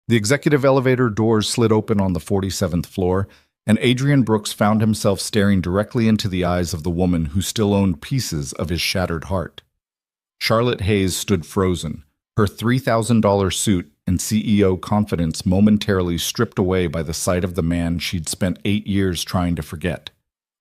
The executive elevator doors slid open on the 47th floor, and Adrian Brooks found himself staring directly into the eyes of the woman who still owned pieces of his shattered heart. Charlotte Hayes stood frozen, her $3,000 suit and CEO confidence momentarily stripped away by the sight of the man she'd spent 8 years trying to forget.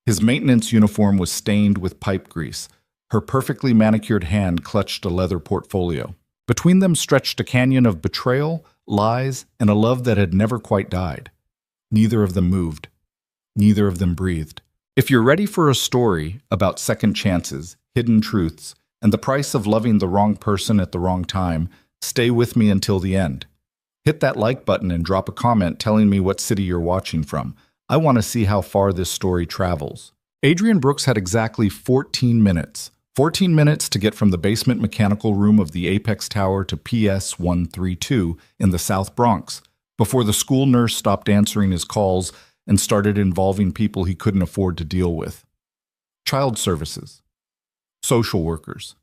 His maintenance uniform was stained with pipe grease. Her perfectly manicured hand clutched a leather portfolio. Between them stretched a canyon of betrayal, lies, and a love that had never quite died. Neither of them moved. Neither of them breathed. If you're ready for a story about second chances, hidden truths, and the price of loving the wrong person at the wrong time, stay with me until the end. Hit that like button and drop a comment telling me what city you're watching from. I want to see how far this story travels. Adrian Brooks had exactly 14 minutes. 14 minutes to get from the basement mechanical room of the Apex Tower to PS 132 in the South Bronx, before the school nurse stopped answering his calls and started involving people he couldn't afford to deal with. Child services, social workers,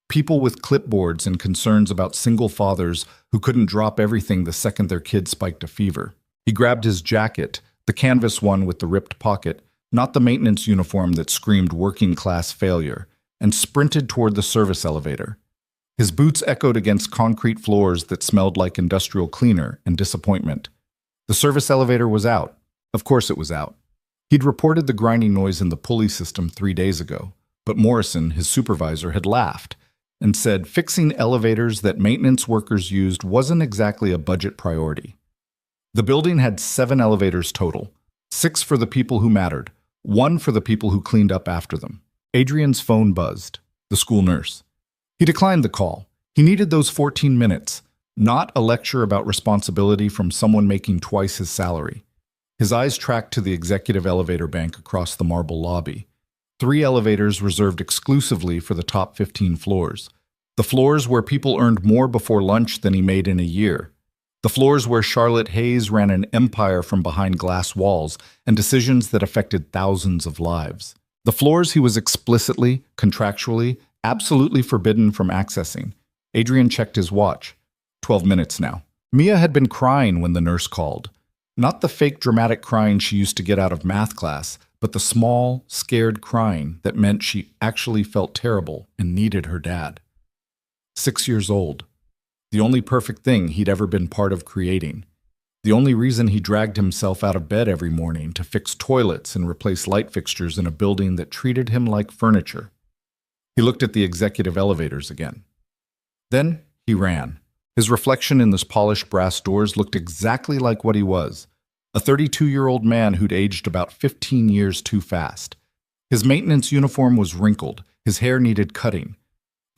people with clipboards and concerns about single fathers who couldn't drop everything the second their kid spiked a fever. He grabbed his jacket, the canvas one with the ripped pocket, not the maintenance uniform that screamed working-class failure, and sprinted toward the service elevator. His boots echoed against concrete floors that smelled like industrial cleaner and disappointment. The service elevator was out. Of course it was out. He'd reported the grinding noise in the pulley system 3 days ago, but Morrison, his supervisor, had laughed and said fixing elevators that maintenance workers used wasn't exactly a budget priority. The building had 7 elevators total, 6 for the people who mattered, 1 for the people who cleaned up after them. Adrian's phone buzzed. The school nurse. He declined the call. He needed those 14 minutes, not a lecture about responsibility from someone making twice his salary. His eyes tracked to the executive elevator bank across the marble lobby. 3 elevators reserved exclusively for the top 15 floors. The floors where people earned more before lunch than he made in a year. The floors where Charlotte Hayes ran an empire from behind glass walls and decisions that affected thousands of lives. The floors he was explicitly, contractually, absolutely forbidden from accessing. Adrian checked his watch. 12 minutes now. Mia had been crying when the nurse called. Not the fake dramatic crying she used to get out of math class, but the small, scared crying that meant she actually felt terrible and needed her dad. 6 years old. The only perfect thing he'd ever been part of creating. The only reason he dragged himself out of bed every morning to fix toilets and replace light fixtures in a building that treated him like furniture. He looked at the executive elevators again. Then he ran. His reflection in those polished brass doors looked exactly like what he was, a 32-year-old man who'd aged about 15 years too fast. His maintenance uniform was wrinkled, his hair needed cutting.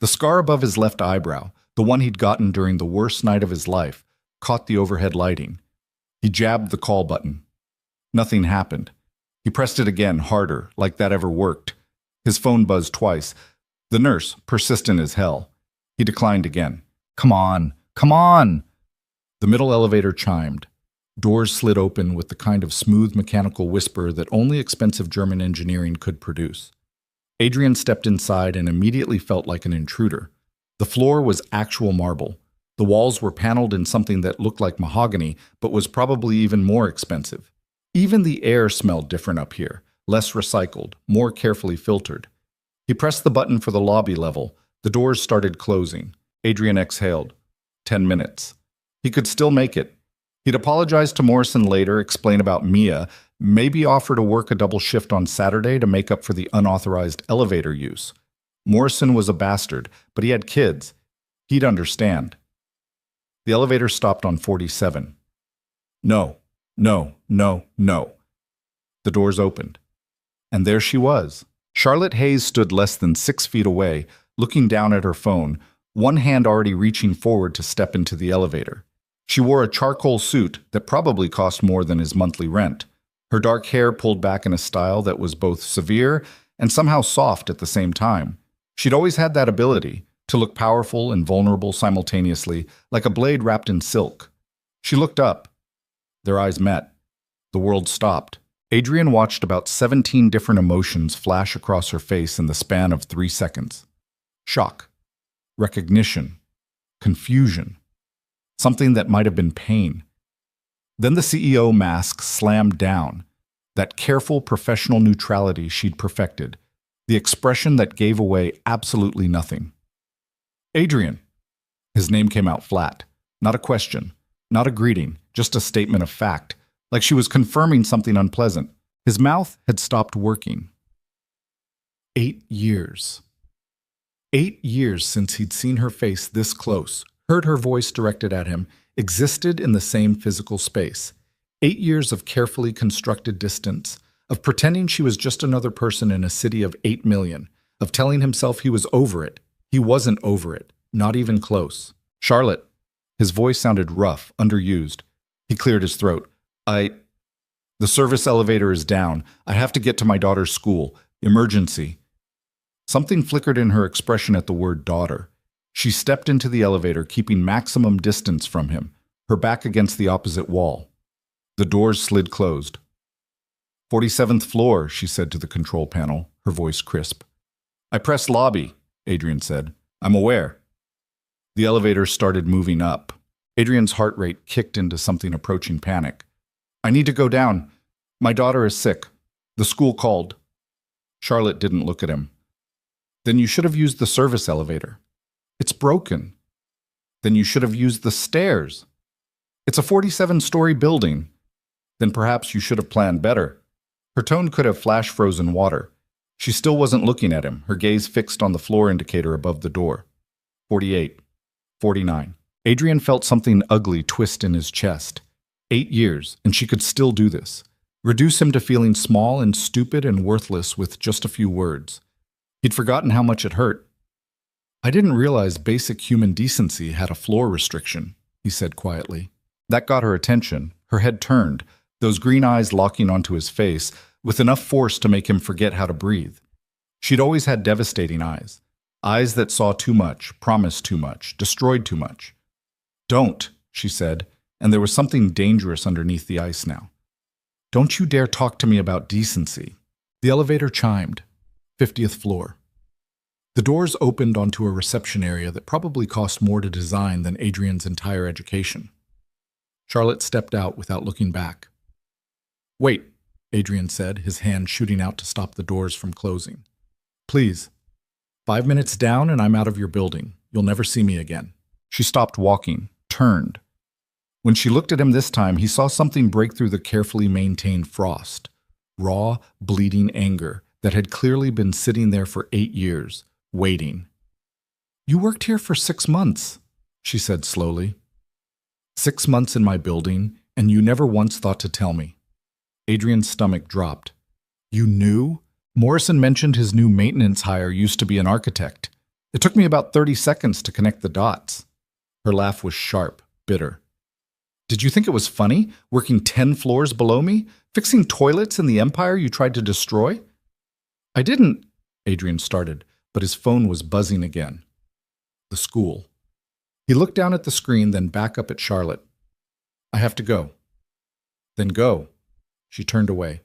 The scar above his left eyebrow, the one he'd gotten during the worst night of his life, caught the overhead lighting. He jabbed the call button. Nothing happened. He pressed it again, harder, like that ever worked. His phone buzzed twice. The nurse, persistent as hell. He declined again. Come on, come on! The middle elevator chimed. Doors slid open with the kind of smooth mechanical whisper that only expensive German engineering could produce. Adrian stepped inside and immediately felt like an intruder. The floor was actual marble. The walls were paneled in something that looked like mahogany, but was probably even more expensive. Even the air smelled different up here, less recycled, more carefully filtered. He pressed the button for the lobby level. The doors started closing. Adrian exhaled. 10 minutes. He could still make it. He'd apologize to Morrison later, explain about Mia, maybe offer to work a double shift on Saturday to make up for the unauthorized elevator use. Morrison was a bastard, but he had kids. He'd understand. The elevator stopped on 47. No, no, no, no. The doors opened. And there she was. Charlotte Hayes stood less than 6 feet away, looking down at her phone, one hand already reaching forward to step into the elevator. She wore a charcoal suit that probably cost more than his monthly rent. Her dark hair pulled back in a style that was both severe and somehow soft at the same time. She'd always had that ability, to look powerful and vulnerable simultaneously, like a blade wrapped in silk. She looked up. Their eyes met. The world stopped. Adrian watched about 17 different emotions flash across her face in the span of 3 seconds. Shock. Recognition. Confusion. Something that might have been pain. Then the CEO mask slammed down, that careful professional neutrality she'd perfected, the expression that gave away absolutely nothing. Adrian. His name came out flat. Not a question, not a greeting, just a statement of fact, like she was confirming something unpleasant. His mouth had stopped working. 8 years. 8 years since he'd seen her face this close, heard her voice directed at him, existed in the same physical space. 8 years of carefully constructed distance, of pretending she was just another person in a city of 8 million, of telling himself he was over it. He wasn't over it, not even close. Charlotte. His voice sounded rough, underused. He cleared his throat. The service elevator is down. I have to get to my daughter's school. Emergency. Something flickered in her expression at the word daughter. She stepped into the elevator, keeping maximum distance from him, her back against the opposite wall. The doors slid closed. 47th floor, she said to the control panel, her voice crisp. I pressed lobby, Adrian said. I'm aware. The elevator started moving up. Adrian's heart rate kicked into something approaching panic. I need to go down. My daughter is sick. The school called. Charlotte didn't look at him. Then you should have used the service elevator. It's broken. Then you should have used the stairs. It's a 47-story building. Then perhaps you should have planned better. Her tone could have flash-frozen water. She still wasn't looking at him, her gaze fixed on the floor indicator above the door. 48. 49. Adrian felt something ugly twist in his chest. 8 years, and she could still do this. Reduce him to feeling small and stupid and worthless with just a few words. He'd forgotten how much it hurt. I didn't realize basic human decency had a floor restriction, he said quietly. That got her attention. Her head turned, those green eyes locking onto his face, with enough force to make him forget how to breathe. She'd always had devastating eyes. Eyes that saw too much, promised too much, destroyed too much. Don't, she said, and there was something dangerous underneath the ice now. Don't you dare talk to me about decency. The elevator chimed. 50th floor. The doors opened onto a reception area that probably cost more to design than Adrian's entire education. Charlotte stepped out without looking back. Wait, Adrian said, his hand shooting out to stop the doors from closing. Please. 5 minutes down and I'm out of your building. You'll never see me again. She stopped walking, turned. When she looked at him this time, he saw something break through the carefully maintained frost. Raw, bleeding anger that had clearly been sitting there for 8 years, waiting. You worked here for 6 months, she said slowly. 6 months in my building, and you never once thought to tell me. Adrian's stomach dropped. You knew? Morrison mentioned his new maintenance hire used to be an architect. It took me about 30 seconds to connect the dots. Her laugh was sharp, bitter. Did you think it was funny, working 10 floors below me, fixing toilets in the empire you tried to destroy? I didn't, Adrian started, but his phone was buzzing again. The school. He looked down at the screen, then back up at Charlotte. I have to go. Then go. She turned away.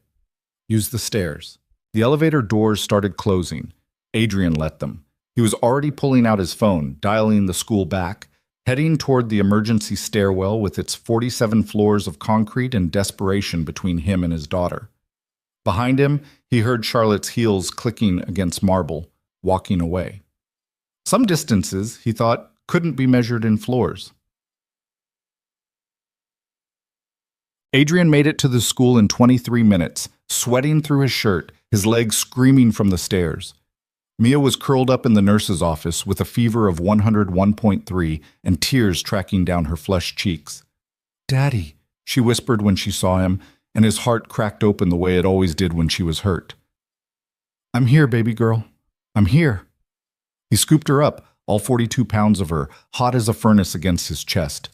Use the stairs. The elevator doors started closing. Adrian let them. He was already pulling out his phone, dialing the school back, heading toward the emergency stairwell with its 47 floors of concrete and desperation between him and his daughter. Behind him, he heard Charlotte's heels clicking against marble, walking away. Some distances, he thought, couldn't be measured in floors. Adrian made it to the school in 23 minutes, sweating through his shirt, his legs screaming from the stairs. Mia was curled up in the nurse's office with a fever of 101.3 and tears tracking down her flushed cheeks. Daddy, she whispered when she saw him, and his heart cracked open the way it always did when she was hurt. I'm here, baby girl. I'm here. He scooped her up, all 42 pounds of her, hot as a furnace against his chest.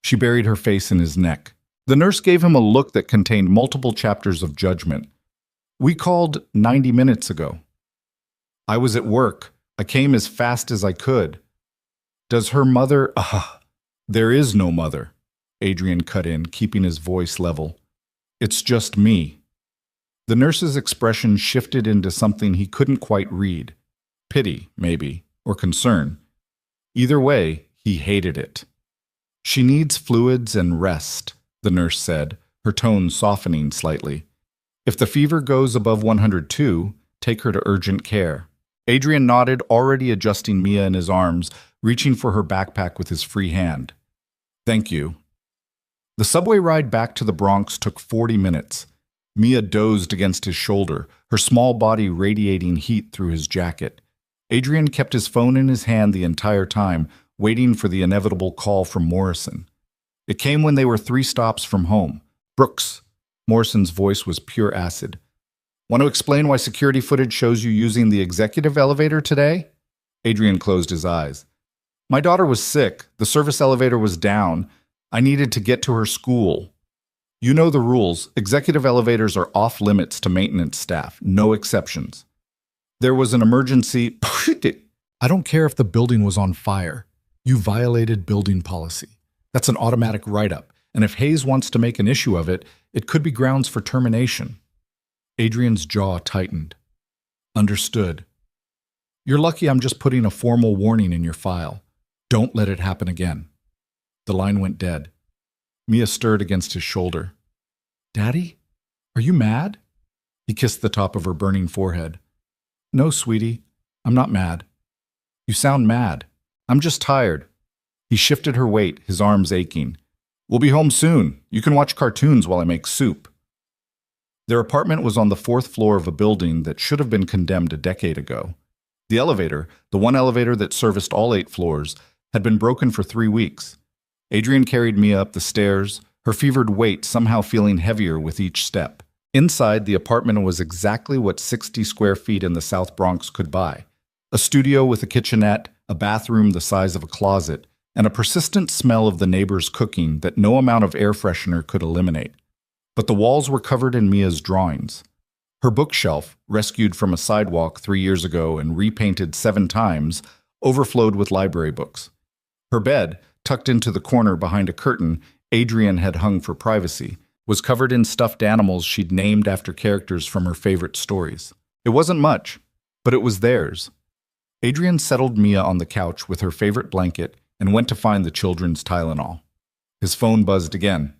She buried her face in his neck. The nurse gave him a look that contained multiple chapters of judgment. We called 90 minutes ago. I was at work. I came as fast as I could. Does her mother... There is no mother, Adrian cut in, keeping his voice level. It's just me. The nurse's expression shifted into something he couldn't quite read. Pity, maybe, or concern. Either way, he hated it. She needs fluids and rest. the nurse said, her tone softening slightly. If the fever goes above 102, take her to urgent care. Adrian nodded, already adjusting Mia in his arms, reaching for her backpack with his free hand. Thank you. The subway ride back to the Bronx took 40 minutes. Mia dozed against his shoulder, her small body radiating heat through his jacket. Adrian kept his phone in his hand the entire time, waiting for the inevitable call from Morrison. It came when they were 3 stops from home. Brooks. Morrison's voice was pure acid. Want to explain why security footage shows you using the executive elevator today? Adrian closed his eyes. My daughter was sick. The service elevator was down. I needed to get to her school. You know the rules. Executive elevators are off limits to maintenance staff. No exceptions. There was an emergency. I don't care if the building was on fire. You violated building policy. That's an automatic write-up. And if Hayes wants to make an issue of it, it could be grounds for termination. Adrian's jaw tightened. Understood. You're lucky I'm just putting a formal warning in your file. Don't let it happen again. The line went dead. Mia stirred against his shoulder. Daddy? Are you mad? He kissed the top of her burning forehead. No, sweetie. I'm not mad. You sound mad. I'm just tired. He shifted her weight, his arms aching. We'll be home soon. You can watch cartoons while I make soup. Their apartment was on the 4th floor of a building that should have been condemned a decade ago. The elevator, the one elevator that serviced all 8 floors, had been broken for 3 weeks. Adrian carried Mia up the stairs, her fevered weight somehow feeling heavier with each step. Inside, the apartment was exactly what 60 square feet in the South Bronx could buy. A studio with a kitchenette, a bathroom the size of a closet, and a persistent smell of the neighbor's cooking that no amount of air freshener could eliminate. But the walls were covered in Mia's drawings. Her bookshelf, rescued from a sidewalk 3 years ago and repainted 7 times, overflowed with library books. Her bed, tucked into the corner behind a curtain Adrian had hung for privacy, was covered in stuffed animals she'd named after characters from her favorite stories. It wasn't much, but it was theirs. Adrian settled Mia on the couch with her favorite blanket and went to find the children's Tylenol. His phone buzzed again.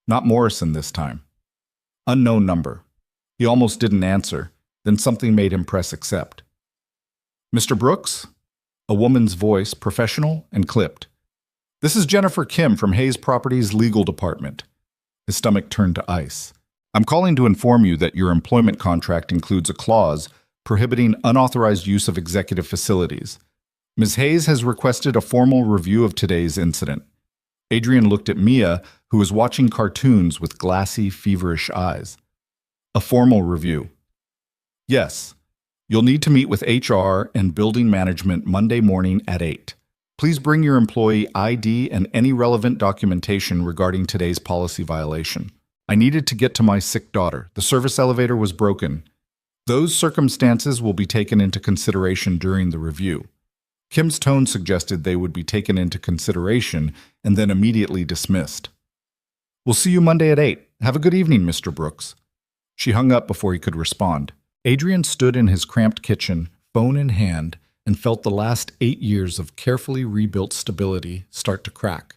Not Morrison this time. Unknown number. He almost didn't answer, then something made him press accept. Mr. Brooks? A woman's voice, professional and clipped. This is Jennifer Kim from Hayes Properties Legal Department. His stomach turned to ice. I'm calling to inform you that your employment contract includes a clause prohibiting unauthorized use of executive facilities. Ms. Hayes has requested a formal review of today's incident. Adrian looked at Mia, who was watching cartoons with glassy, feverish eyes. A formal review. Yes. You'll need to meet with HR and building management Monday morning at 8. Please bring your employee ID and any relevant documentation regarding today's policy violation. I needed to get to my sick daughter. The service elevator was broken. Those circumstances will be taken into consideration during the review. Kim's tone suggested they would be taken into consideration and then immediately dismissed. We'll see you Monday at 8. Have a good evening, Mr. Brooks. She hung up before he could respond. Adrian stood in his cramped kitchen, phone in hand, and felt the last 8 years of carefully rebuilt stability start to crack.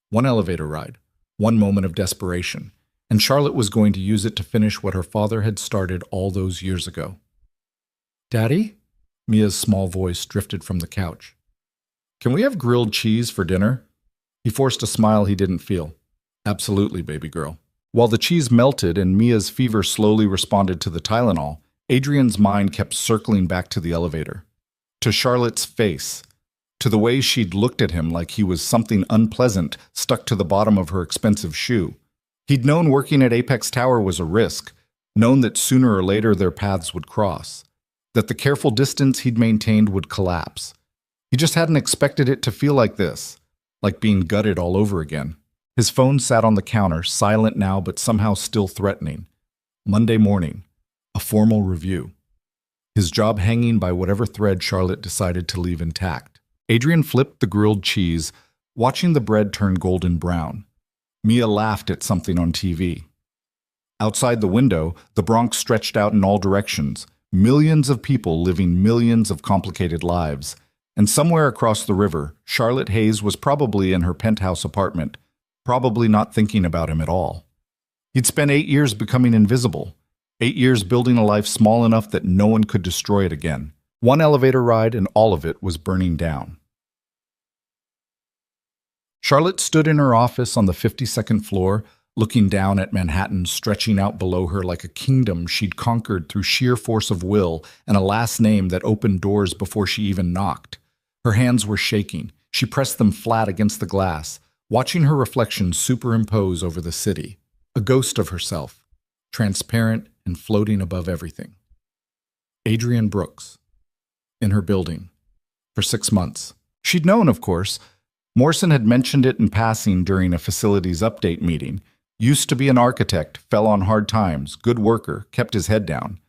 One elevator ride, one moment of desperation, and Charlotte was going to use it to finish what her father had started all those years ago. Daddy? Mia's small voice drifted from the couch. Can we have grilled cheese for dinner? He forced a smile he didn't feel. Absolutely, baby girl. While the cheese melted and Mia's fever slowly responded to the Tylenol, Adrian's mind kept circling back to the elevator. To Charlotte's face. To the way she'd looked at him like he was something unpleasant stuck to the bottom of her expensive shoe. He'd known working at Apex Tower was a risk, known that sooner or later their paths would cross, that the careful distance he'd maintained would collapse. He just hadn't expected it to feel like this, like being gutted all over again. His phone sat on the counter, silent now but somehow still threatening. Monday morning. A formal review. His job hanging by whatever thread Charlotte decided to leave intact. Adrian flipped the grilled cheese, watching the bread turn golden brown. Mia laughed at something on TV. Outside the window, the Bronx stretched out in all directions, millions of people living millions of complicated lives. And somewhere across the river, Charlotte Hayes was probably in her penthouse apartment, probably not thinking about him at all. He'd spent 8 years becoming invisible, 8 years building a life small enough that no one could destroy it again. One elevator ride and all of it was burning down. Charlotte stood in her office on the 52nd floor, looking down at Manhattan stretching out below her like a kingdom she'd conquered through sheer force of will and a last name that opened doors before she even knocked. Her hands were shaking. She pressed them flat against the glass, watching her reflection superimpose over the city, a ghost of herself, transparent and floating above everything. Adrienne Brooks, in her building, for 6 months. She'd known, of course. Morrison had mentioned it in passing during a facilities update meeting. Used to be an architect, fell on hard times, good worker, kept his head down.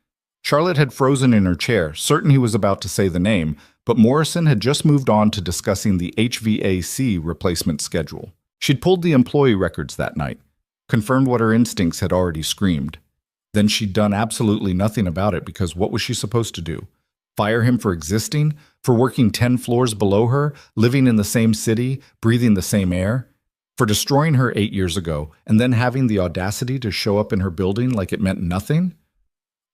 Charlotte had frozen in her chair, certain he was about to say the name, but Morrison had just moved on to discussing the HVAC replacement schedule. She'd pulled the employee records that night, confirmed what her instincts had already screamed. Then she'd done absolutely nothing about it because what was she supposed to do? Fire him for existing? For working 10 floors below her, living in the same city, breathing the same air? For destroying her 8 years ago and then having the audacity to show up in her building like it meant nothing?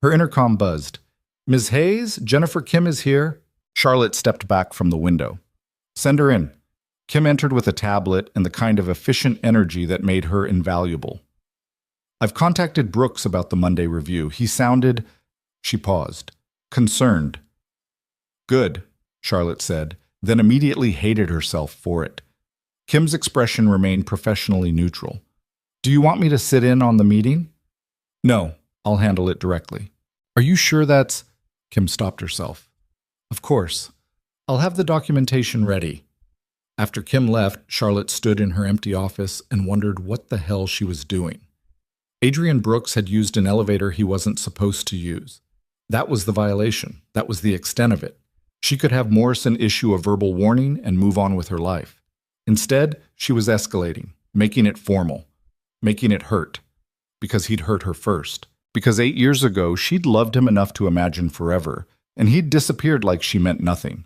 Her intercom buzzed. "Ms. Hayes, Jennifer Kim is here." Charlotte stepped back from the window. "Send her in." Kim entered with a tablet and the kind of efficient energy that made her invaluable. "I've contacted Brooks about the Monday review. He sounded—" She paused. "Concerned." "Good," Charlotte said, then immediately hated herself for it. Kim's expression remained professionally neutral. "Do you want me to sit in on the meeting?" "No, I'll handle it directly." "Are you sure that's—" Kim stopped herself. "Of course. I'll have the documentation ready." After Kim left, Charlotte stood in her empty office and wondered what the hell she was doing. Adrienne Brooks had used an elevator he wasn't supposed to use. That was the violation. That was the extent of it. She could have Morrison issue a verbal warning and move on with her life. Instead, she was escalating, making it formal, making it hurt, because he'd hurt her first. Because 8 years ago, she'd loved him enough to imagine forever, and he'd disappeared like she meant nothing.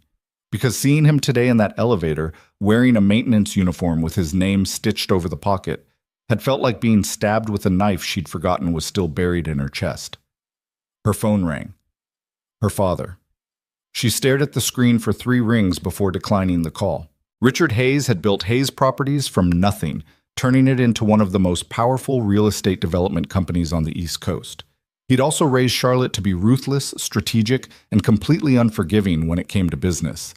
Because seeing him today in that elevator, wearing a maintenance uniform with his name stitched over the pocket, had felt like being stabbed with a knife she'd forgotten was still buried in her chest. Her phone rang. Her father. She stared at the screen for 3 rings before declining the call. Richard Hayes had built Hayes Properties from nothing, turning it into one of the most powerful real estate development companies on the East Coast. He'd also raised Charlotte to be ruthless, strategic, and completely unforgiving when it came to business.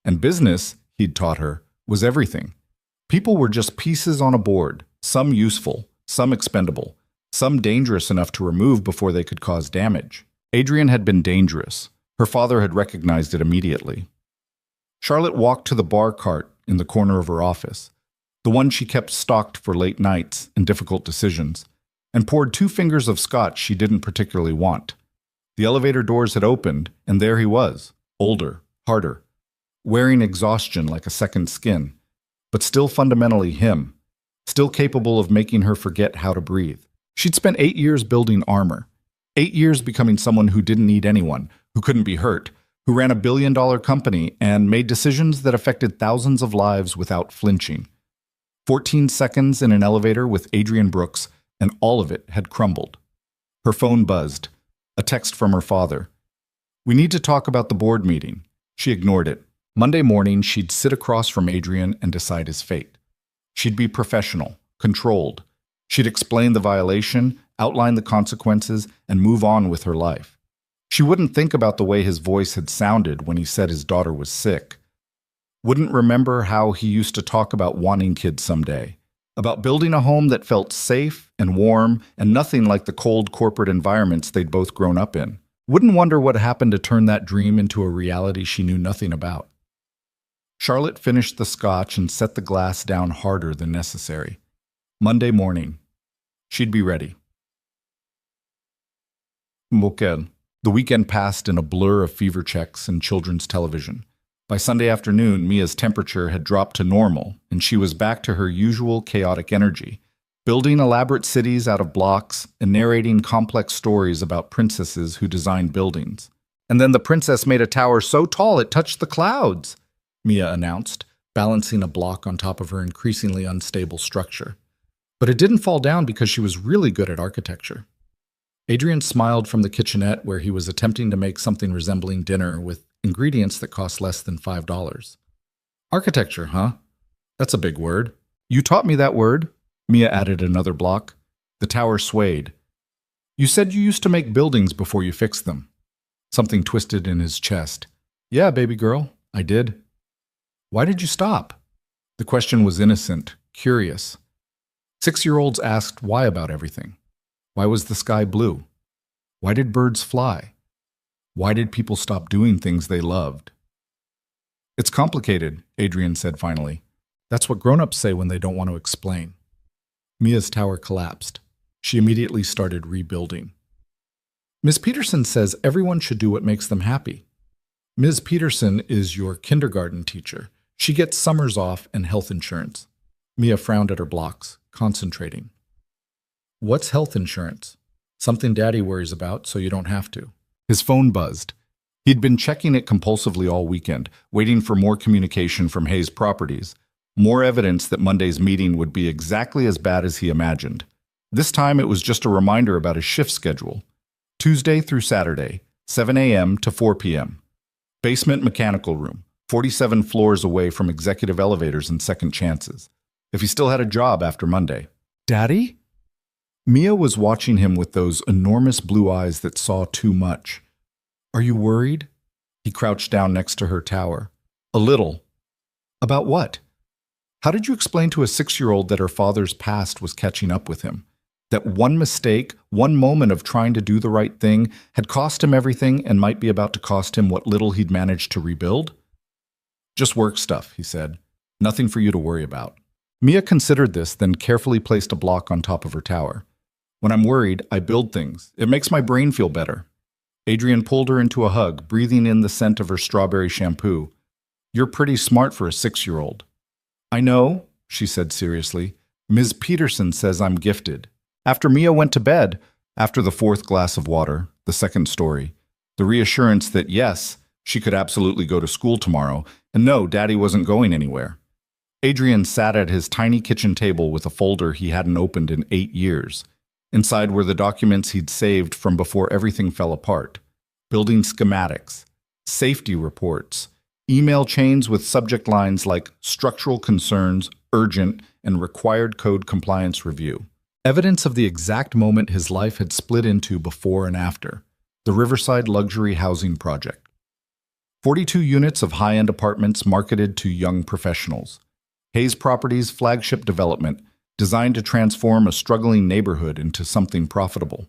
And business, he'd taught her, was everything. People were just pieces on a board, some useful, some expendable, some dangerous enough to remove before they could cause damage. Adrienne had been dangerous. Her father had recognized it immediately. Charlotte walked to the bar cart in the corner of her office, the one she kept stocked for late nights and difficult decisions, and poured 2 fingers of scotch she didn't particularly want. The elevator doors had opened, and there he was, older, harder, wearing exhaustion like a second skin, but still fundamentally him, still capable of making her forget how to breathe. She'd spent 8 years building armor, 8 years becoming someone who didn't need anyone, who couldn't be hurt, who ran a billion-dollar company and made decisions that affected thousands of lives without flinching. 14 seconds in an elevator with Adrienne Brooks, and all of it had crumbled. Her phone buzzed. A text from her father. "We need to talk about the board meeting." She ignored it. Monday morning, she'd sit across from Adrienne and decide his fate. She'd be professional, controlled. She'd explain the violation, outline the consequences, and move on with her life. She wouldn't think about the way his voice had sounded when he said his daughter was sick. Wouldn't remember how he used to talk about wanting kids someday, about building a home that felt safe and warm and nothing like the cold corporate environments they'd both grown up in. Wouldn't wonder what happened to turn that dream into a reality she knew nothing about. Charlotte finished the scotch and set the glass down harder than necessary. Monday morning. She'd be ready. Moquel. The weekend passed in a blur of fever checks and children's television. By Sunday afternoon, Mia's temperature had dropped to normal, and she was back to her usual chaotic energy, building elaborate cities out of blocks and narrating complex stories about princesses who designed buildings. "And then the princess made a tower so tall it touched the clouds," Mia announced, balancing a block on top of her increasingly unstable structure. But it didn't fall down because she was really good at architecture. Adrian smiled from the kitchenette where he was attempting to make something resembling dinner with ingredients that cost less than $5. Architecture, huh? That's a big word. You taught me that word. Mia added another block. The tower swayed. You said you used to make buildings before you fixed them. Something twisted in his chest. Yeah, baby girl, I did. Why did you stop? The question was innocent, curious. 6-year-olds asked why about everything. Why was the sky blue? Why did birds fly? Why did people stop doing things they loved? It's complicated, Adrian said finally. That's what grown-ups say when they don't want to explain. Mia's tower collapsed. She immediately started rebuilding. Ms. Peterson says everyone should do what makes them happy. Ms. Peterson is your kindergarten teacher. She gets summers off and health insurance. Mia frowned at her blocks, concentrating. What's health insurance? Something Daddy worries about, so you don't have to. His phone buzzed. He'd been checking it compulsively all weekend, waiting for more communication from Hayes Properties, more evidence that Monday's meeting would be exactly as bad as he imagined. This time it was just a reminder about his shift schedule. Tuesday through Saturday, 7 a.m. to 4 p.m. Basement mechanical room, 47 floors away from executive elevators and second chances. If he still had a job after Monday. Daddy? Mia was watching him with those enormous blue eyes that saw too much. Are you worried? He crouched down next to her tower. A little. About what? How did you explain to a 6-year-old that her father's past was catching up with him? That one mistake, one moment of trying to do the right thing, had cost him everything and might be about to cost him what little he'd managed to rebuild? Just work stuff, he said. Nothing for you to worry about. Mia considered this, then carefully placed a block on top of her tower. When I'm worried, I build things. It makes my brain feel better. Adrian pulled her into a hug, breathing in the scent of her strawberry shampoo. You're pretty smart for a 6-year-old. I know, she said seriously. Ms. Peterson says I'm gifted. After Mia went to bed, after the 4th glass of water, the 2nd story, the reassurance that yes, she could absolutely go to school tomorrow, and no, Daddy wasn't going anywhere. Adrian sat at his tiny kitchen table with a folder he hadn't opened in 8 years. Inside were the documents he'd saved from before everything fell apart. Building schematics, safety reports, email chains with subject lines like structural concerns, urgent, and required code compliance review. Evidence of the exact moment his life had split into before and after. The Riverside Luxury Housing Project. 42 units of high-end apartments marketed to young professionals. Hayes Properties' flagship development, designed to transform a struggling neighborhood into something profitable.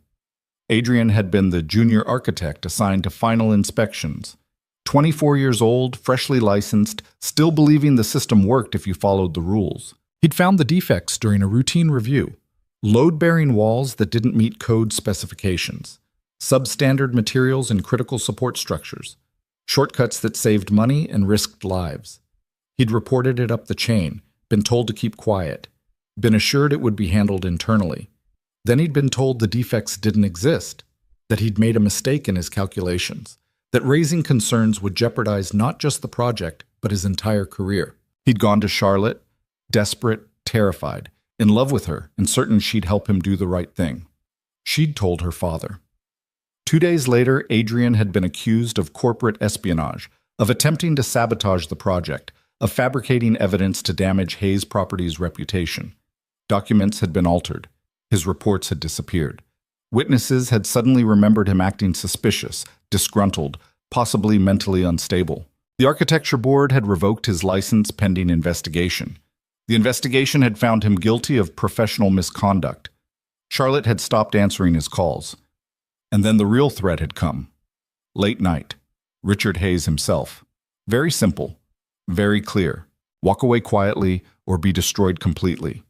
Adrian had been the junior architect assigned to final inspections. 24 years old, freshly licensed, still believing the system worked if you followed the rules. He'd found the defects during a routine review. Load-bearing walls that didn't meet code specifications. Substandard materials in critical support structures. Shortcuts that saved money and risked lives. He'd reported it up the chain, been told to keep quiet, been assured it would be handled internally. Then he'd been told the defects didn't exist, that he'd made a mistake in his calculations, that raising concerns would jeopardize not just the project, but his entire career. He'd gone to Charlotte, desperate, terrified, in love with her, and certain she'd help him do the right thing. She'd told her father. 2 days later, Adrian had been accused of corporate espionage, of attempting to sabotage the project, of fabricating evidence to damage Hayes Properties' reputation. Documents had been altered. His reports had disappeared. Witnesses had suddenly remembered him acting suspicious, disgruntled, possibly mentally unstable. The architecture board had revoked his license pending investigation. The investigation had found him guilty of professional misconduct. Charlotte had stopped answering his calls. And then the real threat had come. Late night. Richard Hayes himself. Very simple. Very clear. Walk away quietly or be destroyed completely.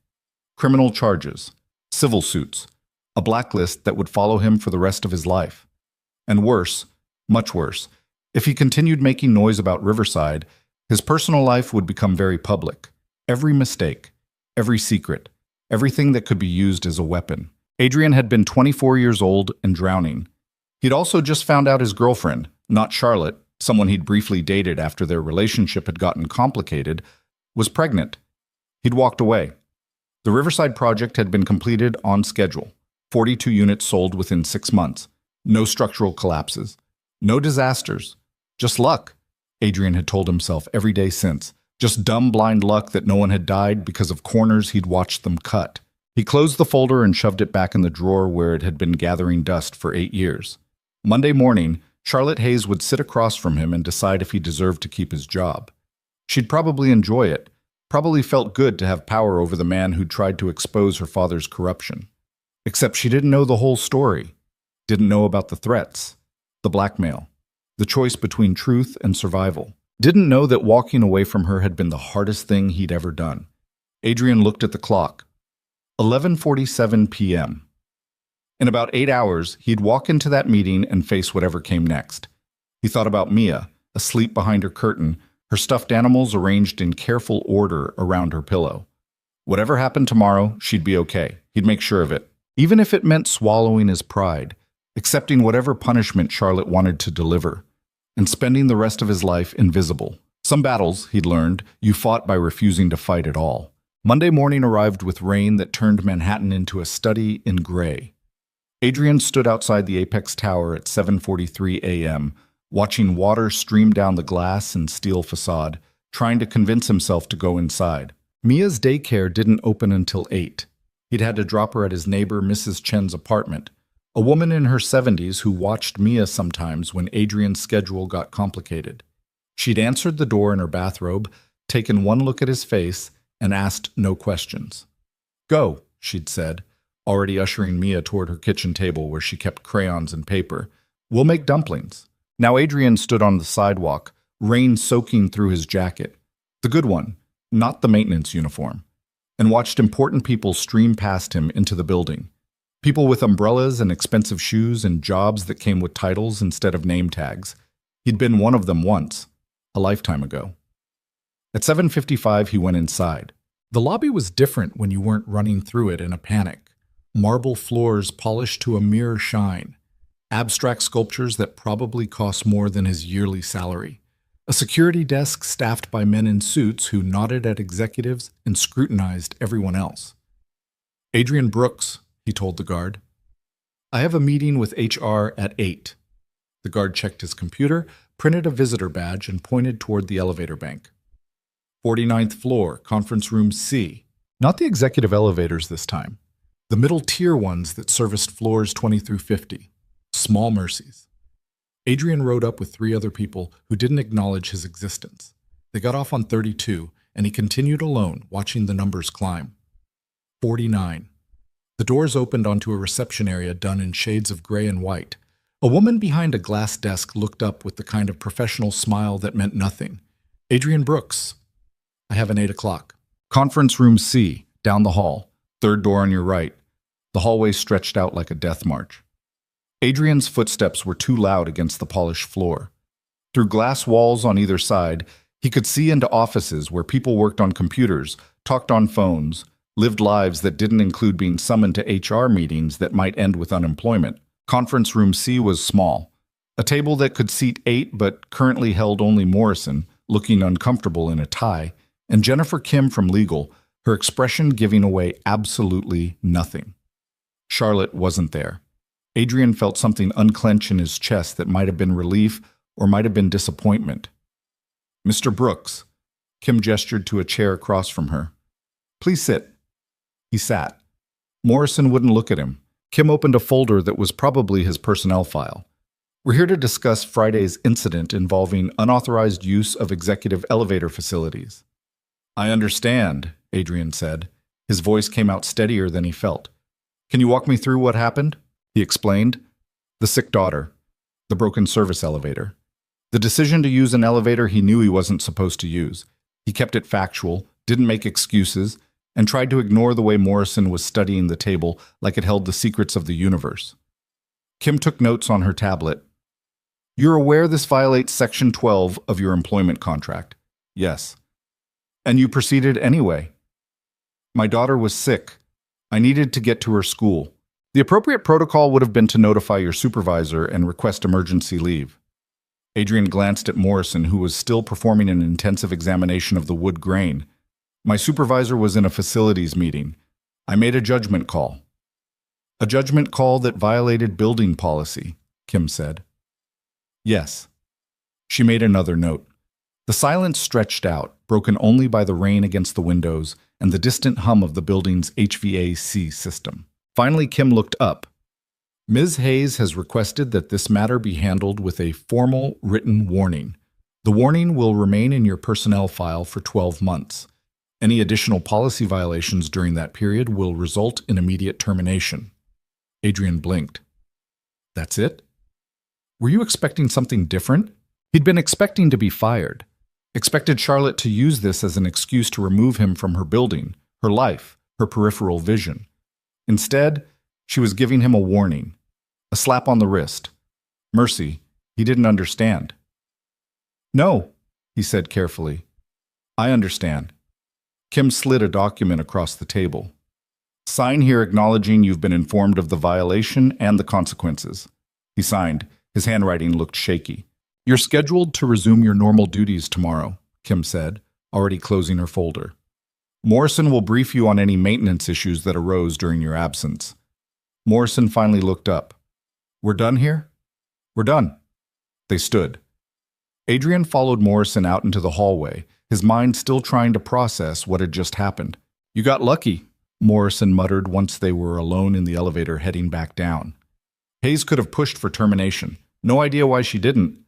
Criminal charges. Civil suits. A blacklist that would follow him for the rest of his life. And worse, much worse, if he continued making noise about Riverside, his personal life would become very public. Every mistake, every secret, everything that could be used as a weapon. Adrian had been 24 years old and drowning. He'd also just found out his girlfriend, not Charlotte, someone he'd briefly dated after their relationship had gotten complicated, was pregnant. He'd walked away. The Riverside project had been completed on schedule. 42 units sold within 6 months. No structural collapses. No disasters. Just luck, Adrian had told himself every day since. Just dumb, blind luck that no one had died because of corners he'd watched them cut. He closed the folder and shoved it back in the drawer where it had been gathering dust for 8 years. Monday morning, Charlotte Hayes would sit across from him and decide if he deserved to keep his job. She'd probably enjoy it. Probably felt good to have power over the man who'd tried to expose her father's corruption. Except she didn't know the whole story. Didn't know about the threats, the blackmail, the choice between truth and survival. Didn't know that walking away from her had been the hardest thing he'd ever done. Adrian looked at the clock. 11:47 p.m. In about 8 hours, he'd walk into that meeting and face whatever came next. He thought about Mia, asleep behind her curtain, her stuffed animals arranged in careful order around her pillow. Whatever happened tomorrow, she'd be okay. He'd make sure of it. Even if it meant swallowing his pride, accepting whatever punishment Charlotte wanted to deliver, and spending the rest of his life invisible. Some battles, he'd learned, you fought by refusing to fight at all. Monday morning arrived with rain that turned Manhattan into a study in gray. Adrian stood outside the Apex Tower at 7:43 a.m., watching water stream down the glass and steel facade, trying to convince himself to go inside. Mia's daycare didn't open until 8. He'd had to drop her at his neighbor Mrs. Chen's apartment, a woman in her 70s who watched Mia sometimes when Adrian's schedule got complicated. She'd answered the door in her bathrobe, taken one look at his face, and asked no questions. "Go," she'd said, already ushering Mia toward her kitchen table where she kept crayons and paper. "We'll make dumplings." Now Adrian stood on the sidewalk, rain soaking through his jacket, the good one, not the maintenance uniform, and watched important people stream past him into the building. People with umbrellas and expensive shoes and jobs that came with titles instead of name tags. He'd been one of them once, a lifetime ago. At 7:55, he went inside. The lobby was different when you weren't running through it in a panic. Marble floors polished to a mirror shine. Abstract sculptures that probably cost more than his yearly salary. A security desk staffed by men in suits who nodded at executives and scrutinized everyone else. "Adrian Brooks," he told the guard. "I have a meeting with HR at 8. The guard checked his computer, printed a visitor badge, and pointed toward the elevator bank. 49th floor, conference room C. Not the executive elevators this time. The middle-tier ones that serviced floors 20 through 50. Small mercies. Adrian rode up with 3 other people who didn't acknowledge his existence. They got off on 32, and he continued alone, watching the numbers climb. 49. The doors opened onto a reception area done in shades of gray and white. A woman behind a glass desk looked up with the kind of professional smile that meant nothing. "Adrian Brooks. I have an 8 o'clock. Conference room C, down the hall. 3rd door on your right." The hallway stretched out like a death march. Adrian's footsteps were too loud against the polished floor. Through glass walls on either side, he could see into offices where people worked on computers, talked on phones, lived lives that didn't include being summoned to HR meetings that might end with unemployment. Conference room C was small. A table that could seat 8 but currently held only Morrison, looking uncomfortable in a tie, and Jennifer Kim from legal, her expression giving away absolutely nothing. Charlotte wasn't there. Adrian felt something unclench in his chest that might have been relief or might have been disappointment. "Mr. Brooks," Kim gestured to a chair across from her. "Please sit." He sat. Morrison wouldn't look at him. Kim opened a folder that was probably his personnel file. "We're here to discuss Friday's incident involving unauthorized use of executive elevator facilities." "I understand," Adrian said. His voice came out steadier than he felt. "Can you walk me through what happened?" He explained. The sick daughter. The broken service elevator. The decision to use an elevator he knew he wasn't supposed to use. He kept it factual, didn't make excuses, and tried to ignore the way Morrison was studying the table like it held the secrets of the universe. Kim took notes on her tablet. "You're aware this violates Section 12 of your employment contract?" "Yes." "And you proceeded anyway?" "My daughter was sick. I needed to get to her school. The appropriate protocol would have been to notify your supervisor and request emergency leave." Adrian glanced at Morrison, who was still performing an intensive examination of the wood grain. "My supervisor was in a facilities meeting. I made a judgment call. A judgment call that violated building policy, Kim said. Yes. She made another note. The silence stretched out, broken only by the rain against the windows and the distant hum of the building's HVAC system. Finally, Kim looked up. Ms. Hayes has requested that this matter be handled with a formal written warning. The warning will remain in your personnel file for 12 months. Any additional policy violations during that period will result in immediate termination. Adrian blinked. That's it? Were you expecting something different? He'd been expecting to be fired. Expected Charlotte to use this as an excuse to remove him from her building, her life, her peripheral vision. Instead, she was giving him a warning, a slap on the wrist. Mercy, he didn't understand. No, he said carefully. I understand. Kim slid a document across the table. Sign here acknowledging you've been informed of the violation and the consequences. He signed. His handwriting looked shaky. You're scheduled to resume your normal duties tomorrow, Kim said, already closing her folder. Morrison will brief you on any maintenance issues that arose during your absence. Morrison finally looked up. We're done here? We're done. They stood. Adrian followed Morrison out into the hallway, his mind still trying to process what had just happened. You got lucky, Morrison muttered once they were alone in the elevator heading back down. Hayes could have pushed for termination. No idea why she didn't.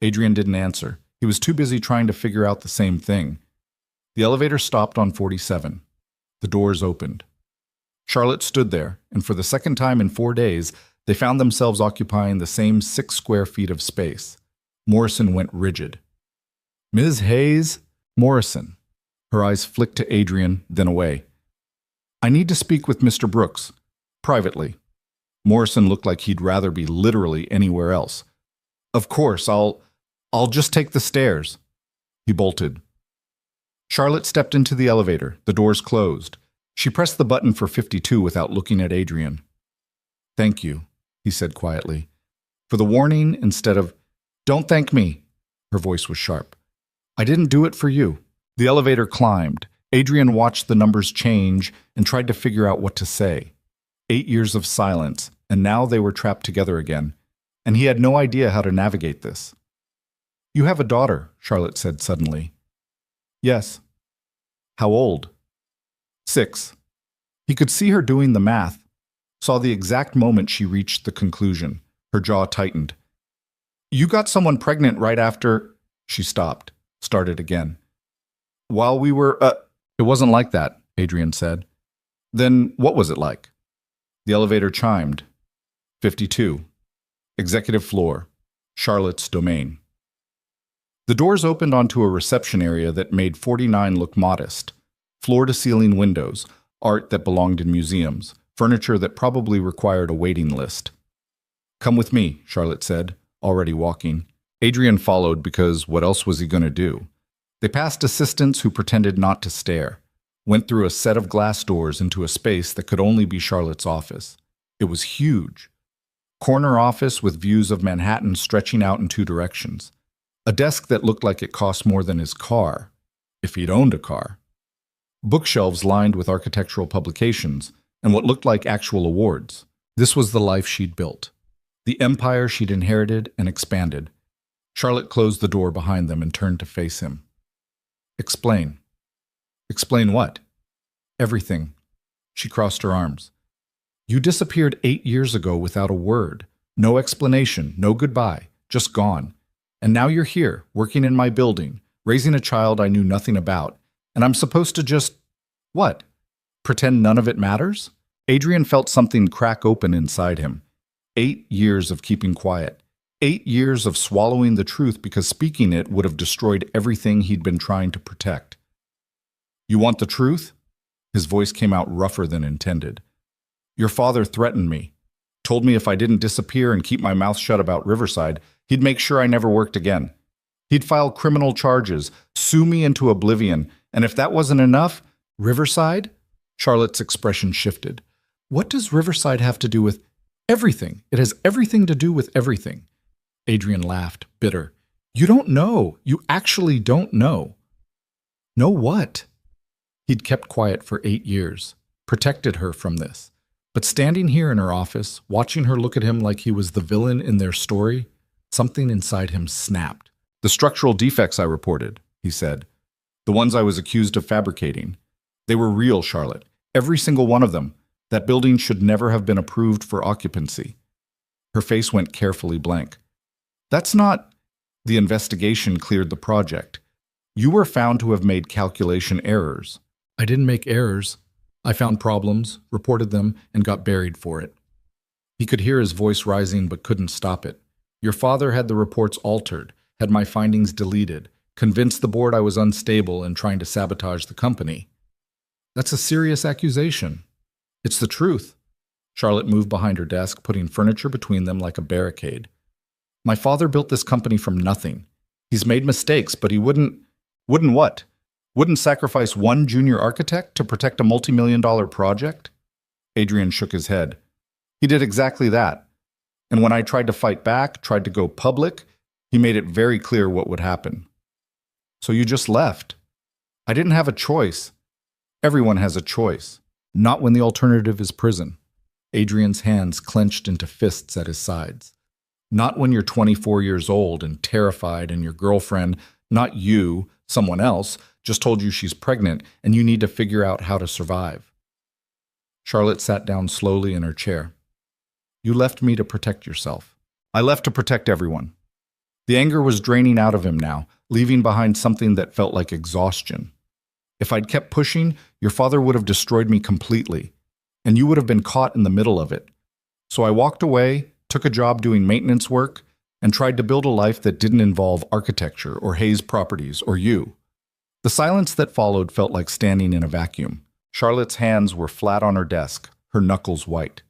Adrian didn't answer. He was too busy trying to figure out the same thing. The elevator stopped on 47. The doors opened. Charlotte stood there, and for the second time in 4 days, they found themselves occupying the same 6 square feet of space. Morrison went rigid. Ms. Hayes? Morrison. Her eyes flicked to Adrian, then away. I need to speak with Mr. Brooks. Privately. Morrison looked like he'd rather be literally anywhere else. Of course, I'll just take the stairs. He bolted. Charlotte stepped into the elevator. The doors closed. She pressed the button for 52 without looking at Adrian. Thank you, he said quietly. For the warning instead of, don't thank me. Her voice was sharp. I didn't do it for you. The elevator climbed. Adrian watched the numbers change and tried to figure out what to say. 8 years of silence, and now they were trapped together again. And he had no idea how to navigate this. You have a daughter, Charlotte said suddenly. Yes. How old? 6. He could see her doing the math, saw the exact moment she reached the conclusion. Her jaw tightened. You got someone pregnant right after... She stopped, started again. While we were... It wasn't like that, Adrian said. Then what was it like? The elevator chimed. 52. Executive floor. Charlotte's domain. The doors opened onto a reception area that made 49 look modest. Floor-to-ceiling windows, art that belonged in museums, furniture that probably required a waiting list. Come with me, Charlotte said, already walking. Adrian followed because what else was he going to do? They passed assistants who pretended not to stare, went through a set of glass doors into a space that could only be Charlotte's office. It was huge. Corner office with views of Manhattan stretching out in 2 directions. A desk that looked like it cost more than his car, if he'd owned a car. Bookshelves lined with architectural publications and what looked like actual awards. This was the life she'd built. The empire she'd inherited and expanded. Charlotte closed the door behind them and turned to face him. Explain. Explain what? Everything. She crossed her arms. You disappeared 8 years ago without a word. No explanation, no goodbye, just gone. And now you're here, working in my building, raising a child I knew nothing about. And I'm supposed to just... what? Pretend none of it matters? Adrian felt something crack open inside him. 8 years of keeping quiet. 8 years of swallowing the truth because speaking it would have destroyed everything he'd been trying to protect. You want the truth? His voice came out rougher than intended. Your father threatened me. Told me if I didn't disappear and keep my mouth shut about Riverside, he'd make sure I never worked again. He'd file criminal charges, sue me into oblivion, and if that wasn't enough, Riverside? Charlotte's expression shifted. What does Riverside have to do with everything? It has everything to do with everything. Adrian laughed, bitter. You don't know. You actually don't know. Know what? He'd kept quiet for 8 years, protected her from this. But standing here in her office, watching her look at him like he was the villain in their story, something inside him snapped. "The structural defects I reported," he said. "The ones I was accused of fabricating. They were real, Charlotte. Every single one of them. That building should never have been approved for occupancy." Her face went carefully blank. "That's not—" "The investigation cleared the project. You were found to have made calculation errors." "I didn't make errors. I found problems, reported them, and got buried for it." He could hear his voice rising but couldn't stop it. "Your father had the reports altered, had my findings deleted, convinced the board I was unstable and trying to sabotage the company." "That's a serious accusation." "It's the truth." Charlotte moved behind her desk, putting furniture between them like a barricade. "My father built this company from nothing. He's made mistakes, but he wouldn't what? Wouldn't sacrifice one junior architect to protect a multi-million-dollar project?" Adrian shook his head. "He did exactly that. And when I tried to fight back, tried to go public, he made it very clear what would happen." "So you just left?" "I didn't have a choice." "Everyone has a choice. Not when the alternative is prison." Adrian's hands clenched into fists at his sides. "Not when you're 24 years old and terrified and your girlfriend, not you, someone else, just told you she's pregnant and you need to figure out how to survive." Charlotte sat down slowly in her chair. "You left me to protect yourself." "I left to protect everyone." The anger was draining out of him now, leaving behind something that felt like exhaustion. "If I'd kept pushing, your father would have destroyed me completely, and you would have been caught in the middle of it. So I walked away, took a job doing maintenance work, and tried to build a life that didn't involve architecture or Hayes Properties or you." The silence that followed felt like standing in a vacuum. Charlotte's hands were flat on her desk, her knuckles white.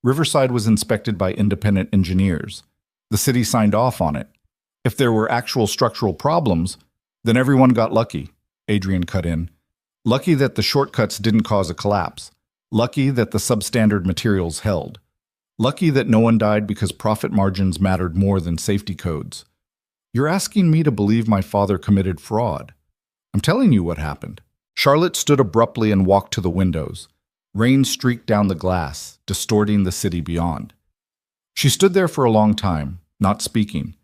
Riverside was inspected by independent engineers. The city signed off on it. If there were actual structural problems, then everyone got lucky, Adrian cut in. Lucky that the shortcuts didn't cause a collapse. Lucky that the substandard materials held. Lucky that no one died because profit margins mattered more than safety codes. You're asking me to believe my father committed fraud. I'm telling you what happened. Charlotte stood abruptly and walked to the windows. Rain streaked down the glass, distorting the city beyond. She stood there for a long time, not speaking.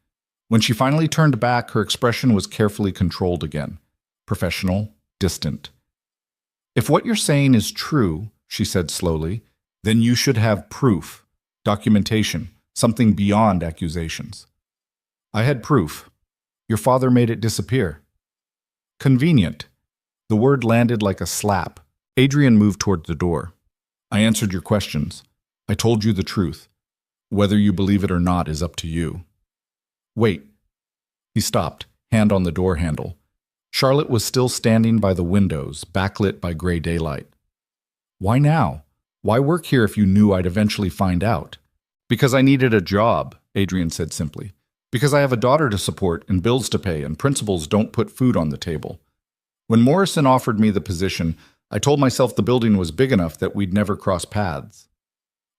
When she finally turned back, her expression was carefully controlled again. Professional, distant. "If what you're saying is true," she said slowly, "then you should have proof. Documentation, something beyond accusations." "I had proof. Your father made it disappear." "Convenient." The word landed like a slap. Adrian moved toward the door. "I answered your questions. I told you the truth. Whether you believe it or not is up to you." "Wait." He stopped, hand on the door handle. Charlotte was still standing by the windows, backlit by gray daylight. "Why now? Why work here if you knew I'd eventually find out?" "Because I needed a job," Adrian said simply. "Because I have a daughter to support and bills to pay and principals don't put food on the table. When Morrison offered me the position, I told myself the building was big enough that we'd never cross paths."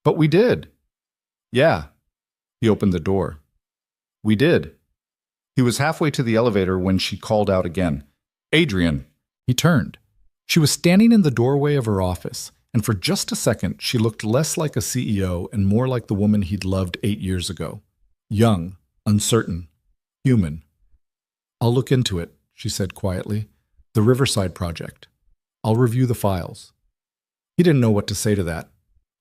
"But we did." "Yeah." He opened the door. "We did." He was halfway to the elevator when she called out again. "Adrian!" He turned. She was standing in the doorway of her office, and for just a second she looked less like a CEO and more like the woman he'd loved 8 years ago. Young, uncertain, human. "I'll look into it," she said quietly. "The Riverside project. I'll review the files." He didn't know what to say to that.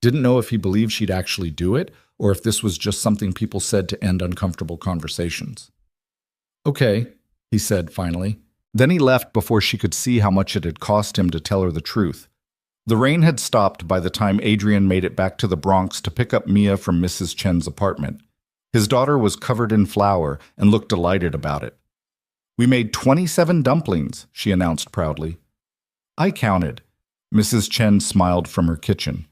Didn't know if he believed she'd actually do it, or if this was just something people said to end uncomfortable conversations. "Okay," he said finally. Then he left before she could see how much it had cost him to tell her the truth. The rain had stopped by the time Adrian made it back to the Bronx to pick up Mia from Mrs. Chen's apartment. His daughter was covered in flour and looked delighted about it. "We made 27 dumplings," she announced proudly. "I counted." Mrs. Chen smiled from her kitchen.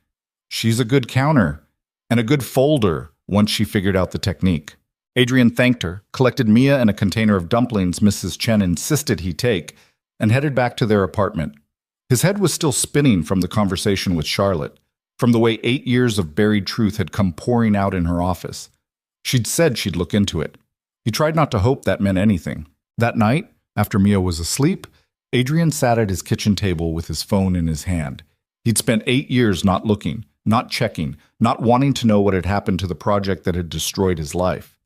"She's a good counter and a good folder once she figured out the technique." Adrian thanked her, collected Mia and a container of dumplings Mrs. Chen insisted he take, and headed back to their apartment. His head was still spinning from the conversation with Charlotte, from the way 8 years of buried truth had come pouring out in her office. She'd said she'd look into it. He tried not to hope that meant anything. That night, after Mia was asleep, Adrian sat at his kitchen table with his phone in his hand. He'd spent 8 years not looking, not checking, not wanting to know what had happened to the project that had destroyed his life.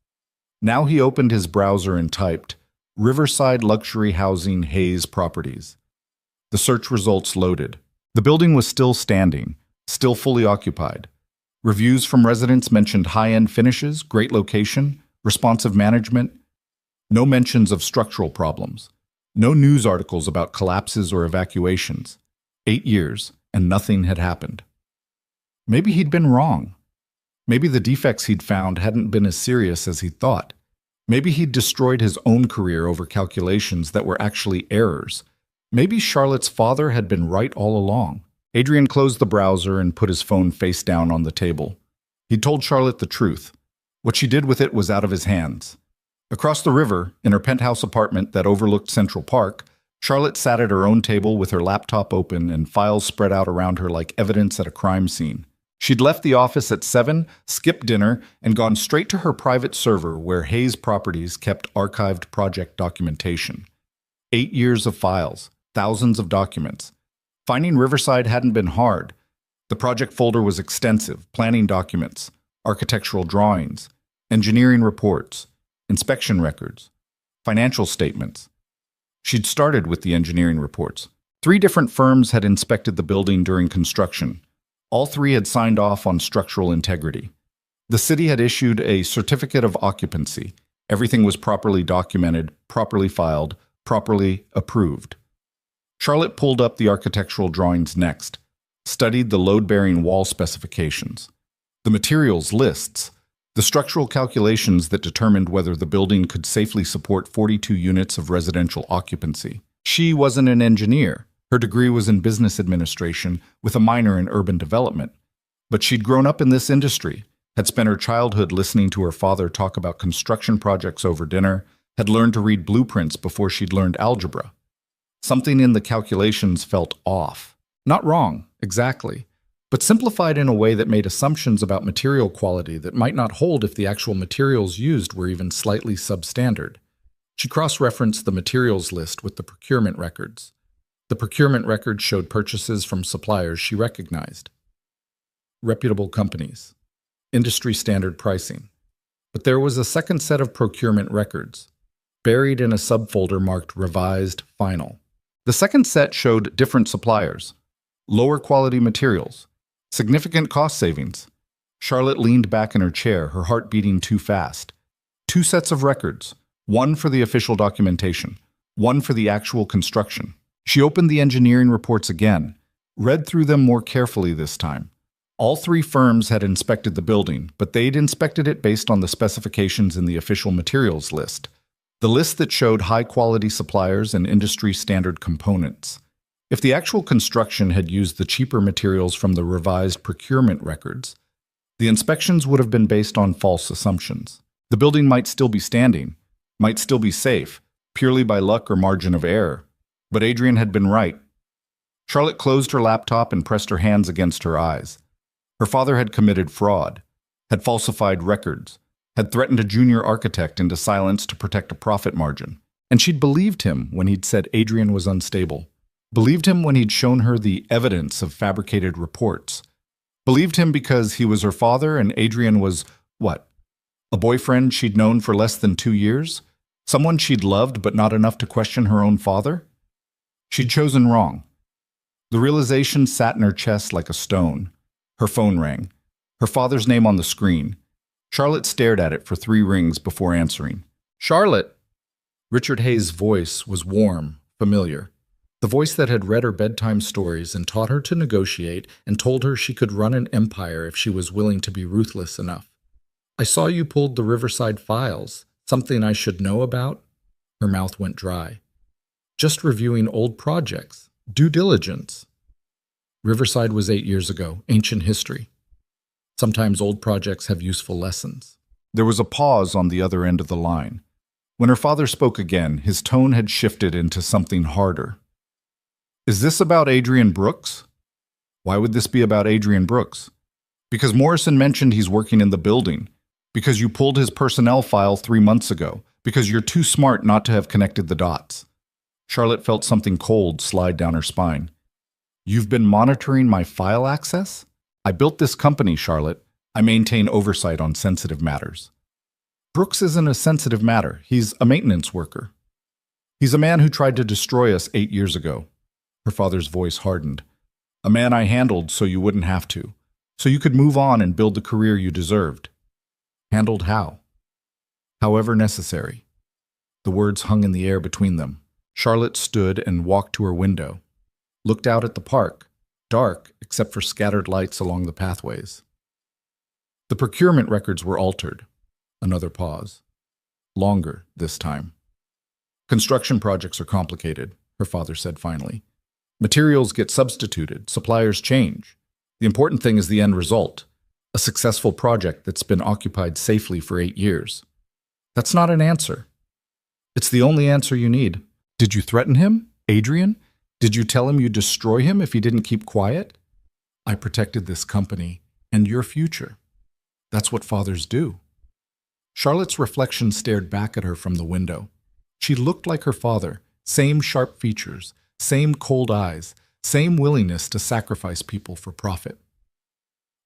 Now he opened his browser and typed, Riverside Luxury Housing Hayes Properties. The search results loaded. The building was still standing, still fully occupied. Reviews from residents mentioned high-end finishes, great location, responsive management. No mentions of structural problems. No news articles about collapses or evacuations. 8 years, and nothing had happened. Maybe he'd been wrong. Maybe the defects he'd found hadn't been as serious as he'd thought. Maybe he'd destroyed his own career over calculations that were actually errors. Maybe Charlotte's father had been right all along. Adrian closed the browser and put his phone face down on the table. He'd told Charlotte the truth. What she did with it was out of his hands. Across the river, in her penthouse apartment that overlooked Central Park, Charlotte sat at her own table with her laptop open and files spread out around her like evidence at a crime scene. She'd left the office at 7, skipped dinner, and gone straight to her private server where Hayes Properties kept archived project documentation. 8 years of files, thousands of documents. Finding Riverside hadn't been hard. The project folder was extensive, planning documents, architectural drawings, engineering reports, inspection records, financial statements. She'd started with the engineering reports. 3 different firms had inspected the building during construction. All 3 had signed off on structural integrity. The city had issued a certificate of occupancy. Everything was properly documented, properly filed, properly approved. Charlotte pulled up the architectural drawings next, studied the load-bearing wall specifications, the materials lists, the structural calculations that determined whether the building could safely support 42 units of residential occupancy. She wasn't an engineer. Her degree was in business administration with a minor in urban development. But she'd grown up in this industry, had spent her childhood listening to her father talk about construction projects over dinner, had learned to read blueprints before she'd learned algebra. Something in the calculations felt off. Not wrong, exactly, but simplified in a way that made assumptions about material quality that might not hold if the actual materials used were even slightly substandard. She cross-referenced the materials list with the procurement records. The procurement record showed purchases from suppliers she recognized. Reputable companies. Industry standard pricing. But there was a second set of procurement records, buried in a subfolder marked Revised Final. The second set showed different suppliers, lower quality materials, significant cost savings. Charlotte leaned back in her chair, her heart beating too fast. 2 sets of records, one for the official documentation, one for the actual construction. She opened the engineering reports again, read through them more carefully this time. All 3 firms had inspected the building, but they'd inspected it based on the specifications in the official materials list, the list that showed high-quality suppliers and industry-standard components. If the actual construction had used the cheaper materials from the revised procurement records, the inspections would have been based on false assumptions. The building might still be standing, might still be safe, purely by luck or margin of error. But Adrian had been right. Charlotte closed her laptop and pressed her hands against her eyes. Her father had committed fraud, had falsified records, had threatened a junior architect into silence to protect a profit margin. And she'd believed him when he'd said Adrian was unstable. Believed him when he'd shown her the evidence of fabricated reports. Believed him because he was her father and Adrian was, what? A boyfriend she'd known for less than 2 years? Someone she'd loved but not enough to question her own father? She'd chosen wrong. The realization sat in her chest like a stone. Her phone rang. Her father's name on the screen. Charlotte stared at it for 3 rings before answering. Charlotte! Richard Hayes' voice was warm, familiar. The voice that had read her bedtime stories and taught her to negotiate and told her she could run an empire if she was willing to be ruthless enough. I saw you pulled the Riverside files. Something I should know about? Her mouth went dry. Just reviewing old projects. Due diligence. Riverside was 8 years ago, ancient history. Sometimes old projects have useful lessons. There was a pause on the other end of the line. When her father spoke again, his tone had shifted into something harder. Is this about Adrian Brooks? Why would this be about Adrian Brooks? Because Morrison mentioned he's working in the building. Because you pulled his personnel file 3 months ago. Because you're too smart not to have connected the dots. Charlotte felt something cold slide down her spine. You've been monitoring my file access? I built this company, Charlotte. I maintain oversight on sensitive matters. Brooks isn't a sensitive matter. He's a maintenance worker. He's a man who tried to destroy us 8 years ago. Her father's voice hardened. A man I handled so you wouldn't have to. So you could move on and build the career you deserved. Handled how? However necessary. The words hung in the air between them. Charlotte stood and walked to her window, looked out at the park, dark except for scattered lights along the pathways. The procurement records were altered. Another pause. Longer this time. Construction projects are complicated, her father said finally. Materials get substituted, suppliers change. The important thing is the end result, a successful project that's been occupied safely for 8 years. That's not an answer. It's the only answer you need. Did you threaten him, Adrian? Did you tell him you'd destroy him if he didn't keep quiet? I protected this company and your future. That's what fathers do. Charlotte's reflection stared back at her from the window. She looked like her father, same sharp features, same cold eyes, same willingness to sacrifice people for profit.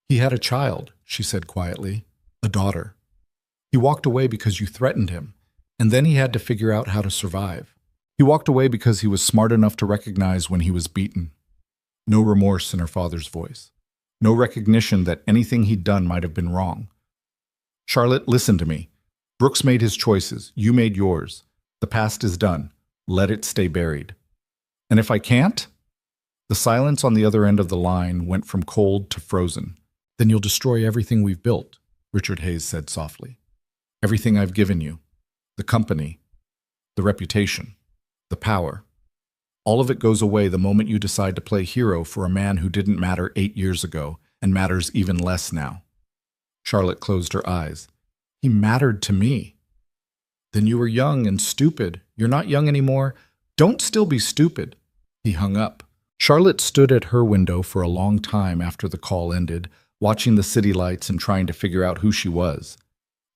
He had a child, she said quietly, a daughter. He walked away because you threatened him, and then he had to figure out how to survive. He walked away because he was smart enough to recognize when he was beaten. No remorse in her father's voice. No recognition that anything he'd done might have been wrong. Charlotte, listen to me. Brooks made his choices. You made yours. The past is done. Let it stay buried. And if I can't? The silence on the other end of the line went from cold to frozen. Then you'll destroy everything we've built, Richard Hayes said softly. Everything I've given you. The company. The reputation. The power. All of it goes away the moment you decide to play hero for a man who didn't matter 8 years ago and matters even less now. Charlotte closed her eyes. He mattered to me. Then you were young and stupid. You're not young anymore. Don't still be stupid. He hung up. Charlotte stood at her window for a long time after the call ended, watching the city lights and trying to figure out who she was.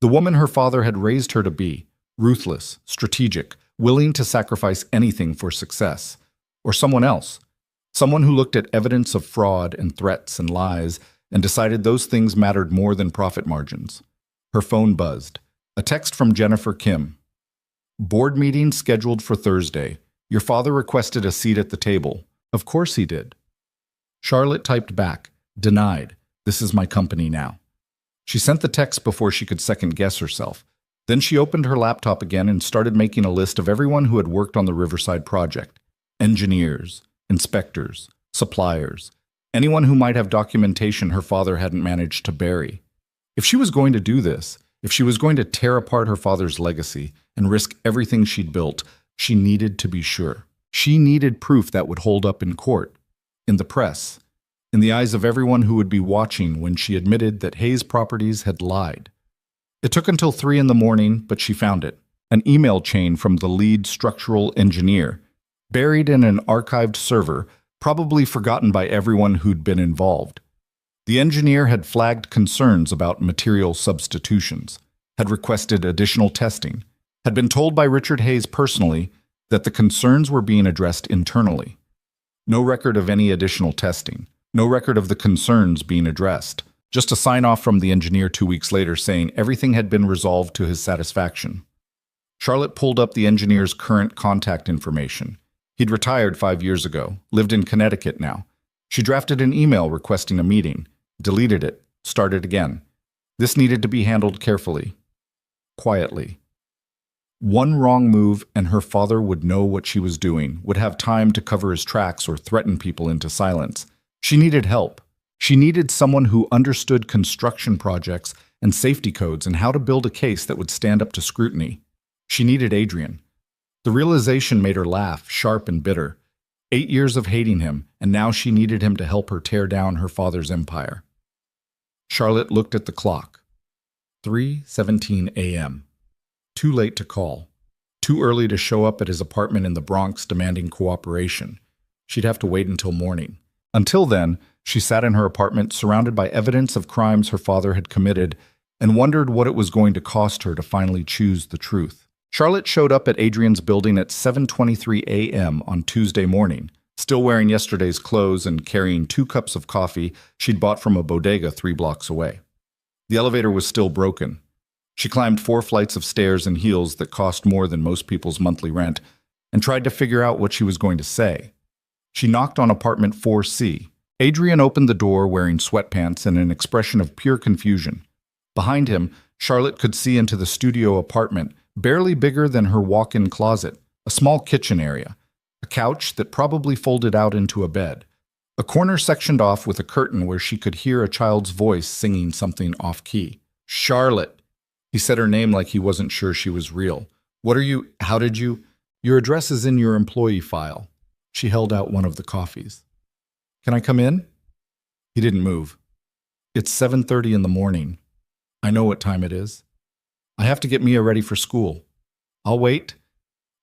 The woman her father had raised her to be, ruthless, strategic, willing to sacrifice anything for success. Or someone else. Someone who looked at evidence of fraud and threats and lies and decided those things mattered more than profit margins. Her phone buzzed. A text from Jennifer Kim. Board meeting scheduled for Thursday. Your father requested a seat at the table. Of course he did. Charlotte typed back. Denied. This is my company now. She sent the text before she could second-guess herself. Then she opened her laptop again and started making a list of everyone who had worked on the Riverside project. Engineers, inspectors, suppliers, anyone who might have documentation her father hadn't managed to bury. If she was going to do this, if she was going to tear apart her father's legacy and risk everything she'd built, she needed to be sure. She needed proof that would hold up in court, in the press, in the eyes of everyone who would be watching when she admitted that Hayes Properties had lied. It took until 3 a.m, but she found it. An email chain from the lead structural engineer, buried in an archived server, probably forgotten by everyone who'd been involved. The engineer had flagged concerns about material substitutions, had requested additional testing, had been told by Richard Hayes personally that the concerns were being addressed internally. No record of any additional testing, no record of the concerns being addressed, just a sign-off from the engineer 2 weeks later saying everything had been resolved to his satisfaction. Charlotte pulled up the engineer's current contact information. He'd retired 5 years ago, lived in Connecticut now. She drafted an email requesting a meeting, deleted it, started again. This needed to be handled carefully, quietly. One wrong move and her father would know what she was doing, would have time to cover his tracks or threaten people into silence. She needed help. She needed someone who understood construction projects and safety codes and how to build a case that would stand up to scrutiny. She needed Adrian. The realization made her laugh, sharp and bitter. 8 years of hating him, and now she needed him to help her tear down her father's empire. Charlotte looked at the clock. 3:17 a.m. Too late to call. Too early to show up at his apartment in the Bronx demanding cooperation. She'd have to wait until morning. Until then, she sat in her apartment surrounded by evidence of crimes her father had committed and wondered what it was going to cost her to finally choose the truth. Charlotte showed up at Adrian's building at 7:23 a.m. on Tuesday morning, Still wearing yesterday's clothes and carrying 2 cups of coffee she'd bought from a bodega 3 blocks away. The elevator was still broken. She climbed 4 flights of stairs in heels that cost more than most people's monthly rent and tried to figure out what she was going to say. She knocked on apartment 4C. Adrian opened the door wearing sweatpants and an expression of pure confusion. Behind him, Charlotte could see into the studio apartment, barely bigger than her walk-in closet, a small kitchen area, a couch that probably folded out into a bed, a corner sectioned off with a curtain where she could hear a child's voice singing something off-key. Charlotte. He said her name like he wasn't sure she was real. How did you? Your address is in your employee file. She held out one of the coffees. Can I come in? He didn't move. It's 7:30 in the morning. I know what time it is. I have to get Mia ready for school. I'll wait.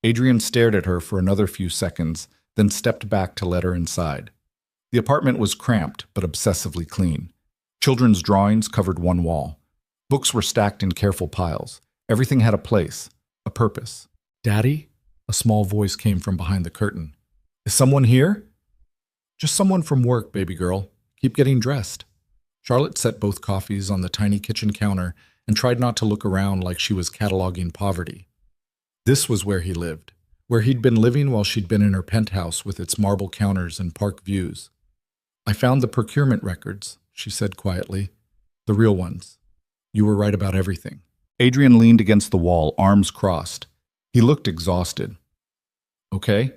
Adrian stared at her for another few seconds, then stepped back to let her inside. The apartment was cramped but obsessively clean. Children's drawings covered one wall. Books were stacked in careful piles. Everything had a place, a purpose. Daddy? A small voice came from behind the curtain. Is someone here? Just someone from work, baby girl. Keep getting dressed. Charlotte set both coffees on the tiny kitchen counter and tried not to look around like she was cataloging poverty. This was where he lived, where he'd been living while she'd been in her penthouse with its marble counters and park views. I found the procurement records, she said quietly. The real ones. You were right about everything. Adrian leaned against the wall, arms crossed. He looked exhausted. Okay?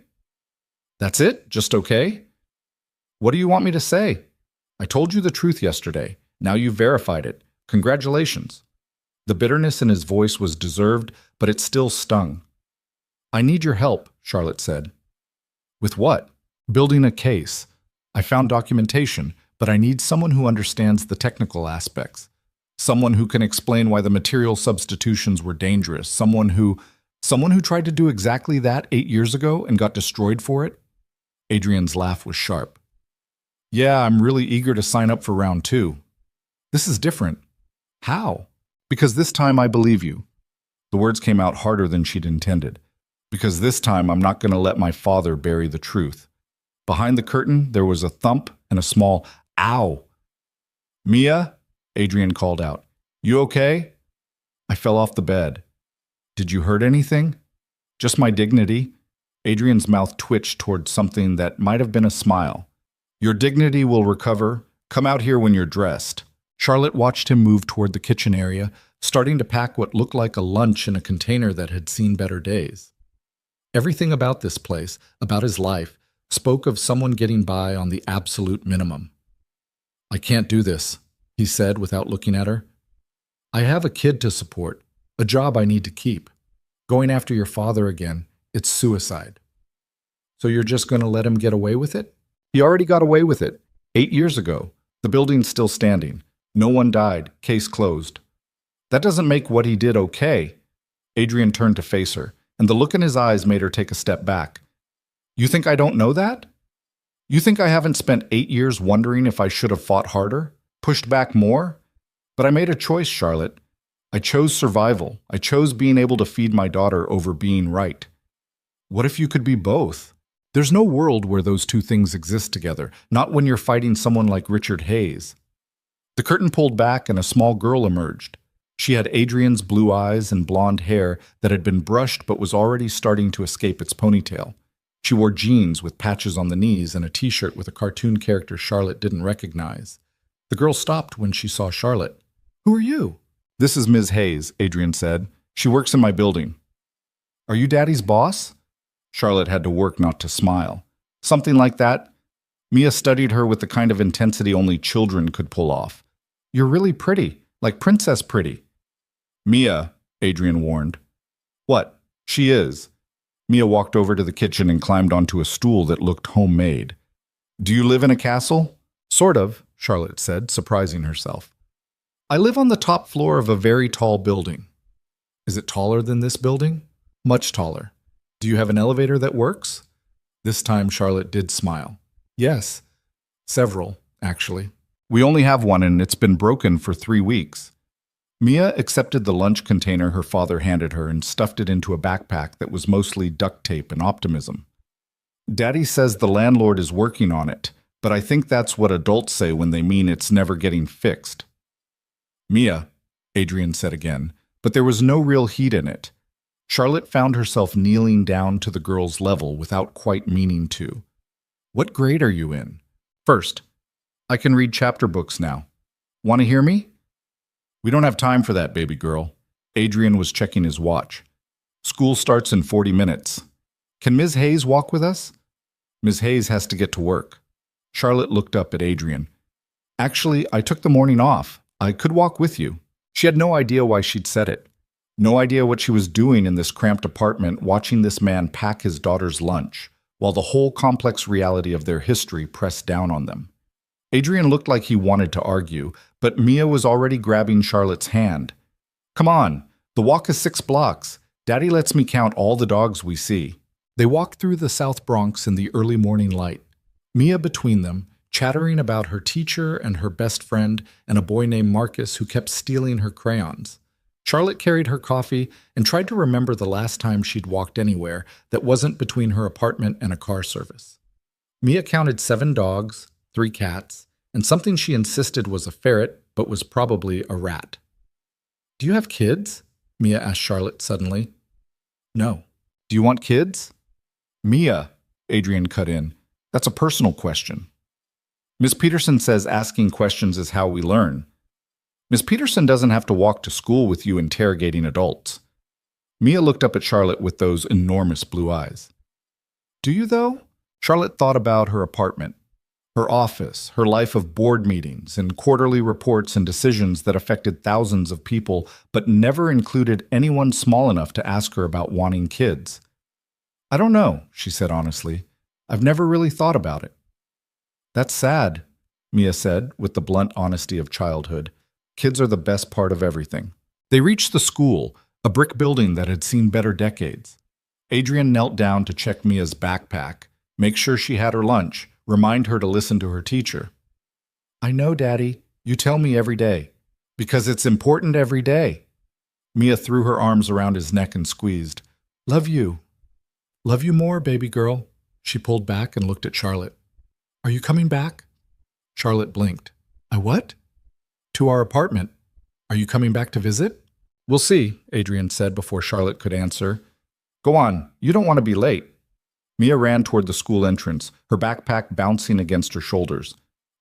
That's it? Just okay? What do you want me to say? I told you the truth yesterday. Now you've verified it. Congratulations. The bitterness in his voice was deserved, but it still stung. I need your help, Charlotte said. With what? Building a case. I found documentation, but I need someone who understands the technical aspects. Someone who can explain why the material substitutions were dangerous. Someone who tried to do exactly that 8 years ago and got destroyed for it. Adrian's laugh was sharp. Yeah, I'm really eager to sign up for round 2. This is different. How? Because this time I believe you. The words came out harder than she'd intended. Because this time I'm not going to let my father bury the truth. Behind the curtain, there was a thump and a small ow. Mia? Adrian called out. You okay? I fell off the bed. Did you hurt anything? Just my dignity. Adrian's mouth twitched toward something that might have been a smile. Your dignity will recover. Come out here when you're dressed. Charlotte watched him move toward the kitchen area, starting to pack what looked like a lunch in a container that had seen better days. Everything about this place, about his life, spoke of someone getting by on the absolute minimum. I can't do this, he said without looking at her. I have a kid to support, a job I need to keep. Going after your father again, it's suicide. So you're just going to let him get away with it? He already got away with it. 8 years ago. The building's still standing. No one died. Case closed. That doesn't make what he did okay. Adrian turned to face her, and the look in his eyes made her take a step back. You think I don't know that? You think I haven't spent 8 years wondering if I should have fought harder? Pushed back more? But I made a choice, Charlotte. I chose survival. I chose being able to feed my daughter over being right. What if you could be both? There's no world where those two things exist together, not when you're fighting someone like Richard Hayes. The curtain pulled back and a small girl emerged. She had Adrian's blue eyes and blonde hair that had been brushed but was already starting to escape its ponytail. She wore jeans with patches on the knees and a t-shirt with a cartoon character Charlotte didn't recognize. The girl stopped when she saw Charlotte. Who are you? This is Ms. Hayes, Adrian said. She works in my building. Are you Daddy's boss? Charlotte had to work not to smile. Something like that. Mia studied her with the kind of intensity only children could pull off. You're really pretty, like princess pretty. Mia, Adrian warned. What? She is. Mia walked over to the kitchen and climbed onto a stool that looked homemade. Do you live in a castle? Sort of, Charlotte said, surprising herself. I live on the top floor of a very tall building. Is it taller than this building? Much taller. Do you have an elevator that works? This time Charlotte did smile. Yes. Several, actually. We only have one and it's been broken for 3 weeks. Mia accepted the lunch container her father handed her and stuffed it into a backpack that was mostly duct tape and optimism. Daddy says the landlord is working on it, but I think that's what adults say when they mean it's never getting fixed. Mia, Adrian said again, but there was no real heat in it. Charlotte found herself kneeling down to the girl's level without quite meaning to. What grade are you in? First. I can read chapter books now. Want to hear me? We don't have time for that, baby girl. Adrian was checking his watch. School starts in 40 minutes. Can Ms. Hayes walk with us? Ms. Hayes has to get to work. Charlotte looked up at Adrian. Actually, I took the morning off. I could walk with you. She had no idea why she'd said it. No idea what she was doing in this cramped apartment watching this man pack his daughter's lunch, while the whole complex reality of their history pressed down on them. Adrian looked like he wanted to argue, but Mia was already grabbing Charlotte's hand. Come on, the walk is 6 blocks. Daddy lets me count all the dogs we see. They walked through the South Bronx in the early morning light, Mia between them, chattering about her teacher and her best friend and a boy named Marcus who kept stealing her crayons. Charlotte carried her coffee and tried to remember the last time she'd walked anywhere that wasn't between her apartment and a car service. Mia counted 7 dogs, 3 cats, and something she insisted was a ferret, but was probably a rat. Do you have kids? Mia asked Charlotte suddenly. No. Do you want kids? Mia, Adrian cut in. That's a personal question. Miss Peterson says asking questions is how we learn. Miss Peterson doesn't have to walk to school with you interrogating adults. Mia looked up at Charlotte with those enormous blue eyes. Do you, though? Charlotte thought about her apartment, her office, her life of board meetings and quarterly reports and decisions that affected thousands of people but never included anyone small enough to ask her about wanting kids. I don't know, she said honestly. I've never really thought about it. That's sad, Mia said with the blunt honesty of childhood. Kids are the best part of everything. They reached the school, a brick building that had seen better decades. Adrian knelt down to check Mia's backpack, make sure she had her lunch, remind her to listen to her teacher. I know, Daddy. You tell me every day. Because it's important every day. Mia threw her arms around his neck and squeezed. Love you. Love you more, baby girl. She pulled back and looked at Charlotte. Are you coming back? Charlotte blinked. I what? To our apartment. Are you coming back to visit? We'll see, Adrian said before Charlotte could answer. Go on, you don't want to be late. Mia ran toward the school entrance, her backpack bouncing against her shoulders.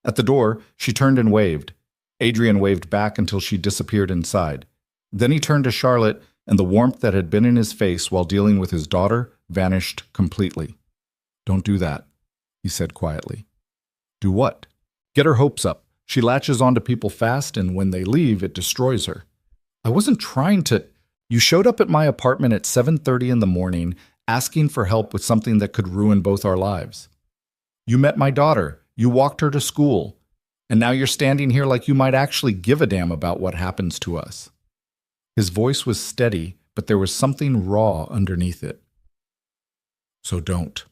At the door, she turned and waved. Adrian waved back until she disappeared inside. Then he turned to Charlotte, and the warmth that had been in his face while dealing with his daughter vanished completely. Don't do that, he said quietly. Do what? Get her hopes up. She latches onto people fast, and when they leave, it destroys her. I wasn't trying to... You showed up at my apartment at 7:30 in the morning, asking for help with something that could ruin both our lives. You met my daughter. You walked her to school. And now you're standing here like you might actually give a damn about what happens to us. His voice was steady, but there was something raw underneath it. So don't.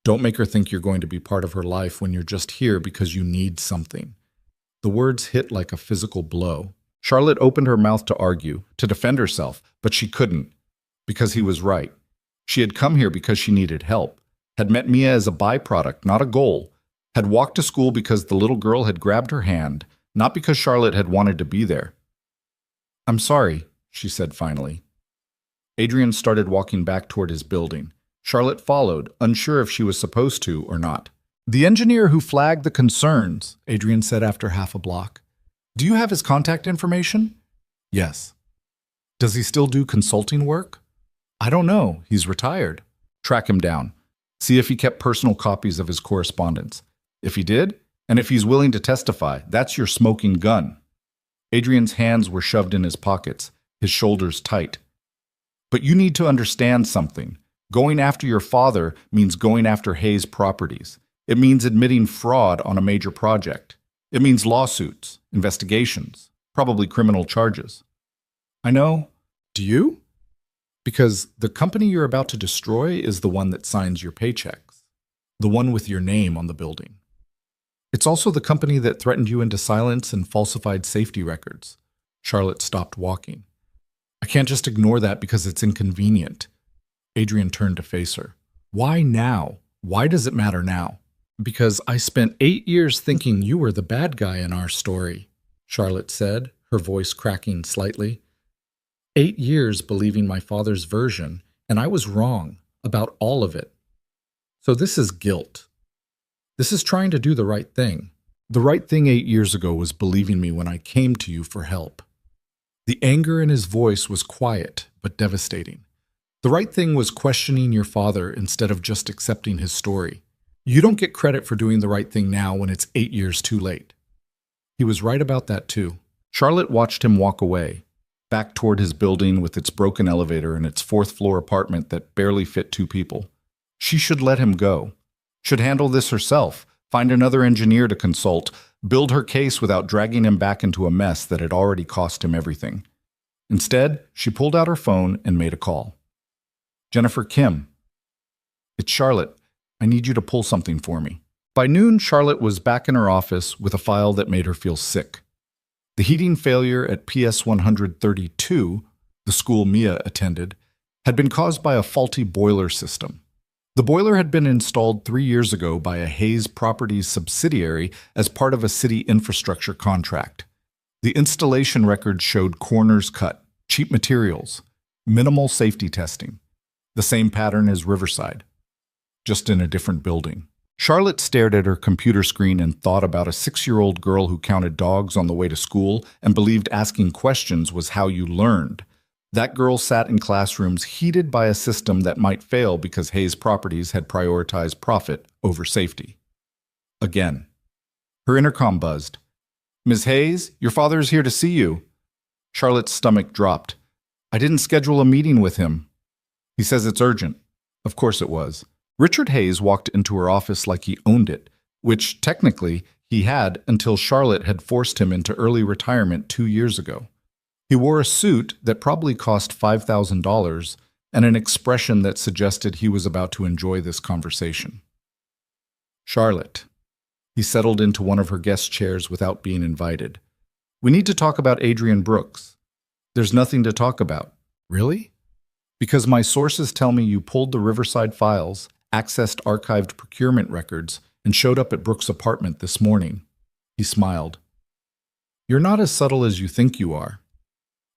Don't make her think you're going to be part of her life when you're just here because you need something. The words hit like a physical blow. Charlotte opened her mouth to argue, to defend herself, but she couldn't, because he was right. She had come here because she needed help, had met Mia as a byproduct, not a goal, had walked to school because the little girl had grabbed her hand, not because Charlotte had wanted to be there. I'm sorry, she said finally. Adrian started walking back toward his building. Charlotte followed, unsure if she was supposed to or not. The engineer who flagged the concerns, Adrian said after half a block. Do you have his contact information? Yes. Does he still do consulting work? I don't know. He's retired. Track him down. See if he kept personal copies of his correspondence. If he did, and if he's willing to testify, that's your smoking gun. Adrian's hands were shoved in his pockets, his shoulders tight. But you need to understand something. Going after your father means going after Hayes Properties. It means admitting fraud on a major project. It means lawsuits, investigations, probably criminal charges. I know. Do you? Because the company you're about to destroy is the one that signs your paychecks. The one with your name on the building. It's also the company that threatened you into silence and falsified safety records. Charlotte stopped walking. I can't just ignore that because it's inconvenient. Adrian turned to face her. Why now? Why does it matter now? Because I spent 8 years thinking you were the bad guy in our story, Charlotte said, her voice cracking slightly. 8 years believing my father's version, and I was wrong about all of it. So this is guilt. This is trying to do the right thing. The right thing 8 years ago was believing me when I came to you for help. The anger in his voice was quiet but devastating. The right thing was questioning your father instead of just accepting his story. You don't get credit for doing the right thing now when it's 8 years too late. He was right about that too. Charlotte watched him walk away, back toward his building with its broken elevator and its fourth-floor apartment that barely fit 2 people. She should let him go. Should handle this herself, find another engineer to consult, build her case without dragging him back into a mess that had already cost him everything. Instead, she pulled out her phone and made a call. Jennifer Kim. It's Charlotte. I need you to pull something for me. By noon, Charlotte was back in her office with a file that made her feel sick. The heating failure at PS 132, the school Mia attended, had been caused by a faulty boiler system. The boiler had been installed 3 years ago by a Hayes Properties subsidiary as part of a city infrastructure contract. The installation records showed corners cut, cheap materials, minimal safety testing, the same pattern as Riverside, just in a different building. Charlotte stared at her computer screen and thought about a 6-year-old girl who counted dogs on the way to school and believed asking questions was how you learned. That girl sat in classrooms heated by a system that might fail because Hayes Properties had prioritized profit over safety. Again. Her intercom buzzed. Ms. Hayes, your father is here to see you. Charlotte's stomach dropped. I didn't schedule a meeting with him. He says it's urgent. Of course it was. Richard Hayes walked into her office like he owned it, which, technically, he had until Charlotte had forced him into early retirement 2 years ago. He wore a suit that probably cost $5,000 and an expression that suggested he was about to enjoy this conversation. Charlotte. He settled into one of her guest chairs without being invited. We need to talk about Adrian Brooks. There's nothing to talk about. Really? Because my sources tell me you pulled the Riverside files, accessed archived procurement records, and showed up at Brooks' apartment this morning. He smiled. You're not as subtle as you think you are.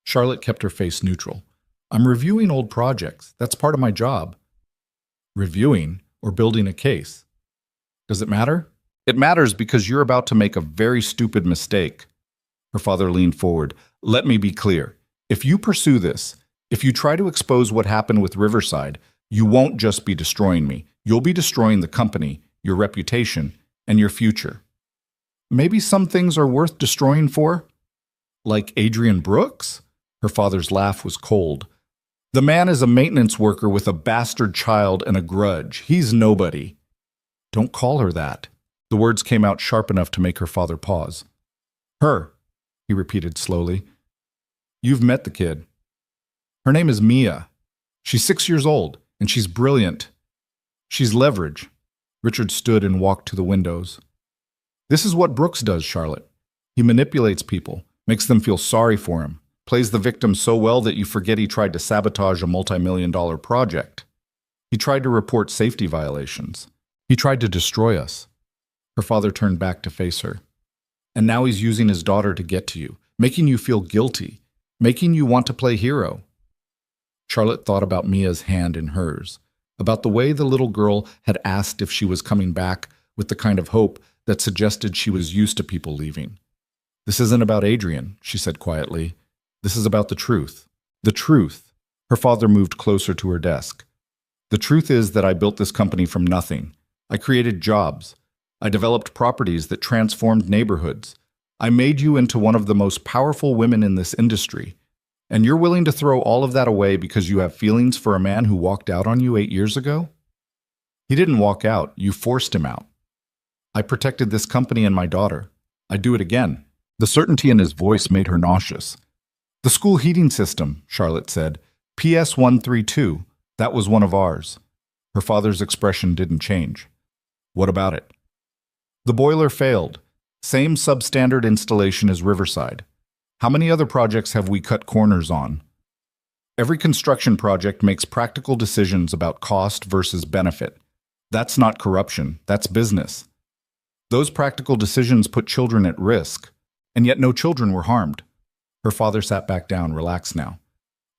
Charlotte kept her face neutral. I'm reviewing old projects. That's part of my job. Reviewing or building a case. Does it matter? It matters because you're about to make a very stupid mistake. Her father leaned forward. Let me be clear. If you pursue this, if you try to expose what happened with Riverside, you won't just be destroying me. You'll be destroying the company, your reputation, and your future. Maybe some things are worth destroying for? Like Adrian Brooks? Her father's laugh was cold. The man is a maintenance worker with a bastard child and a grudge. He's nobody. Don't call her that. The words came out sharp enough to make her father pause. Her, he repeated slowly. You've met the kid. Her name is Mia. She's 6 years old, and she's brilliant. She's leverage. Richard stood and walked to the windows. This is what Brooks does, Charlotte. He manipulates people, makes them feel sorry for him, plays the victim so well that you forget he tried to sabotage a multi-million-dollar project. He tried to report safety violations. He tried to destroy us. Her father turned back to face her. And now he's using his daughter to get to you, making you feel guilty, making you want to play hero. Charlotte thought about Mia's hand in hers, about the way the little girl had asked if she was coming back with the kind of hope that suggested she was used to people leaving. This isn't about Adrian, she said quietly. This is about the truth. The truth. Her father moved closer to her desk. The truth is that I built this company from nothing. I created jobs. I developed properties that transformed neighborhoods. I made you into one of the most powerful women in this industry. And you're willing to throw all of that away because you have feelings for a man who walked out on you 8 years ago? He didn't walk out. You forced him out. I protected this company and my daughter. I'd do it again. The certainty in his voice made her nauseous. The school heating system, Charlotte said. PS 132. That was one of ours. Her father's expression didn't change. What about it? The boiler failed. Same substandard installation as Riverside. How many other projects have we cut corners on? Every construction project makes practical decisions about cost versus benefit. That's not corruption, that's business. Those practical decisions put children at risk, and yet no children were harmed. Her father sat back down, relaxed now.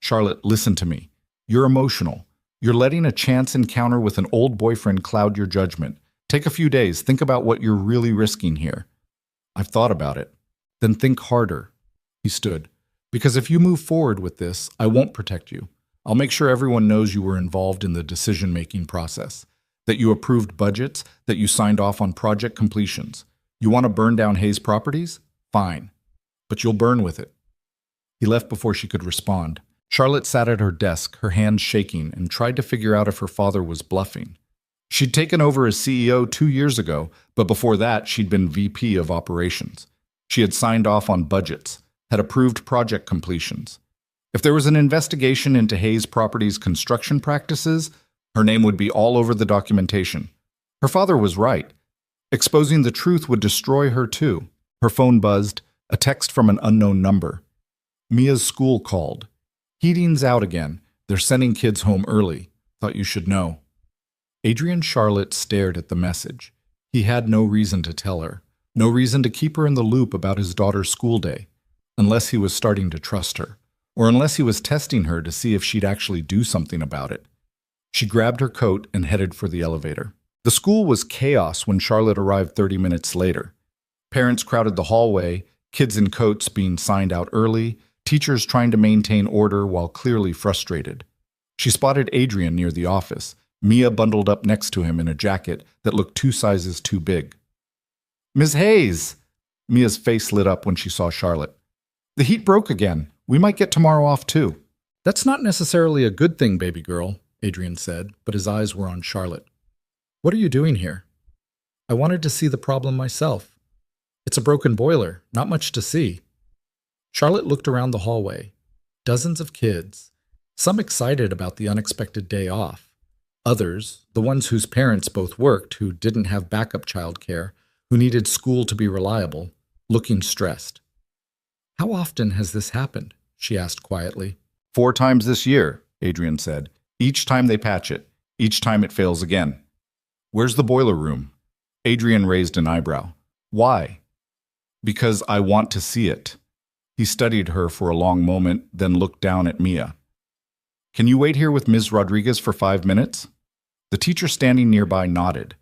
Charlotte, listen to me. You're emotional. You're letting a chance encounter with an old boyfriend cloud your judgment. Take a few days. Think about what you're really risking here. I've thought about it. Then think harder. He stood. Because if you move forward with this, I won't protect you. I'll make sure everyone knows you were involved in the decision-making process, that you approved budgets, that you signed off on project completions. You want to burn down Hayes properties? Fine. But you'll burn with it. He left before she could respond. Charlotte sat at her desk, her hands shaking, and tried to figure out if her father was bluffing. She'd taken over as CEO 2 years ago, but before that, she'd been VP of operations. She had signed off on budgets, had approved project completions. If there was an investigation into Hayes Properties' construction practices, her name would be all over the documentation. Her father was right. Exposing the truth would destroy her too. Her phone buzzed, a text from an unknown number. Mia's school called. Heating's out again. They're sending kids home early. Thought you should know. Adrian Charlotte stared at the message. He had no reason to tell her, no reason to keep her in the loop about his daughter's school day, unless he was starting to trust her, or unless he was testing her to see if she'd actually do something about it. She grabbed her coat and headed for the elevator. The school was chaos when Charlotte arrived 30 minutes later. Parents crowded the hallway, kids in coats being signed out early, teachers trying to maintain order while clearly frustrated. She spotted Adrian near the office, Mia bundled up next to him in a jacket that looked 2 sizes too big. "Ms. Hayes!" Mia's face lit up when she saw Charlotte. "The heat broke again. We might get tomorrow off too." "That's not necessarily a good thing, baby girl," Adrian said, but his eyes were on Charlotte. "What are you doing here?" "I wanted to see the problem myself. It's a broken boiler, not much to see." Charlotte looked around the hallway. Dozens of kids, some excited about the unexpected day off. Others, the ones whose parents both worked, who didn't have backup childcare, who needed school to be reliable, looking stressed. "How often has this happened?" she asked quietly. 4 times this year, Adrian said. Each time they patch it. Each time it fails again. "Where's the boiler room?" Adrian raised an eyebrow. "Why?" "Because I want to see it." He studied her for a long moment, then looked down at Mia. "Can you wait here with Ms. Rodriguez for 5 minutes?" The teacher standing nearby nodded.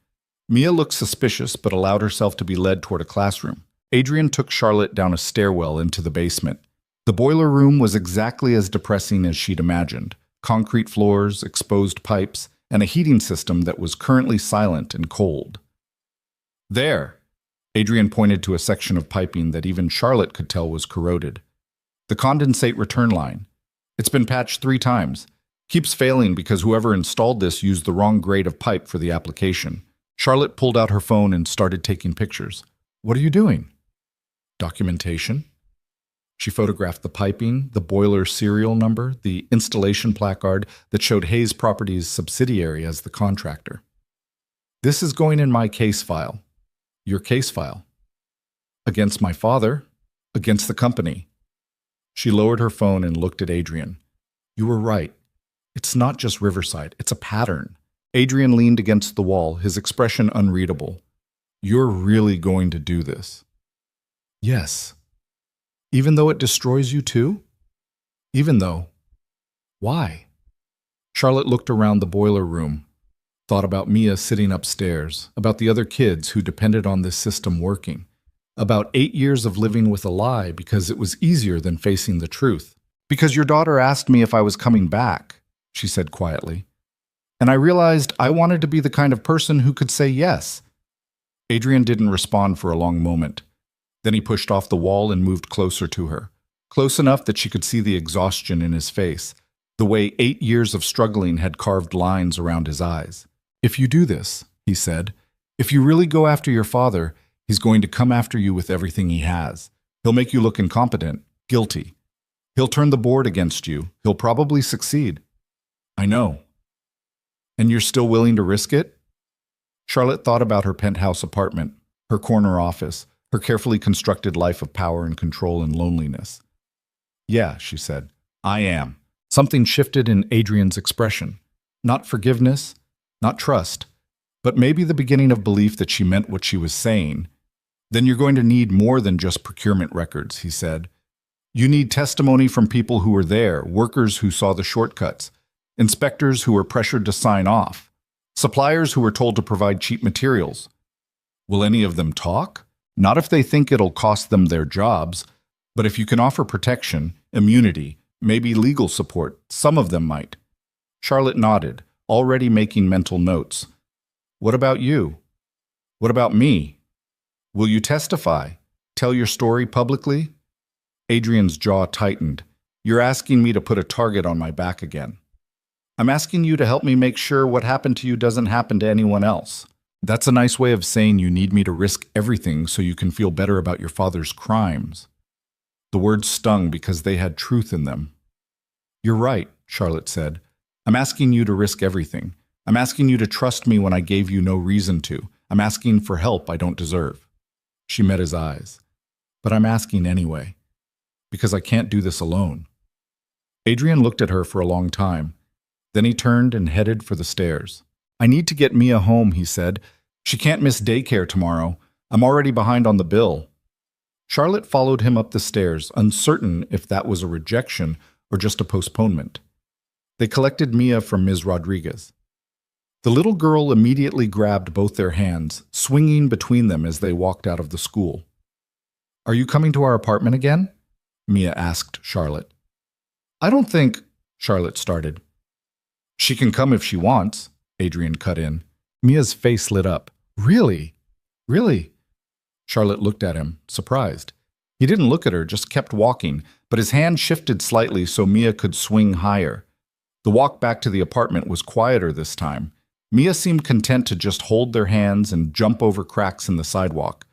Mia looked suspicious but allowed herself to be led toward a classroom. Adrian took Charlotte down a stairwell into the basement. The boiler room was exactly as depressing as she'd imagined. Concrete floors, exposed pipes, and a heating system that was currently silent and cold. "There!" Adrian pointed to a section of piping that even Charlotte could tell was corroded. "The condensate return line. It's been patched 3 times. Keeps failing because whoever installed this used the wrong grade of pipe for the application." Charlotte pulled out her phone and started taking pictures. "What are you doing?" "Documentation." She photographed the piping, the boiler serial number, the installation placard that showed Hayes Properties' subsidiary as the contractor. "This is going in my case file." "Your case file?" "Against my father, against the company." She lowered her phone and looked at Adrian. "You were right. It's not just Riverside, it's a pattern." Adrian leaned against the wall, his expression unreadable. "You're really going to do this?" "Yes." "Even though it destroys you too?" "Even though." "Why?" Charlotte looked around the boiler room, thought about Mia sitting upstairs, about the other kids who depended on this system working, about 8 years of living with a lie because it was easier than facing the truth. "Because your daughter asked me if I was coming back," she said quietly. "And I realized I wanted to be the kind of person who could say yes." Adrian didn't respond for a long moment. Then he pushed off the wall and moved closer to her, close enough that she could see the exhaustion in his face, the way 8 years of struggling had carved lines around his eyes. "If you do this," he said, "if you really go after your father, he's going to come after you with everything he has. He'll make you look incompetent, guilty. He'll turn the board against you. He'll probably succeed." "I know." "And you're still willing to risk it?" Charlotte thought about her penthouse apartment, her corner office, her carefully constructed life of power and control and loneliness. "Yeah," she said, "I am." Something shifted in Adrian's expression. Not forgiveness, not trust, but maybe the beginning of belief that she meant what she was saying. Then you're going to need more than just procurement records, he said. You need testimony from people who were there, workers who saw the shortcuts, inspectors who were pressured to sign off, suppliers who were told to provide cheap materials. Will any of them talk? Not if they think it'll cost them their jobs, but if you can offer protection, immunity, maybe legal support, some of them might. Charlotte nodded, already making mental notes. What about you? What about me? Will you testify? Tell your story publicly? Adrian's jaw tightened. You're asking me to put a target on my back again. I'm asking you to help me make sure what happened to you doesn't happen to anyone else. That's a nice way of saying you need me to risk everything so you can feel better about your father's crimes. The words stung because they had truth in them. You're right, Charlotte said. I'm asking you to risk everything. I'm asking you to trust me when I gave you no reason to. I'm asking for help I don't deserve. She met his eyes. But I'm asking anyway, because I can't do this alone. Adrian looked at her for a long time. Then he turned and headed for the stairs. I need to get Mia home, he said. She can't miss daycare tomorrow. I'm already behind on the bill. Charlotte followed him up the stairs, uncertain if that was a rejection or just a postponement. They collected Mia from Ms. Rodriguez. The little girl immediately grabbed both their hands, swinging between them as they walked out of the school. Are you coming to our apartment again? Mia asked Charlotte. I don't think, Charlotte started. She can come if she wants, Adrian cut in. Mia's face lit up. Really? Really? Charlotte looked at him, surprised. He didn't look at her, just kept walking, but his hand shifted slightly so Mia could swing higher. The walk back to the apartment was quieter this time. Mia seemed content to just hold their hands and jump over cracks in the sidewalk.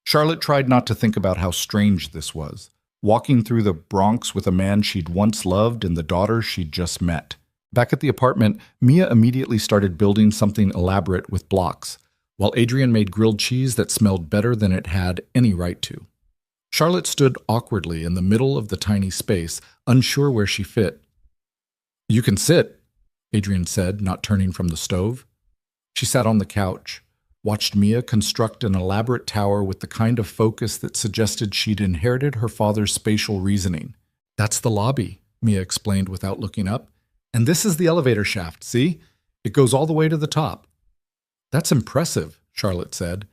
Charlotte tried not to think about how strange this was, walking through the Bronx with a man she'd once loved and the daughter she'd just met. Back at the apartment, Mia immediately started building something elaborate with blocks, while Adrian made grilled cheese that smelled better than it had any right to. Charlotte stood awkwardly in the middle of the tiny space, unsure where she fit. You can sit, Adrian said, not turning from the stove. She sat on the couch, watched Mia construct an elaborate tower with the kind of focus that suggested she'd inherited her father's spatial reasoning. That's the lobby, Mia explained without looking up. And this is the elevator shaft, see? It goes all the way to the top. That's impressive, Charlotte said.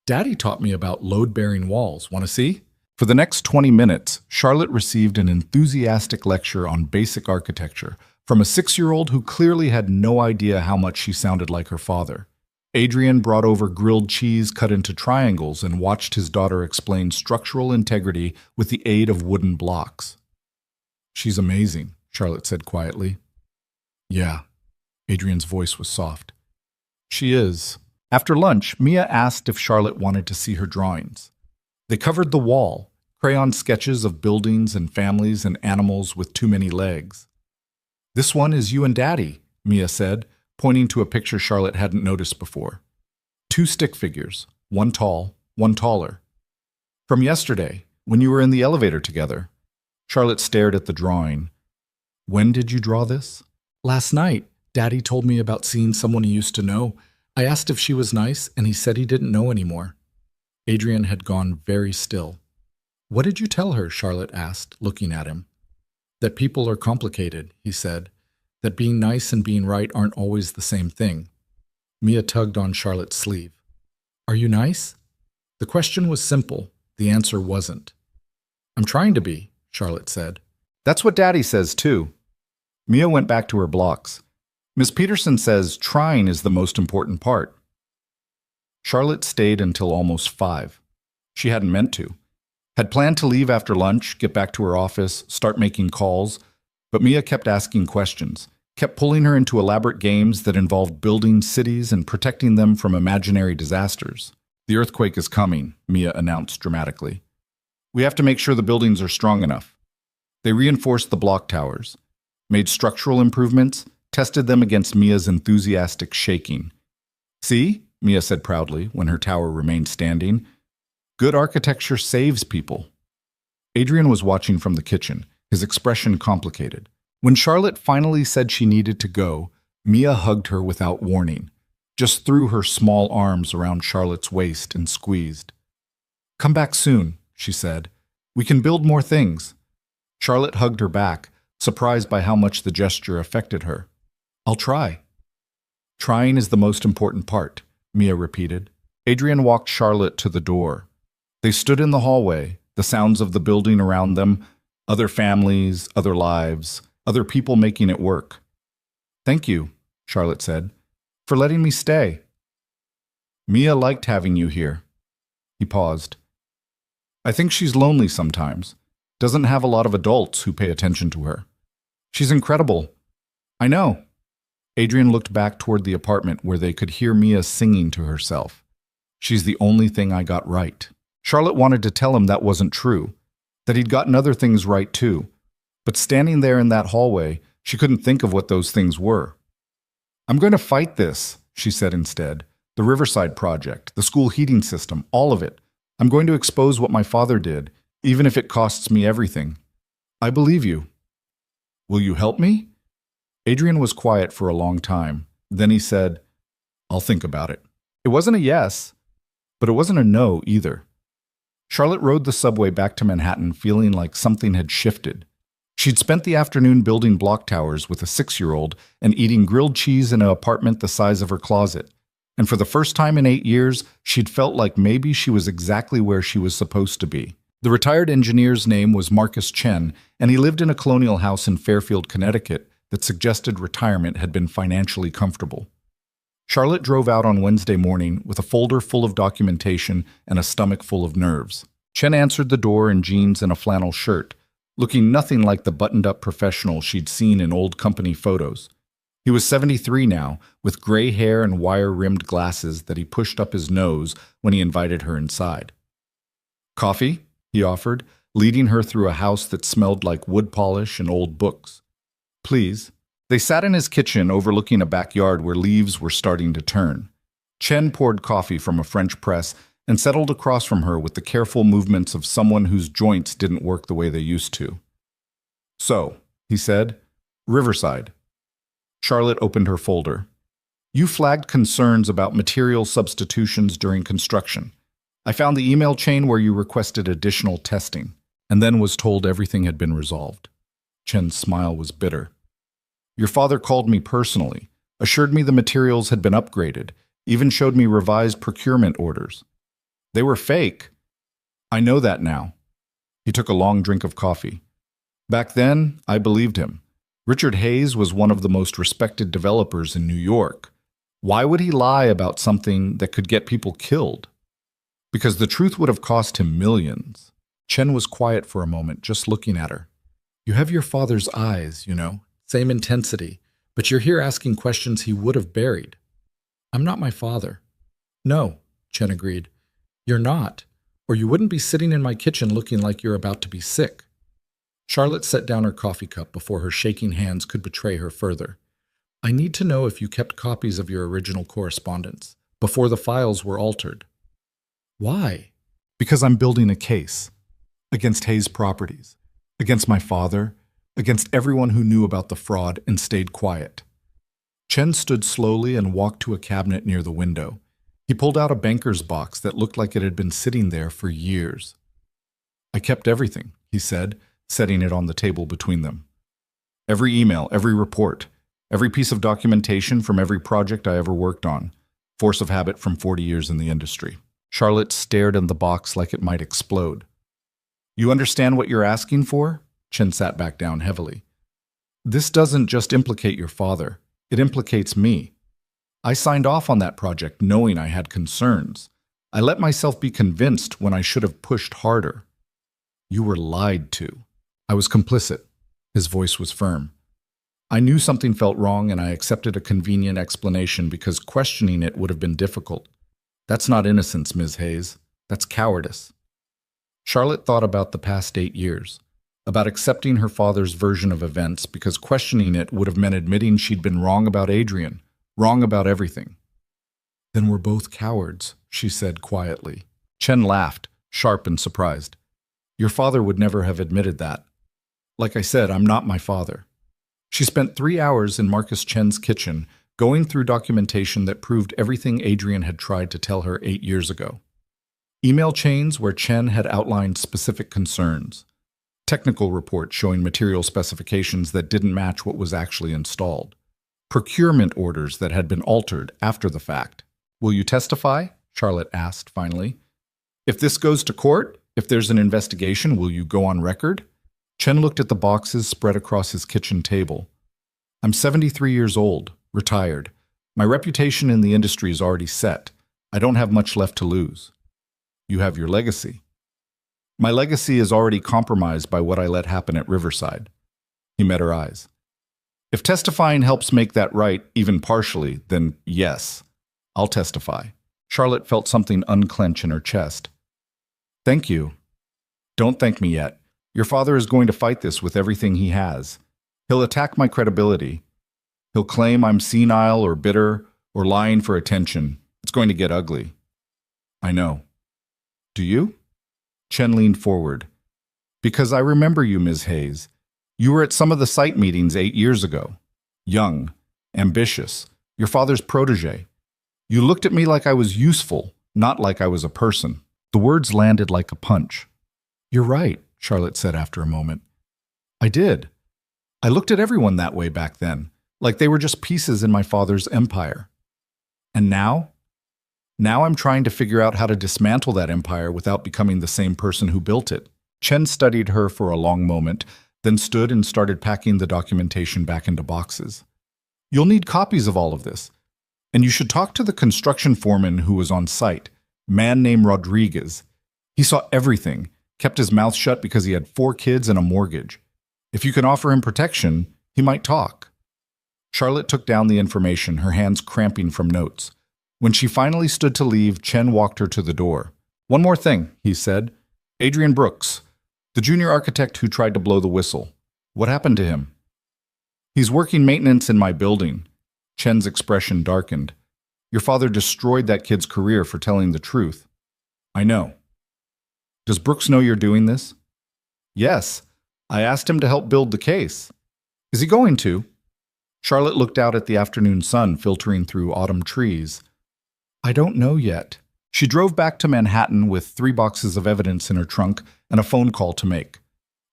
Daddy taught me about load-bearing walls. Want to see? For the next 20 minutes, Charlotte received an enthusiastic lecture on basic architecture from a 6-year-old who clearly had no idea how much she sounded like her father. Adrian brought over grilled cheese cut into triangles and watched his daughter explain structural integrity with the aid of wooden blocks. She's amazing, Charlotte said quietly. Yeah, Adrian's voice was soft. She is. After lunch, Mia asked if Charlotte wanted to see her drawings. They covered the wall, crayon sketches of buildings and families and animals with too many legs. This one is you and Daddy, Mia said, pointing to a picture Charlotte hadn't noticed before. 2 stick figures, one tall, one taller. From yesterday, when you were in the elevator together. Charlotte stared at the drawing. When did you draw this? Last night, Daddy told me about seeing someone he used to know. I asked if she was nice, and he said he didn't know anymore. Adrian had gone very still. What did you tell her? Charlotte asked, looking at him. That people are complicated, he said. That being nice and being right aren't always the same thing. Mia tugged on Charlotte's sleeve. Are you nice? The question was simple. The answer wasn't. I'm trying to be, Charlotte said. That's what Daddy says, too. Mia went back to her blocks. Miss Peterson says trying is the most important part. Charlotte stayed until almost 5. She hadn't meant to. Had planned to leave after lunch, get back to her office, start making calls, but Mia kept asking questions, kept pulling her into elaborate games that involved building cities and protecting them from imaginary disasters. The earthquake is coming, Mia announced dramatically. We have to make sure the buildings are strong enough. They reinforced the block towers, made structural improvements, tested them against Mia's enthusiastic shaking. See, Mia said proudly when her tower remained standing. Good architecture saves people. Adrian was watching from the kitchen, his expression complicated. When Charlotte finally said she needed to go, Mia hugged her without warning. just threw her small arms around Charlotte's waist and squeezed. "Come back soon," she said. "We can build more things." Charlotte hugged her back, surprised by how much the gesture affected her. "I'll try." "Trying is the most important part," Mia repeated. Adrian walked Charlotte to the door. They stood in the hallway, the sounds of the building around them, other families, other lives, other people making it work. "Thank you," Charlotte said, "for letting me stay." "Mia liked having you here." He paused. "I think she's lonely sometimes. Doesn't have a lot of adults who pay attention to her. She's incredible." "I know." Adrian looked back toward the apartment where they could hear Mia singing to herself. "She's the only thing I got right." Charlotte wanted to tell him that wasn't true, that he'd gotten other things right too. But standing there in that hallway, she couldn't think of what those things were. "I'm going to fight this," she said instead. "The Riverside Project, the school heating system, all of it. I'm going to expose what my father did, even if it costs me everything." "I believe you." "Will you help me?" Adrian was quiet for a long time. Then he said, "I'll think about it." It wasn't a yes, but it wasn't a no either. Charlotte rode the subway back to Manhattan feeling like something had shifted. She'd spent the afternoon building block towers with a 6-year-old and eating grilled cheese in an apartment the size of her closet. And for the first time in 8 years, she'd felt like maybe she was exactly where she was supposed to be. The retired engineer's name was Marcus Chen, and he lived in a colonial house in Fairfield, Connecticut that suggested retirement had been financially comfortable. Charlotte drove out on Wednesday morning with a folder full of documentation and a stomach full of nerves. Chen answered the door in jeans and a flannel shirt, looking nothing like the buttoned-up professional she'd seen in old company photos. He was 73 now, with gray hair and wire-rimmed glasses that he pushed up his nose when he invited her inside. "Coffee?" he offered, leading her through a house that smelled like wood polish and old books. "Please." They sat in his kitchen overlooking a backyard where leaves were starting to turn. Chen poured coffee from a French press and settled across from her with the careful movements of someone whose joints didn't work the way they used to. "So," he said, "Riverside." Charlotte opened her folder. "You flagged concerns about material substitutions during construction. I found the email chain where you requested additional testing, and then was told everything had been resolved." Chen's smile was bitter. "Your father called me personally, assured me the materials had been upgraded, even showed me revised procurement orders. They were fake. I know that now." He took a long drink of coffee. "Back then, I believed him. Richard Hayes was one of the most respected developers in New York. Why would he lie about something that could get people killed? Because the truth would have cost him millions." Chen was quiet for a moment, just looking at her. "You have your father's eyes, you know. Same intensity, but you're here asking questions he would have buried." "I'm not my father." "No," Chen agreed. "You're not, or you wouldn't be sitting in my kitchen looking like you're about to be sick." Charlotte set down her coffee cup before her shaking hands could betray her further. "I need to know if you kept copies of your original correspondence, before the files were altered." "Why?" "Because I'm building a case. Against Hayes Properties. Against my father. Against everyone who knew about the fraud and stayed quiet." Chen stood slowly and walked to a cabinet near the window. He pulled out a banker's box that looked like it had been sitting there for years. "I kept everything," he said, setting it on the table between them. "Every email, every report, every piece of documentation from every project I ever worked on. Force of habit from 40 years in the industry." Charlotte stared in the box like it might explode. "You understand what you're asking for?" Chen sat back down heavily. "This doesn't just implicate your father. It implicates me. I signed off on that project knowing I had concerns. I let myself be convinced when I should have pushed harder. You were lied to. I was complicit." His voice was firm. "I knew something felt wrong and I accepted a convenient explanation because questioning it would have been difficult. That's not innocence, Ms. Hayes. That's cowardice." Charlotte thought about the past 8 years. About accepting her father's version of events because questioning it would have meant admitting she'd been wrong about Adrian, wrong about everything. "Then we're both cowards," she said quietly. Chen laughed, sharp and surprised. "Your father would never have admitted that. Like I said, I'm not my father." She spent 3 hours in Marcus Chen's kitchen, going through documentation that proved everything Adrian had tried to tell her 8 years ago. Email chains where Chen had outlined specific concerns. Technical reports showing material specifications that didn't match what was actually installed. Procurement orders that had been altered after the fact. "Will you testify?" Charlotte asked finally. "If this goes to court, if there's an investigation, will you go on record?" Chen looked at the boxes spread across his kitchen table. "I'm 73 years old, retired. My reputation in the industry is already set. I don't have much left to lose." "You have your legacy." "My legacy is already compromised by what I let happen at Riverside." He met her eyes. "If testifying helps make that right, even partially, then yes, I'll testify." Charlotte felt something unclench in her chest. "Thank you." "Don't thank me yet. Your father is going to fight this with everything he has. He'll attack my credibility. He'll claim I'm senile or bitter or lying for attention. It's going to get ugly." "I know." "Do you?" Chen leaned forward. "Because I remember you, Ms. Hayes. You were at some of the site meetings 8 years ago. Young, ambitious, your father's protege. You looked at me like I was useful, not like I was a person." The words landed like a punch. "You're right," Charlotte said after a moment. "I did. I looked at everyone that way back then, like they were just pieces in my father's empire. And now? Now I'm trying to figure out how to dismantle that empire without becoming the same person who built it." Chen studied her for a long moment, then stood and started packing the documentation back into boxes. "You'll need copies of all of this. And you should talk to the construction foreman who was on site, a man named Rodriguez. He saw everything, kept his mouth shut because he had 4 kids and a mortgage. If you can offer him protection, he might talk." Charlotte took down the information, her hands cramping from notes. When she finally stood to leave, Chen walked her to the door. "One more thing," he said. "Adrian Brooks, the junior architect who tried to blow the whistle. What happened to him?" "He's working maintenance in my building." Chen's expression darkened. "Your father destroyed that kid's career for telling the truth." "I know." "Does Brooks know you're doing this?" "Yes. I asked him to help build the case." "Is he going to?" Charlotte looked out at the afternoon sun filtering through autumn trees. "I don't know yet." She drove back to Manhattan with 3 boxes of evidence in her trunk and a phone call to make.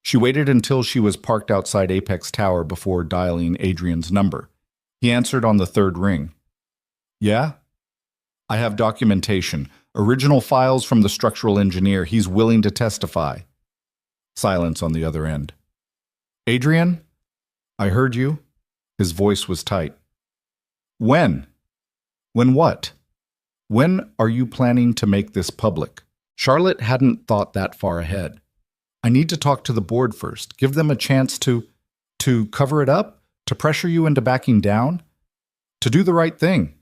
She waited until she was parked outside Apex Tower before dialing Adrian's number. He answered on the 3rd ring. "Yeah? I have documentation, original files from the structural engineer. He's willing to testify." Silence on the other end. "Adrian? I heard you." His voice was tight. "When? When what? When are you planning to make this public?" Charlotte hadn't thought that far ahead. "I need to talk to the board first, give them a chance to cover it up, to pressure you into backing down, to do the right thing."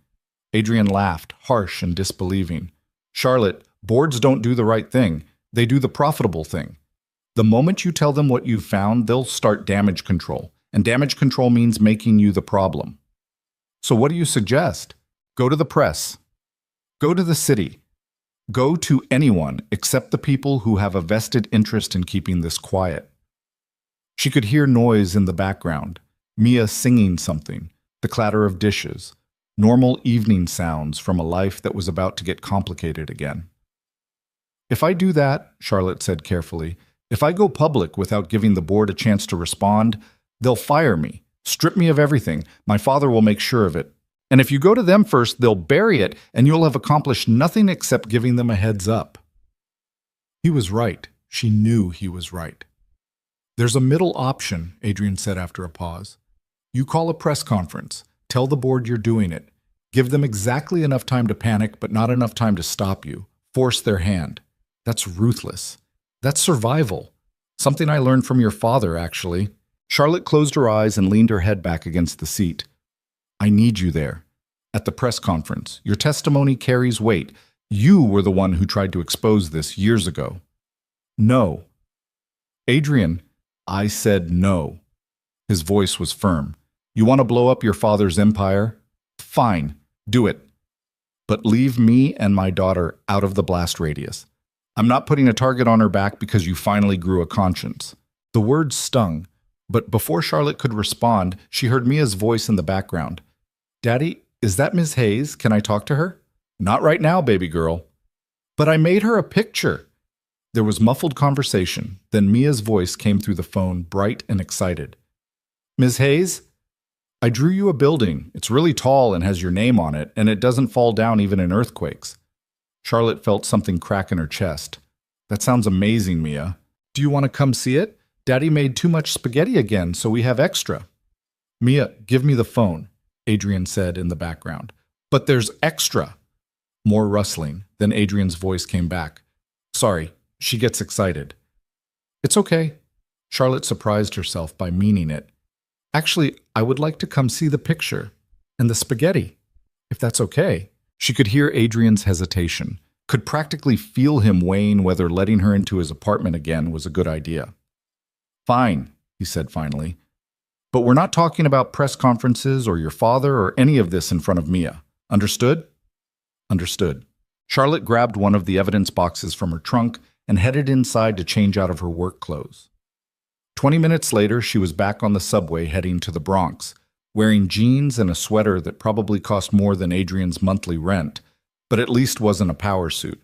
Adrian laughed, harsh and disbelieving. "Charlotte, boards don't do the right thing. They do the profitable thing. The moment you tell them what you've found, they'll start damage control, and damage control means making you the problem. So what do you suggest? Go to the press. Go to the city. Go to anyone except the people who have a vested interest in keeping this quiet." She could hear noise in the background, Mia singing something, the clatter of dishes, normal evening sounds from a life that was about to get complicated again. "If I do that," Charlotte said carefully, "if I go public without giving the board a chance to respond, they'll fire me, strip me of everything. My father will make sure of it. And if you go to them first, they'll bury it, and you'll have accomplished nothing except giving them a heads up." He was right. She knew he was right. "There's a middle option," Adrian said after a pause. "You call a press conference. Tell the board you're doing it. Give them exactly enough time to panic, but not enough time to stop you. Force their hand. That's ruthless. That's survival. Something I learned from your father, actually." Charlotte closed her eyes and leaned her head back against the seat. "I need you there. At the press conference. Your testimony carries weight. You were the one who tried to expose this years ago." "No." "Adrian, I said no." His voice was firm. "You want to blow up your father's empire? Fine, do it. But leave me and my daughter out of the blast radius. I'm not putting a target on her back because you finally grew a conscience." The words stung, but before Charlotte could respond, she heard Mia's voice in the background. Daddy, is that Ms. Hayes? Can I talk to her? Not right now, baby girl. But I made her a picture. There was muffled conversation. Then Mia's voice came through the phone, bright and excited. Ms. Hayes, I drew you a building. It's really tall and has your name on it, and it doesn't fall down even in earthquakes. Charlotte felt something crack in her chest. That sounds amazing, Mia. Do you want to come see it? Daddy made too much spaghetti again, so we have extra. Mia, give me the phone, Adrian said in the background. But there's extra. More rustling. Then Adrian's voice came back. Sorry, she gets excited. It's okay. Charlotte surprised herself by meaning it. Actually, I would like to come see the picture and the spaghetti, if that's okay. She could hear Adrian's hesitation, could practically feel him weighing whether letting her into his apartment again was a good idea. Fine, he said finally. But we're not talking about press conferences or your father or any of this in front of Mia. Understood? Understood. Charlotte grabbed one of the evidence boxes from her trunk and headed inside to change out of her work clothes. 20 minutes later, she was back on the subway heading to the Bronx, wearing jeans and a sweater that probably cost more than Adrian's monthly rent, but at least wasn't a power suit.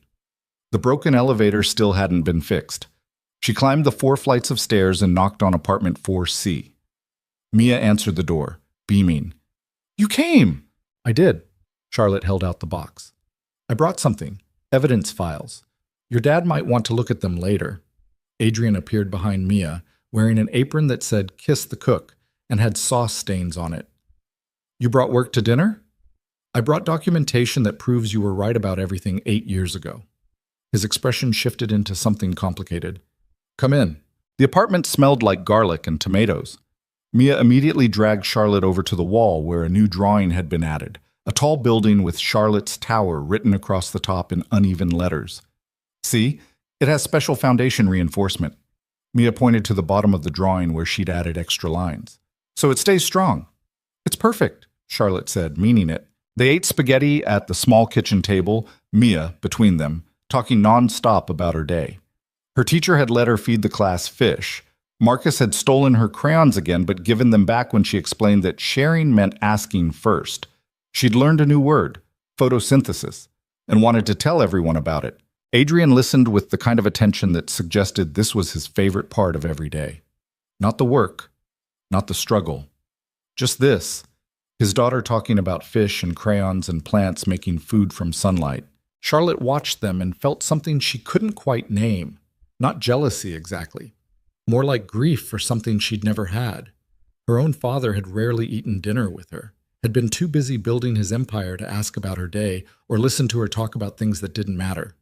The broken elevator still hadn't been fixed. She climbed the 4 flights of stairs and knocked on apartment 4C. Mia answered the door, beaming. You came! I did. Charlotte held out the box. I brought something. Evidence files. Your dad might want to look at them later. Adrian appeared behind Mia, wearing an apron that said Kiss the Cook and had sauce stains on it. You brought work to dinner? I brought documentation that proves you were right about everything 8 years ago. His expression shifted into something complicated. Come in. The apartment smelled like garlic and tomatoes. Mia immediately dragged Charlotte over to the wall where a new drawing had been added, a tall building with Charlotte's Tower written across the top in uneven letters. See, it has special foundation reinforcement. Mia pointed to the bottom of the drawing where she'd added extra lines. So it stays strong. It's perfect, Charlotte said, meaning it. They ate spaghetti at the small kitchen table, Mia between them, talking non-stop about her day. Her teacher had let her feed the class fish. Marcus had stolen her crayons again, but given them back when she explained that sharing meant asking first. She'd learned a new word, photosynthesis, and wanted to tell everyone about it. Adrian listened with the kind of attention that suggested this was his favorite part of every day. Not the work, not the struggle. Just this, his daughter talking about fish and crayons and plants making food from sunlight. Charlotte watched them and felt something she couldn't quite name. Not jealousy exactly. More like grief for something she'd never had. Her own father had rarely eaten dinner with her, had been too busy building his empire to ask about her day or listen to her talk about things that didn't matter.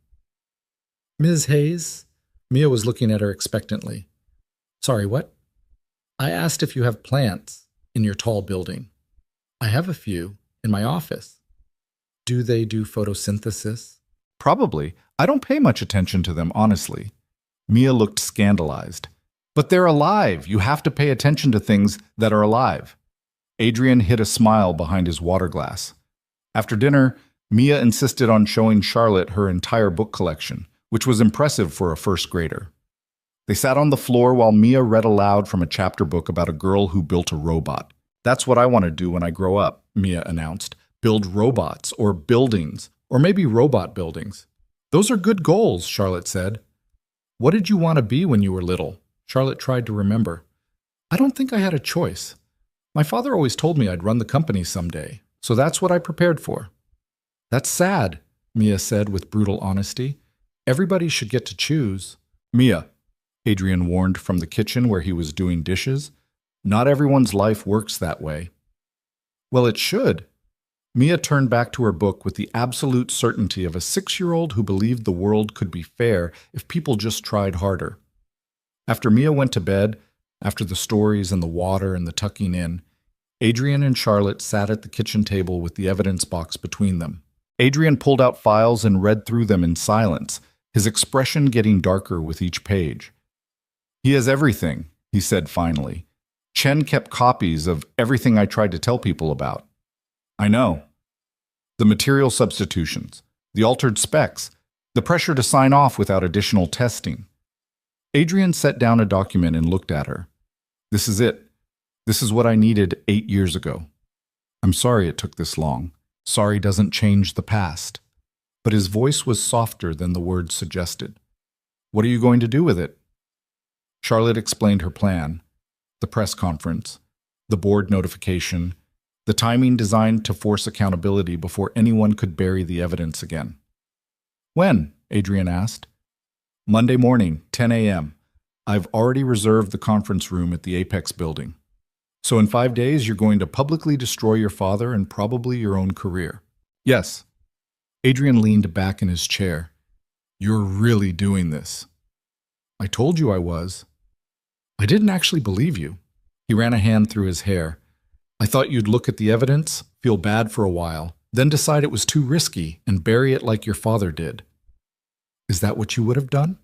Ms. Hayes? Mia was looking at her expectantly. Sorry, what? I asked if you have plants in your tall building. I have a few in my office. Do they do photosynthesis? Probably. I don't pay much attention to them, honestly. Mia looked scandalized. But they're alive. You have to pay attention to things that are alive. Adrian hid a smile behind his water glass. After dinner, Mia insisted on showing Charlotte her entire book collection, which was impressive for a first grader. They sat on the floor while Mia read aloud from a chapter book about a girl who built a robot. That's what I want to do when I grow up, Mia announced. Build robots, or buildings, or maybe robot buildings. Those are good goals, Charlotte said. What did you want to be when you were little? Charlotte tried to remember. I don't think I had a choice. My father always told me I'd run the company someday, so that's what I prepared for. That's sad, Mia said with brutal honesty. Everybody should get to choose. Mia, Adrian warned from the kitchen where he was doing dishes. Not everyone's life works that way. Well, it should. Mia turned back to her book with the absolute certainty of a 6-year-old who believed the world could be fair if people just tried harder. After Mia went to bed, after the stories and the water and the tucking in, Adrian and Charlotte sat at the kitchen table with the evidence box between them. Adrian pulled out files and read through them in silence, his expression getting darker with each page. He has everything, he said finally. Chen kept copies of everything I tried to tell people about. I know. The material substitutions, the altered specs, the pressure to sign off without additional testing. Adrian set down a document and looked at her. This is it. This is what I needed 8 years ago. I'm sorry it took this long. Sorry doesn't change the past. But his voice was softer than the words suggested. What are you going to do with it? Charlotte explained her plan. The press conference, the board notification, the timing designed to force accountability before anyone could bury the evidence again. When? Adrian asked. Monday morning, 10 a.m. I've already reserved the conference room at the Apex building. So in 5 days, you're going to publicly destroy your father and probably your own career. Yes. Adrian leaned back in his chair. You're really doing this. I told you I was. I didn't actually believe you. He ran a hand through his hair. I thought you'd look at the evidence, feel bad for a while, then decide it was too risky and bury it like your father did. Is that what you would have done?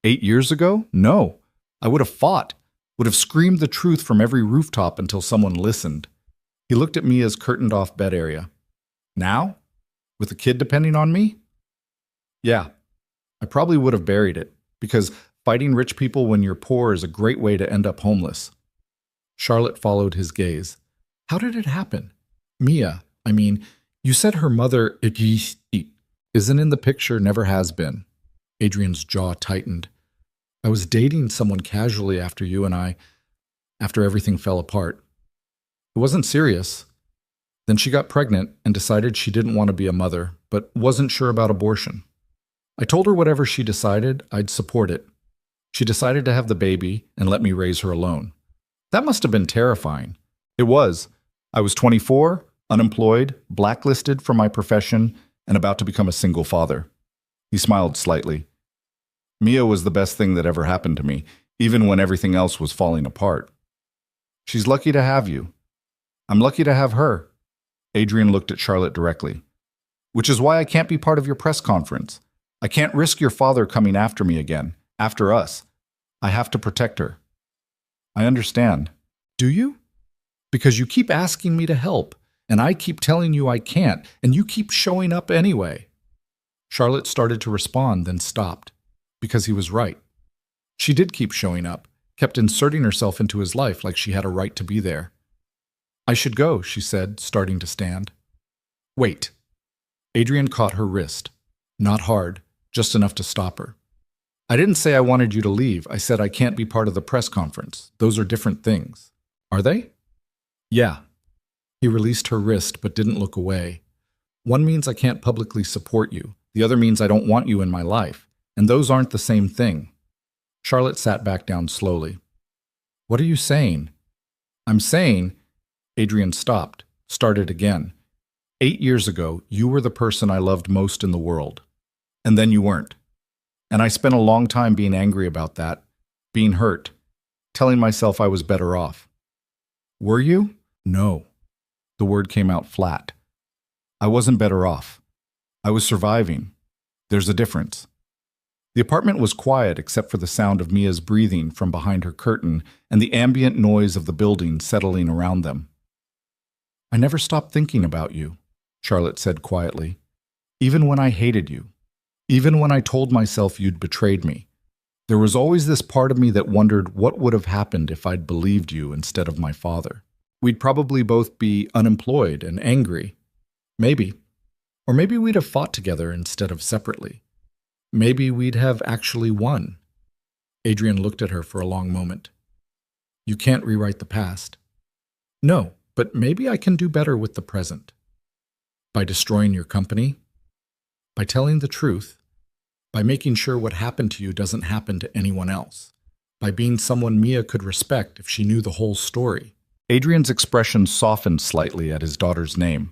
8 years ago? No. I would have fought, would have screamed the truth from every rooftop until someone listened. He looked at Mia's curtained-off bed area. Now? With a kid depending on me? Yeah. I probably would have buried it, because fighting rich people when you're poor is a great way to end up homeless. Charlotte followed his gaze. How did it happen? Mia, you said her mother isn't in the picture, never has been. Adrian's jaw tightened. I was dating someone casually after everything fell apart. It wasn't serious. Then she got pregnant and decided she didn't want to be a mother, but wasn't sure about abortion. I told her whatever she decided, I'd support it. She decided to have the baby and let me raise her alone. That must have been terrifying. It was. I was 24, unemployed, blacklisted from my profession, and about to become a single father. He smiled slightly. Mia was the best thing that ever happened to me, even when everything else was falling apart. She's lucky to have you. I'm lucky to have her. Adrian looked at Charlotte directly. Which is why I can't be part of your press conference. I can't risk your father coming after me again, after us. I have to protect her. I understand. Do you? Because you keep asking me to help, and I keep telling you I can't, and you keep showing up anyway. Charlotte started to respond, then stopped, because he was right. She did keep showing up, kept inserting herself into his life like she had a right to be there. I should go, she said, starting to stand. Wait. Adrian caught her wrist. Not hard, just enough to stop her. I didn't say I wanted you to leave. I said I can't be part of the press conference. Those are different things. Are they? Yeah. He released her wrist but didn't look away. One means I can't publicly support you. The other means I don't want you in my life. And those aren't the same thing. Charlotte sat back down slowly. What are you saying? I'm saying... Adrian stopped, started again. 8 years ago, you were the person I loved most in the world. And then you weren't. And I spent a long time being angry about that, being hurt, telling myself I was better off. Were you? No. The word came out flat. I wasn't better off. I was surviving. There's a difference. The apartment was quiet except for the sound of Mia's breathing from behind her curtain and the ambient noise of the building settling around them. I never stopped thinking about you, Charlotte said quietly. Even when I hated you. Even when I told myself you'd betrayed me. There was always this part of me that wondered what would have happened if I'd believed you instead of my father. We'd probably both be unemployed and angry. Maybe. Or maybe we'd have fought together instead of separately. Maybe we'd have actually won. Adrian looked at her for a long moment. You can't rewrite the past. No, but maybe I can do better with the present. By destroying your company. By telling the truth. By making sure what happened to you doesn't happen to anyone else. By being someone Mia could respect if she knew the whole story. Adrian's expression softened slightly at his daughter's name.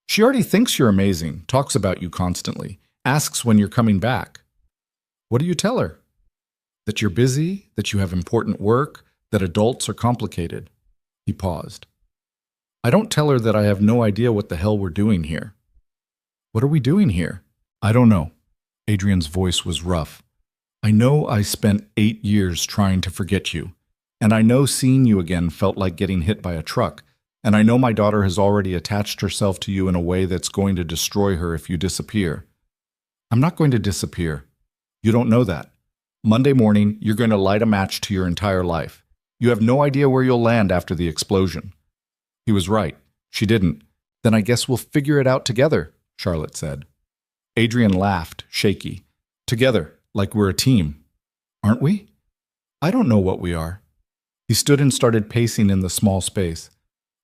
She already thinks you're amazing, talks about you constantly, asks when you're coming back. What do you tell her? That you're busy, that you have important work, that adults are complicated. He paused. I don't tell her that I have no idea what the hell we're doing here. What are we doing here? I don't know. Adrian's voice was rough. I know I spent 8 years trying to forget you, and I know seeing you again felt like getting hit by a truck, and I know my daughter has already attached herself to you in a way that's going to destroy her if you disappear. I'm not going to disappear. You don't know that. Monday morning, you're going to light a match to your entire life. You have no idea where you'll land after the explosion. He was right. She didn't. Then I guess we'll figure it out together, Charlotte said. Adrian laughed, shaky. Together, like we're a team. Aren't we? I don't know what we are. He stood and started pacing in the small space.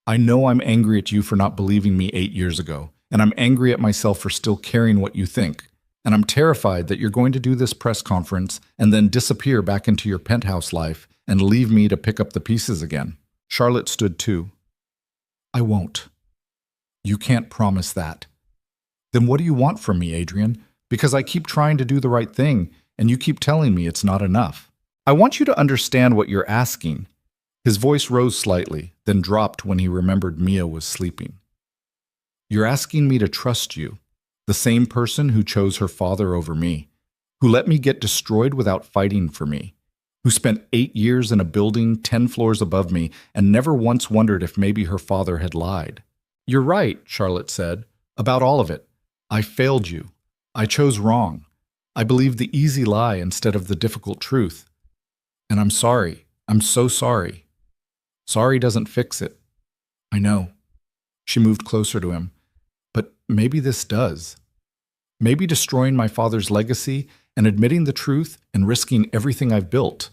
I know I'm angry at you for not believing me 8 years ago, and I'm angry at myself for still caring what you think. And I'm terrified that you're going to do this press conference and then disappear back into your penthouse life and leave me to pick up the pieces again. Charlotte stood too. I won't. You can't promise that. Then what do you want from me, Adrian? Because I keep trying to do the right thing, and you keep telling me it's not enough. I want you to understand what you're asking. His voice rose slightly, then dropped when he remembered Mia was sleeping. You're asking me to trust you, the same person who chose her father over me, who let me get destroyed without fighting for me, who spent 8 years in a building 10 floors above me and never once wondered if maybe her father had lied. You're right, Charlotte said, about all of it. I failed you. I chose wrong. I believed the easy lie instead of the difficult truth. And I'm sorry. I'm so sorry. Sorry doesn't fix it. I know. She moved closer to him. But maybe this does. Maybe destroying my father's legacy and admitting the truth and risking everything I've built.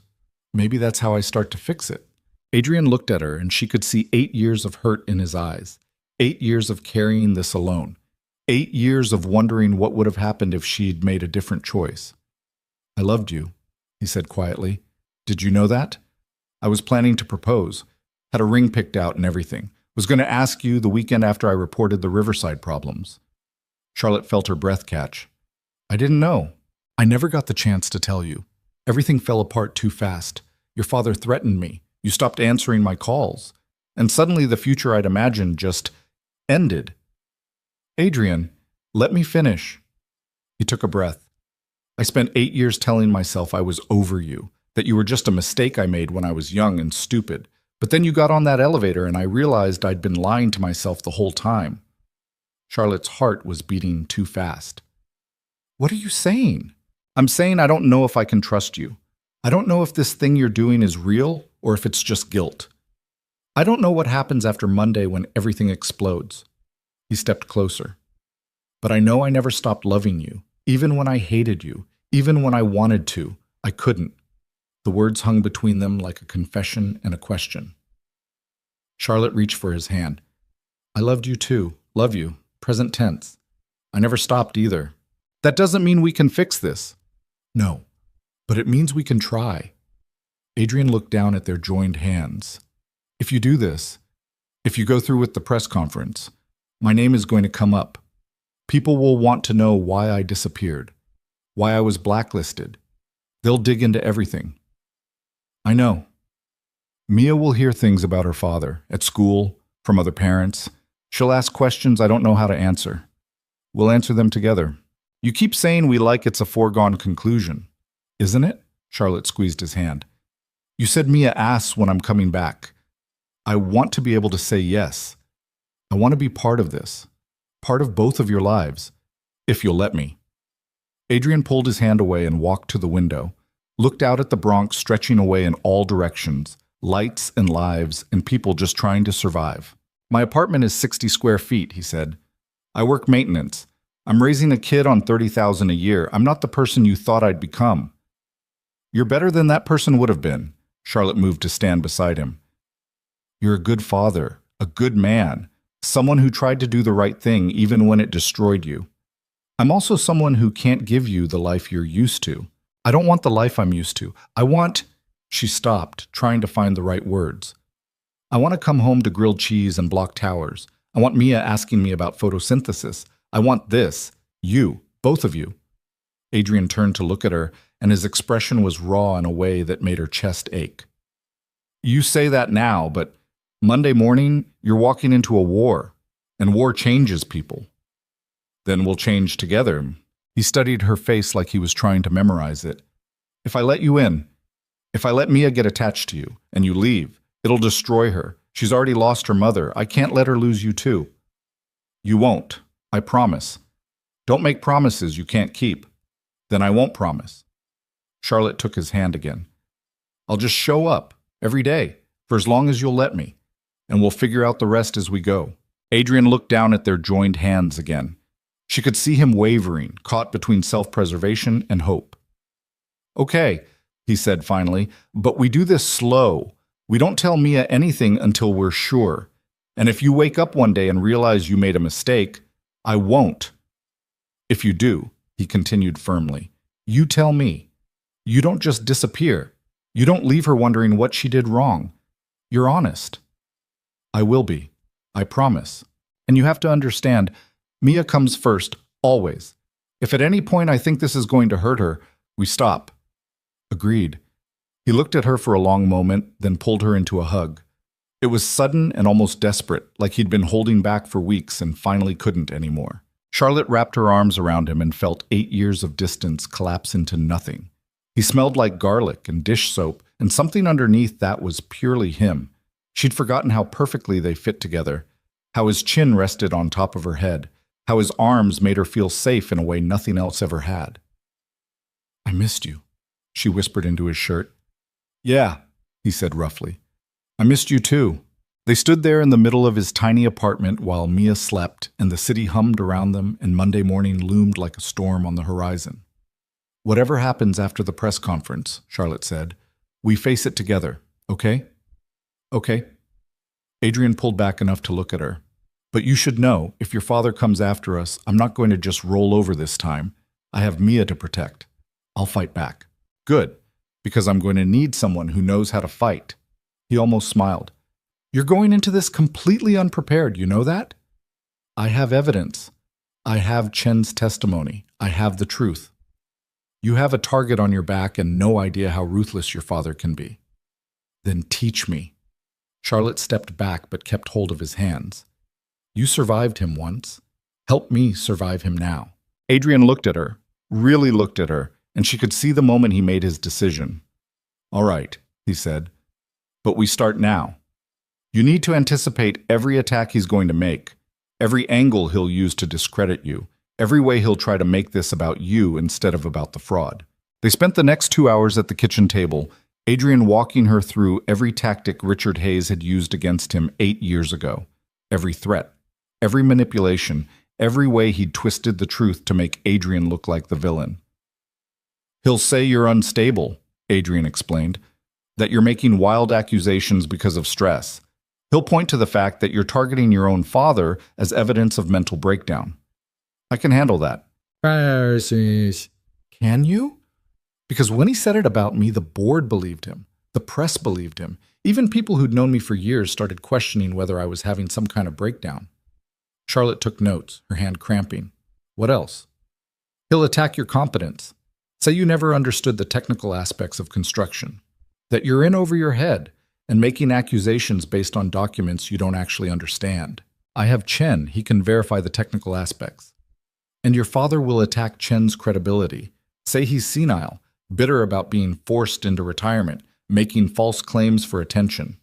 Maybe that's how I start to fix it. Adrian looked at her and she could see 8 years of hurt in his eyes. 8 years of carrying this alone. 8 years of wondering what would have happened if she'd made a different choice. I loved you, he said quietly. Did you know that? I was planning to propose. Had a ring picked out and everything. Was going to ask you the weekend after I reported the Riverside problems. Charlotte felt her breath catch. I didn't know. I never got the chance to tell you. Everything fell apart too fast. Your father threatened me. You stopped answering my calls. And suddenly the future I'd imagined just ended. Adrian, let me finish. He took a breath. I spent 8 years telling myself I was over you, that you were just a mistake I made when I was young and stupid. But then you got on that elevator and I realized I'd been lying to myself the whole time. Charlotte's heart was beating too fast. What are you saying? I'm saying I don't know if I can trust you. I don't know if this thing you're doing is real or if it's just guilt. I don't know what happens after Monday when everything explodes. He stepped closer. But I know I never stopped loving you, even when I hated you, even when I wanted to, I couldn't. The words hung between them like a confession and a question. Charlotte reached for his hand. I loved you too. Love you. Present tense. I never stopped either. That doesn't mean we can fix this. No, but it means we can try. Adrian looked down at their joined hands. If you do this, if you go through with the press conference, my name is going to come up. People will want to know why I disappeared, why I was blacklisted. They'll dig into everything. I know. Mia will hear things about her father, at school, from other parents. She'll ask questions I don't know how to answer. We'll answer them together. You keep saying we like it's a foregone conclusion. Isn't it? Charlotte squeezed his hand. You said Mia asks when I'm coming back. I want to be able to say yes. I want to be part of this. Part of both of your lives. If you'll let me. Adrian pulled his hand away and walked to the window. Looked out at the Bronx stretching away in all directions, lights and lives and people just trying to survive. My apartment is 60 square feet, he said. I work maintenance. I'm raising a kid on $30,000 a year. I'm not the person you thought I'd become. You're better than that person would have been. Charlotte moved to stand beside him. You're a good father, a good man, someone who tried to do the right thing even when it destroyed you. I'm also someone who can't give you the life you're used to. I don't want the life I'm used to. I want... She stopped, trying to find the right words. I want to come home to grilled cheese and block towers. I want Mia asking me about photosynthesis. I want this. You. Both of you. Adrian turned to look at her, and his expression was raw in a way that made her chest ache. You say that now, but Monday morning, you're walking into a war, and war changes people. Then we'll change together. He studied her face like he was trying to memorize it. If I let you in, if I let Mia get attached to you, and you leave, it'll destroy her. She's already lost her mother. I can't let her lose you too. You won't. I promise. Don't make promises you can't keep. Then I won't promise. Charlotte took his hand again. I'll just show up every day for as long as you'll let me, and we'll figure out the rest as we go. Adrian looked down at their joined hands again. She could see him wavering, caught between self-preservation and hope. "Okay," he said finally, "but we do this slow. We don't tell Mia anything until we're sure. And if you wake up one day and realize you made a mistake, I won't. If you do," he continued firmly, "you tell me. You don't just disappear. You don't leave her wondering what she did wrong. You're honest." "I will be. I promise. And you have to understand, Mia comes first, always. If at any point I think this is going to hurt her, we stop." "Agreed." He looked at her for a long moment, then pulled her into a hug. It was sudden and almost desperate, like he'd been holding back for weeks and finally couldn't anymore. Charlotte wrapped her arms around him and felt 8 years of distance collapse into nothing. He smelled like garlic and dish soap, and something underneath that was purely him. She'd forgotten how perfectly they fit together, how his chin rested on top of her head, how his arms made her feel safe in a way nothing else ever had. "I missed you," she whispered into his shirt. "Yeah," he said roughly. "I missed you too." They stood there in the middle of his tiny apartment while Mia slept and the city hummed around them and Monday morning loomed like a storm on the horizon. "Whatever happens after the press conference," Charlotte said, "we face it together, okay?" "Okay." Adrian pulled back enough to look at her. "But you should know, if your father comes after us, I'm not going to just roll over this time. I have Mia to protect. I'll fight back." "Good, because I'm going to need someone who knows how to fight." He almost smiled. "You're going into this completely unprepared, you know that?" "I have evidence. I have Chen's testimony. I have the truth." "You have a target on your back and no idea how ruthless your father can be." "Then teach me." Charlotte stepped back but kept hold of his hands. "You survived him once. Help me survive him now." Adrian looked at her, really looked at her, and she could see the moment he made his decision. "All right," he said, "but we start now. You need to anticipate every attack he's going to make, every angle he'll use to discredit you, every way he'll try to make this about you instead of about the fraud." They spent the next 2 hours at the kitchen table, Adrian walking her through every tactic Richard Hayes had used against him 8 years ago, every threat, every manipulation, every way he'd twisted the truth to make Adrian look like the villain. "He'll say you're unstable," Adrian explained, "that you're making wild accusations because of stress. He'll point to the fact that you're targeting your own father as evidence of mental breakdown. I can handle that." "Can you?" "Because when he said it about me, the board believed him. The press believed him. Even people who'd known me for years started questioning whether I was having some kind of breakdown." Charlotte took notes, her hand cramping. "What else?" "He'll attack your competence. Say you never understood the technical aspects of construction. That you're in over your head and making accusations based on documents you don't actually understand. I have Chen. He can verify the technical aspects. And your father will attack Chen's credibility. Say he's senile, bitter about being forced into retirement, making false claims for attention.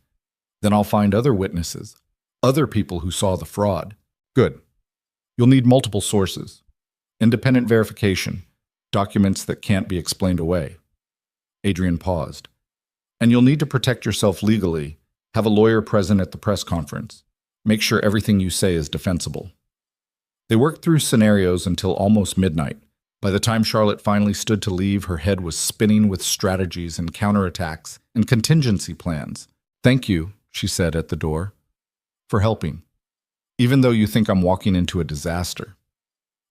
Then I'll find other witnesses, other people who saw the fraud." "Good. You'll need multiple sources. Independent verification, documents that can't be explained away." Adrian paused. "And you'll need to protect yourself legally, have a lawyer present at the press conference. Make sure everything you say is defensible." They worked through scenarios until almost midnight. By the time Charlotte finally stood to leave, her head was spinning with strategies and counterattacks and contingency plans. "Thank you," she said at the door, "for helping. Even though you think I'm walking into a disaster."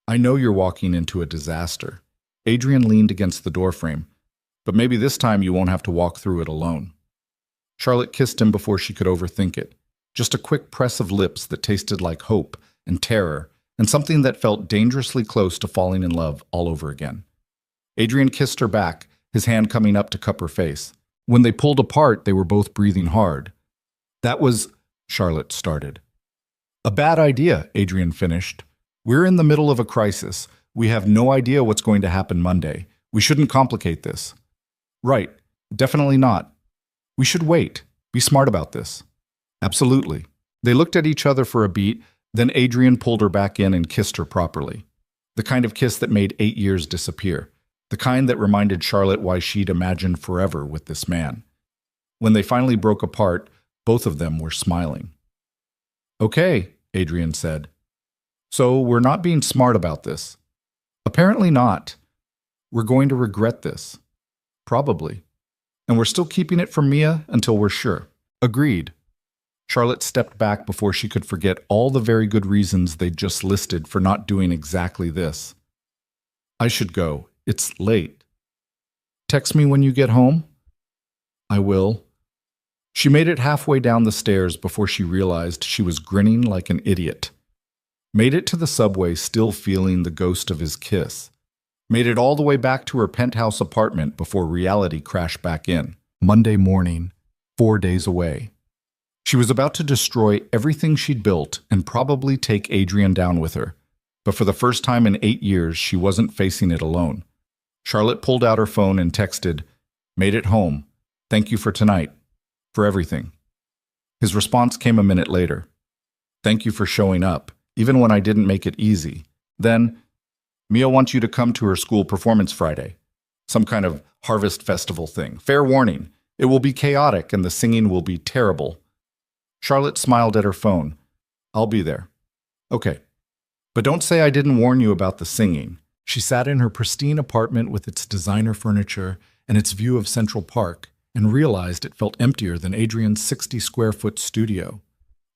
"I know you're walking into a disaster." Adrian leaned against the doorframe. "But maybe this time you won't have to walk through it alone." Charlotte kissed him before she could overthink it. Just a quick press of lips that tasted like hope and terror and something that felt dangerously close to falling in love all over again. Adrian kissed her back, his hand coming up to cup her face. When they pulled apart, they were both breathing hard. "That was," Charlotte started. "A bad idea," Adrian finished. "We're in the middle of a crisis. We have no idea what's going to happen Monday. We shouldn't complicate this." "Right. Definitely not. We should wait. Be smart about this." "Absolutely." They looked at each other for a beat, then Adrian pulled her back in and kissed her properly. The kind of kiss that made 8 years disappear. The kind that reminded Charlotte why she'd imagined forever with this man. When they finally broke apart, both of them were smiling. "Okay," Adrian said. So we're not being smart about this. Apparently not. We're going to regret this. Probably. And we're still keeping it from Mia until we're sure. Agreed. Charlotte stepped back before she could forget all the very good reasons they'd just listed for not doing exactly this. I should go. It's late. Text me when you get home? I will. She made it halfway down the stairs before she realized she was grinning like an idiot. Made it to the subway still feeling the ghost of his kiss. Made it all the way back to her penthouse apartment before reality crashed back in. Monday morning, 4 days away. She was about to destroy everything she'd built and probably take Adrian down with her. But for the first time in 8 years, she wasn't facing it alone. Charlotte pulled out her phone and texted, "Made it home. Thank you for tonight. For everything." His response came a minute later. "Thank you for showing up, even when I didn't make it easy." Then, "Mia wants you to come to her school performance Friday. Some kind of harvest festival thing. Fair warning, it will be chaotic and the singing will be terrible." Charlotte smiled at her phone. "I'll be there." "Okay. But don't say I didn't warn you about the singing." She sat in her pristine apartment with its designer furniture and its view of Central Park and realized it felt emptier than Adrian's 60-square-foot studio.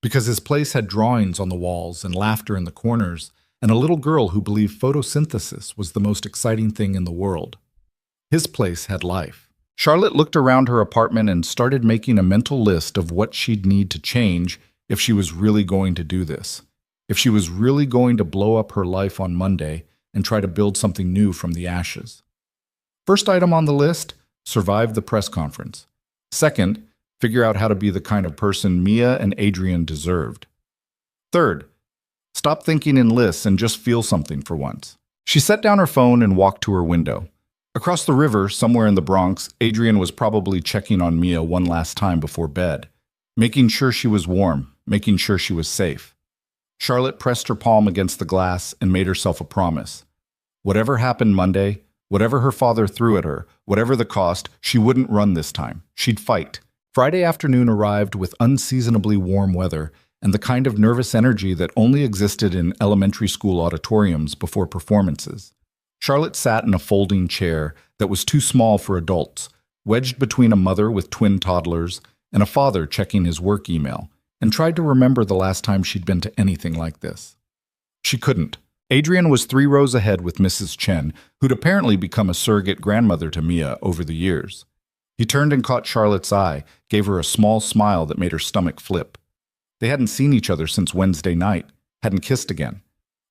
Because his place had drawings on the walls and laughter in the corners and a little girl who believed photosynthesis was the most exciting thing in the world. His place had life. Charlotte looked around her apartment and started making a mental list of what she'd need to change if she was really going to do this. If she was really going to blow up her life on Monday and try to build something new from the ashes. First item on the list, survive the press conference. Second, figure out how to be the kind of person Mia and Adrian deserved. Third, stop thinking in lists and just feel something for once. She set down her phone and walked to her window. Across the river, somewhere in the Bronx, Adrian was probably checking on Mia one last time before bed, making sure she was warm, making sure she was safe. Charlotte pressed her palm against the glass and made herself a promise. Whatever happened Monday, whatever her father threw at her, whatever the cost, she wouldn't run this time. She'd fight. Friday afternoon arrived with unseasonably warm weather and the kind of nervous energy that only existed in elementary school auditoriums before performances. Charlotte sat in a folding chair that was too small for adults, wedged between a mother with twin toddlers and a father checking his work email, and tried to remember the last time she'd been to anything like this. She couldn't. Adrian was 3 rows ahead with Mrs. Chen, who'd apparently become a surrogate grandmother to Mia over the years. He turned and caught Charlotte's eye, gave her a small smile that made her stomach flip. They hadn't seen each other since Wednesday night, hadn't kissed again,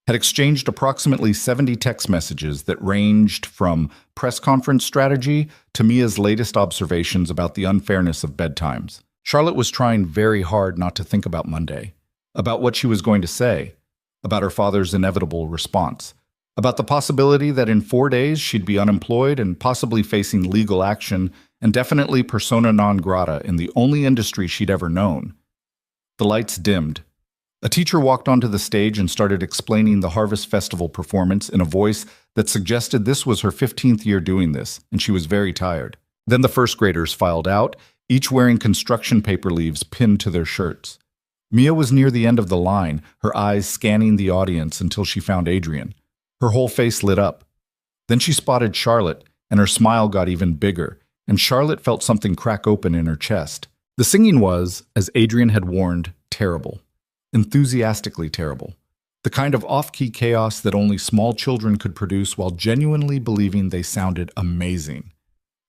had exchanged approximately 70 text messages that ranged from press conference strategy to Mia's latest observations about the unfairness of bedtimes. Charlotte was trying very hard not to think about Monday, about what she was going to say, about her father's inevitable response, about the possibility that in 4 days she'd be unemployed and possibly facing legal action and definitely persona non grata in the only industry she'd ever known. The lights dimmed. A teacher walked onto the stage and started explaining the Harvest Festival performance in a voice that suggested this was her 15th year doing this, and she was very tired. Then the first graders filed out, each wearing construction paper leaves pinned to their shirts. Mia was near the end of the line, her eyes scanning the audience until she found Adrian. Her whole face lit up. Then she spotted Charlotte, and her smile got even bigger, and Charlotte felt something crack open in her chest. The singing was, as Adrian had warned, terrible. Enthusiastically terrible. The kind of off-key chaos that only small children could produce while genuinely believing they sounded amazing.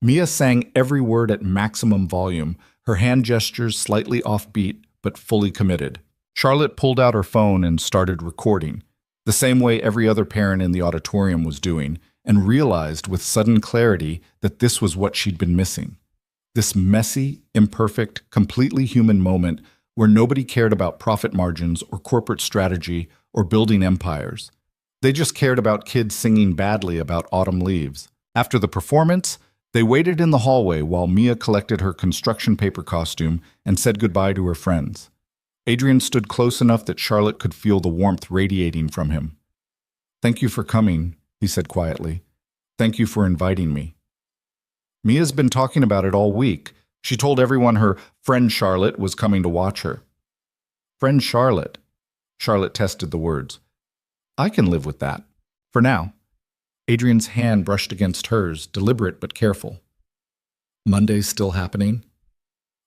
Mia sang every word at maximum volume, her hand gestures slightly offbeat, but fully committed. Charlotte pulled out her phone and started recording, the same way every other parent in the auditorium was doing, and realized with sudden clarity that this was what she'd been missing. This messy, imperfect, completely human moment where nobody cared about profit margins or corporate strategy or building empires. They just cared about kids singing badly about autumn leaves. After the performance, they waited in the hallway while Mia collected her construction paper costume and said goodbye to her friends. Adrian stood close enough that Charlotte could feel the warmth radiating from him. "Thank you for coming," he said quietly. "Thank you for inviting me." Mia's been talking about it all week. She told everyone her friend Charlotte was coming to watch her. Friend Charlotte. Charlotte tested the words. I can live with that. For now. Adrian's hand brushed against hers, deliberate but careful. Monday's still happening?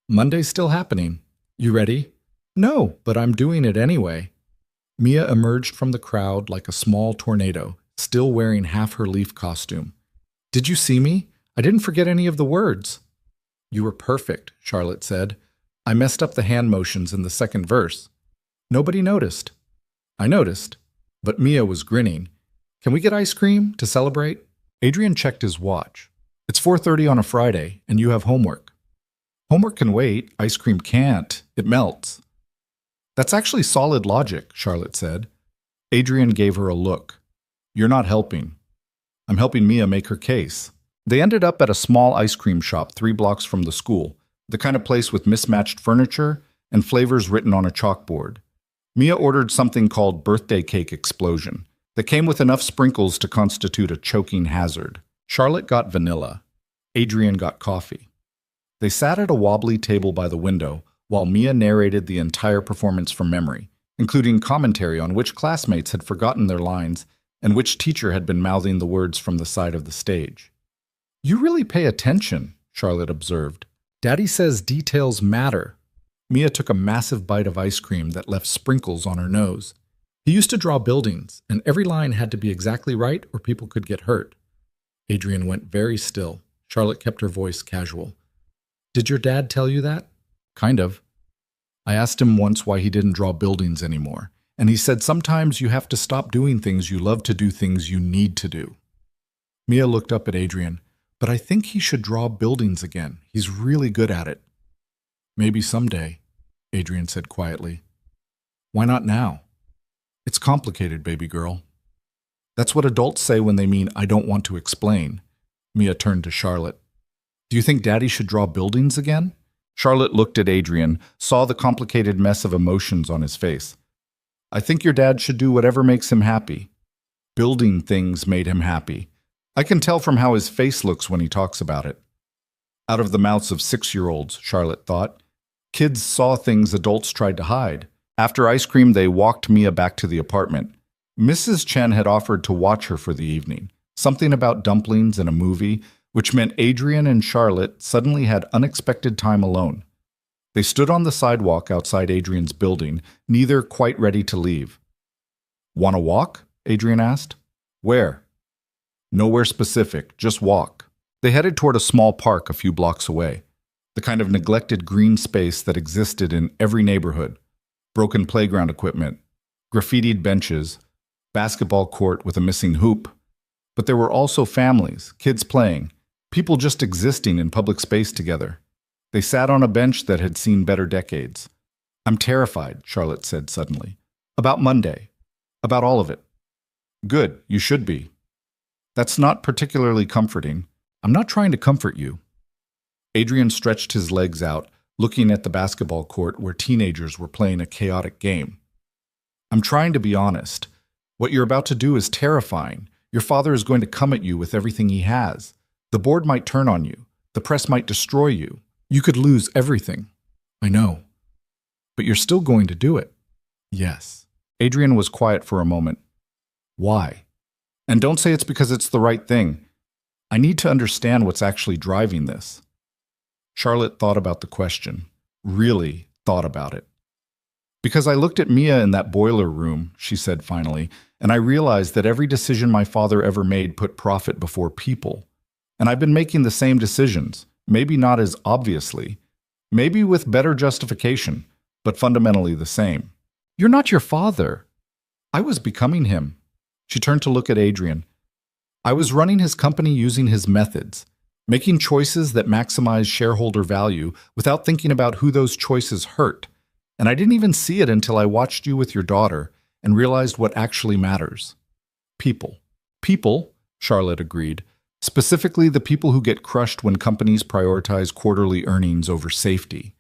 Monday's still happening. You ready? No, but I'm doing it anyway. Mia emerged from the crowd like a small tornado, still wearing half her leaf costume. Did you see me? I didn't forget any of the words. You were perfect, Charlotte said. I messed up the hand motions in the second verse. Nobody noticed. I noticed, but Mia was grinning. Can we get ice cream to celebrate? Adrian checked his watch. It's 4:30 on a Friday, and you have homework. Homework can wait. Ice cream can't. It melts. That's actually solid logic, Charlotte said. Adrian gave her a look. You're not helping. I'm helping Mia make her case. They ended up at a small ice cream shop 3 blocks from the school, the kind of place with mismatched furniture and flavors written on a chalkboard. Mia ordered something called Birthday Cake Explosion that came with enough sprinkles to constitute a choking hazard. Charlotte got vanilla. Adrian got coffee. They sat at a wobbly table by the window while Mia narrated the entire performance from memory, including commentary on which classmates had forgotten their lines and which teacher had been mouthing the words from the side of the stage. You really pay attention, Charlotte observed. Daddy says details matter. Mia took a massive bite of ice cream that left sprinkles on her nose. He used to draw buildings, and every line had to be exactly right or people could get hurt. Adrian went very still. Charlotte kept her voice casual. Did your dad tell you that? Kind of. I asked him once why he didn't draw buildings anymore, and he said sometimes you have to stop doing things you love to do things you need to do. Mia looked up at Adrian. But I think he should draw buildings again. He's really good at it. Maybe someday, Adrian said quietly. Why not now? It's complicated, baby girl. That's what adults say when they mean I don't want to explain. Mia turned to Charlotte. Do you think Daddy should draw buildings again? Charlotte looked at Adrian, saw the complicated mess of emotions on his face. I think your dad should do whatever makes him happy. Building things made him happy. I can tell from how his face looks when he talks about it. Out of the mouths of 6-year-olds, Charlotte thought. Kids saw things adults tried to hide. After ice cream, they walked Mia back to the apartment. Mrs. Chen had offered to watch her for the evening. Something about dumplings and a movie, which meant Adrian and Charlotte suddenly had unexpected time alone. They stood on the sidewalk outside Adrian's building, neither quite ready to leave. Want to walk? Adrian asked. Where? Nowhere specific, just walk. They headed toward a small park a few blocks away, the kind of neglected green space that existed in every neighborhood. Broken playground equipment, graffitied benches, basketball court with a missing hoop. But there were also families, kids playing, people just existing in public space together. They sat on a bench that had seen better decades. I'm terrified, Charlotte said suddenly. About Monday. About all of it. Good, you should be. That's not particularly comforting. I'm not trying to comfort you. Adrian stretched his legs out, looking at the basketball court where teenagers were playing a chaotic game. I'm trying to be honest. What you're about to do is terrifying. Your father is going to come at you with everything he has. The board might turn on you. The press might destroy you. You could lose everything. I know. But you're still going to do it. Yes. Adrian was quiet for a moment. Why? And don't say it's because it's the right thing. I need to understand what's actually driving this. Charlotte thought about the question. Really thought about it. Because I looked at Mia in that boiler room, she said finally, and I realized that every decision my father ever made put profit before people. And I've been making the same decisions, maybe not as obviously, maybe with better justification, but fundamentally the same. You're not your father. I was becoming him. She turned to look at Adrian. I was running his company using his methods, making choices that maximize shareholder value without thinking about who those choices hurt. And I didn't even see it until I watched you with your daughter and realized what actually matters. People. People, Charlotte agreed. Specifically the people who get crushed when companies prioritize quarterly earnings over safety.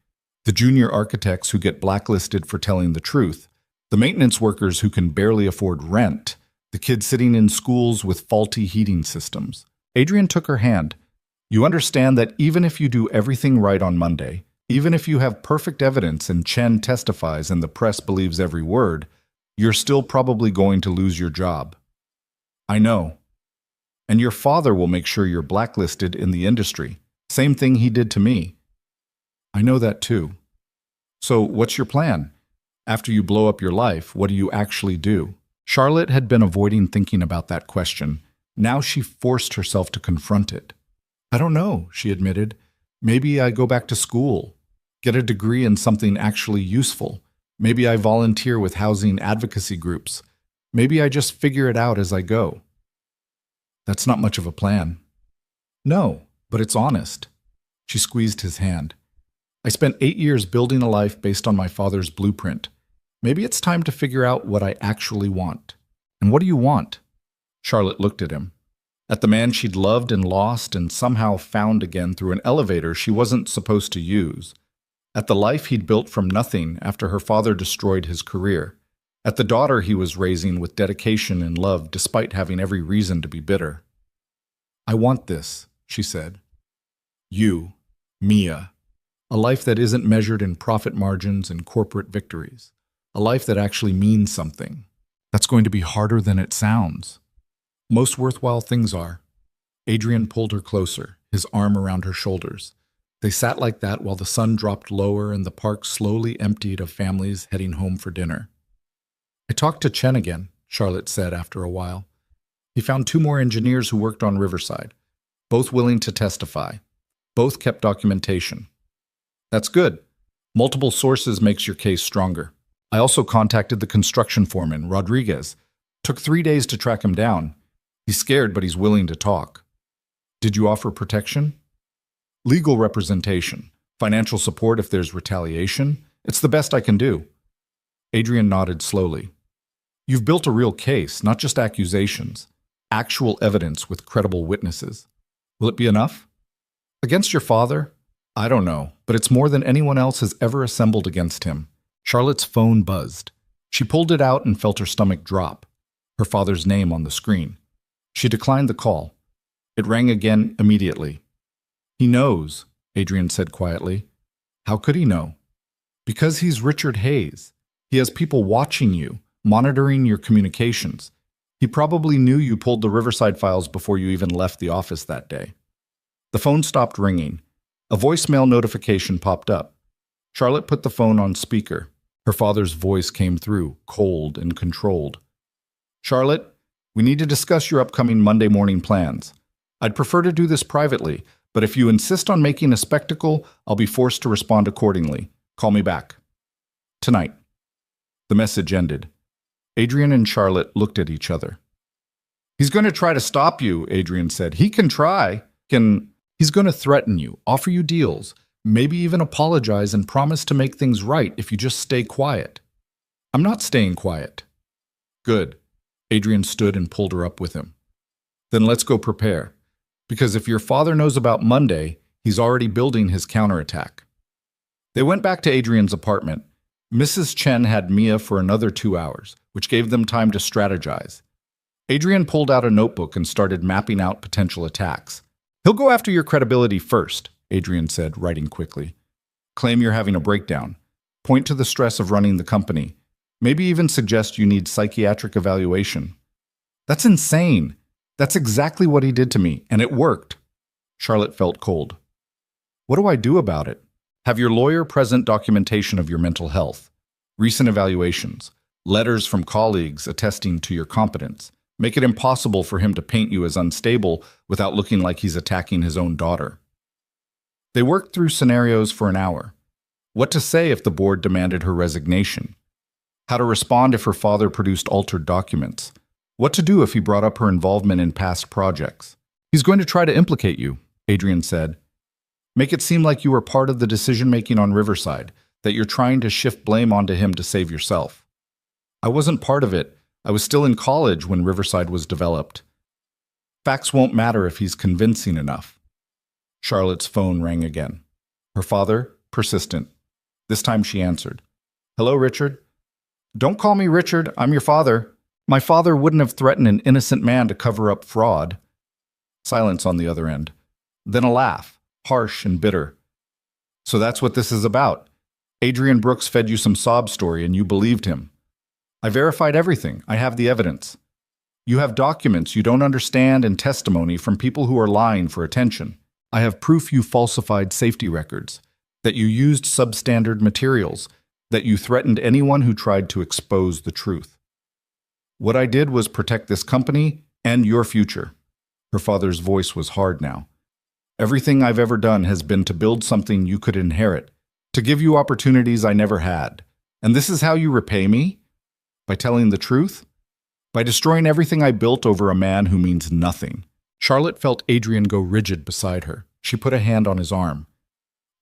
The junior architects who get blacklisted for telling the truth. The maintenance workers who can barely afford rent. The kids sitting in schools with faulty heating systems. Adrian took her hand. You understand that even if you do everything right on Monday, even if you have perfect evidence and Chen testifies and the press believes every word, You're still probably going to lose your job. I know. And your father will make sure you're blacklisted in the industry. Same thing he did to me. I know that too. So what's your plan? After you blow up your life, what do you actually do? Charlotte had been avoiding thinking about that question. Now she forced herself to confront it. I don't know, she admitted. Maybe I go back to school, get a degree in something actually useful. Maybe I volunteer with housing advocacy groups. Maybe I just figure it out as I go. That's not much of a plan. No, but it's honest. She squeezed his hand. I spent 8 years building a life based on my father's blueprint. Maybe it's time to figure out what I actually want. And what do you want? Charlotte looked at him. At the man she'd loved and lost and somehow found again through an elevator she wasn't supposed to use. At the life he'd built from nothing after her father destroyed his career. At the daughter he was raising with dedication and love despite having every reason to be bitter. I want this, she said. You, Mia. A life that isn't measured in profit margins and corporate victories. A life that actually means something. That's going to be harder than it sounds. Most worthwhile things are. Adrian pulled her closer, his arm around her shoulders. They sat like that while the sun dropped lower and the park slowly emptied of families heading home for dinner. I talked to Chen again, Charlotte said after a while. He found 2 more engineers who worked on Riverside, both willing to testify. Both kept documentation. That's good. Multiple sources makes your case stronger. I also contacted the construction foreman, Rodriguez. Took 3 days to track him down. He's scared, but he's willing to talk. Did you offer protection? Legal representation. Financial support if there's retaliation. It's the best I can do. Adrian nodded slowly. You've built a real case, not just accusations. Actual evidence with credible witnesses. Will it be enough? Against your father? I don't know, but it's more than anyone else has ever assembled against him. Charlotte's phone buzzed. She pulled it out and felt her stomach drop. Her father's name on the screen. She declined the call. It rang again immediately. He knows, Adrian said quietly. How could he know? Because he's Richard Hayes. He has people watching you, monitoring your communications. He probably knew you pulled the Riverside files before you even left the office that day. The phone stopped ringing. A voicemail notification popped up. Charlotte put the phone on speaker. Her father's voice came through, cold and controlled. Charlotte, we need to discuss your upcoming Monday morning plans. I'd prefer to do this privately, but if you insist on making a spectacle, I'll be forced to respond accordingly. Call me back. Tonight. The message ended. Adrian and Charlotte looked at each other. He's going to try to stop you, Adrian said. He can try. He's going to threaten you, offer you deals, maybe even apologize and promise to make things right if you just stay quiet. I'm not staying quiet. Good. Adrian stood and pulled her up with him. Then let's go prepare. Because if your father knows about Monday, he's already building his counterattack. They went back to Adrian's apartment. Mrs. Chen had Mia for another 2 hours, which gave them time to strategize. Adrian pulled out a notebook and started mapping out potential attacks. He'll go after your credibility first, Adrian said, writing quickly. Claim you're having a breakdown. Point to the stress of running the company. Maybe even suggest you need psychiatric evaluation. That's insane. That's exactly what he did to me, and it worked. Charlotte felt cold. What do I do about it? Have your lawyer present documentation of your mental health, recent evaluations, letters from colleagues attesting to your competence. Make it impossible for him to paint you as unstable without looking like he's attacking his own daughter. They worked through scenarios for an hour. What to say if the board demanded her resignation? How to respond if her father produced altered documents? What to do if he brought up her involvement in past projects? He's going to try to implicate you, Adrian said. Make it seem like you were part of the decision-making on Riverside, that you're trying to shift blame onto him to save yourself. I wasn't part of it. I was still in college when Riverside was developed. Facts won't matter if he's convincing enough. Charlotte's phone rang again. Her father, persistent. This time she answered. Hello, Richard. Don't call me Richard. I'm your father. My father wouldn't have threatened an innocent man to cover up fraud. Silence on the other end. Then a laugh, harsh and bitter. So that's what this is about. Adrian Brooks fed you some sob story and you believed him. I verified everything. I have the evidence. You have documents you don't understand and testimony from people who are lying for attention. I have proof you falsified safety records, that you used substandard materials, that you threatened anyone who tried to expose the truth. What I did was protect this company and your future." Her father's voice was hard now. "Everything I've ever done has been to build something you could inherit, to give you opportunities I never had. And this is how you repay me? By telling the truth? By destroying everything I built over a man who means nothing." Charlotte felt Adrian go rigid beside her. She put a hand on his arm.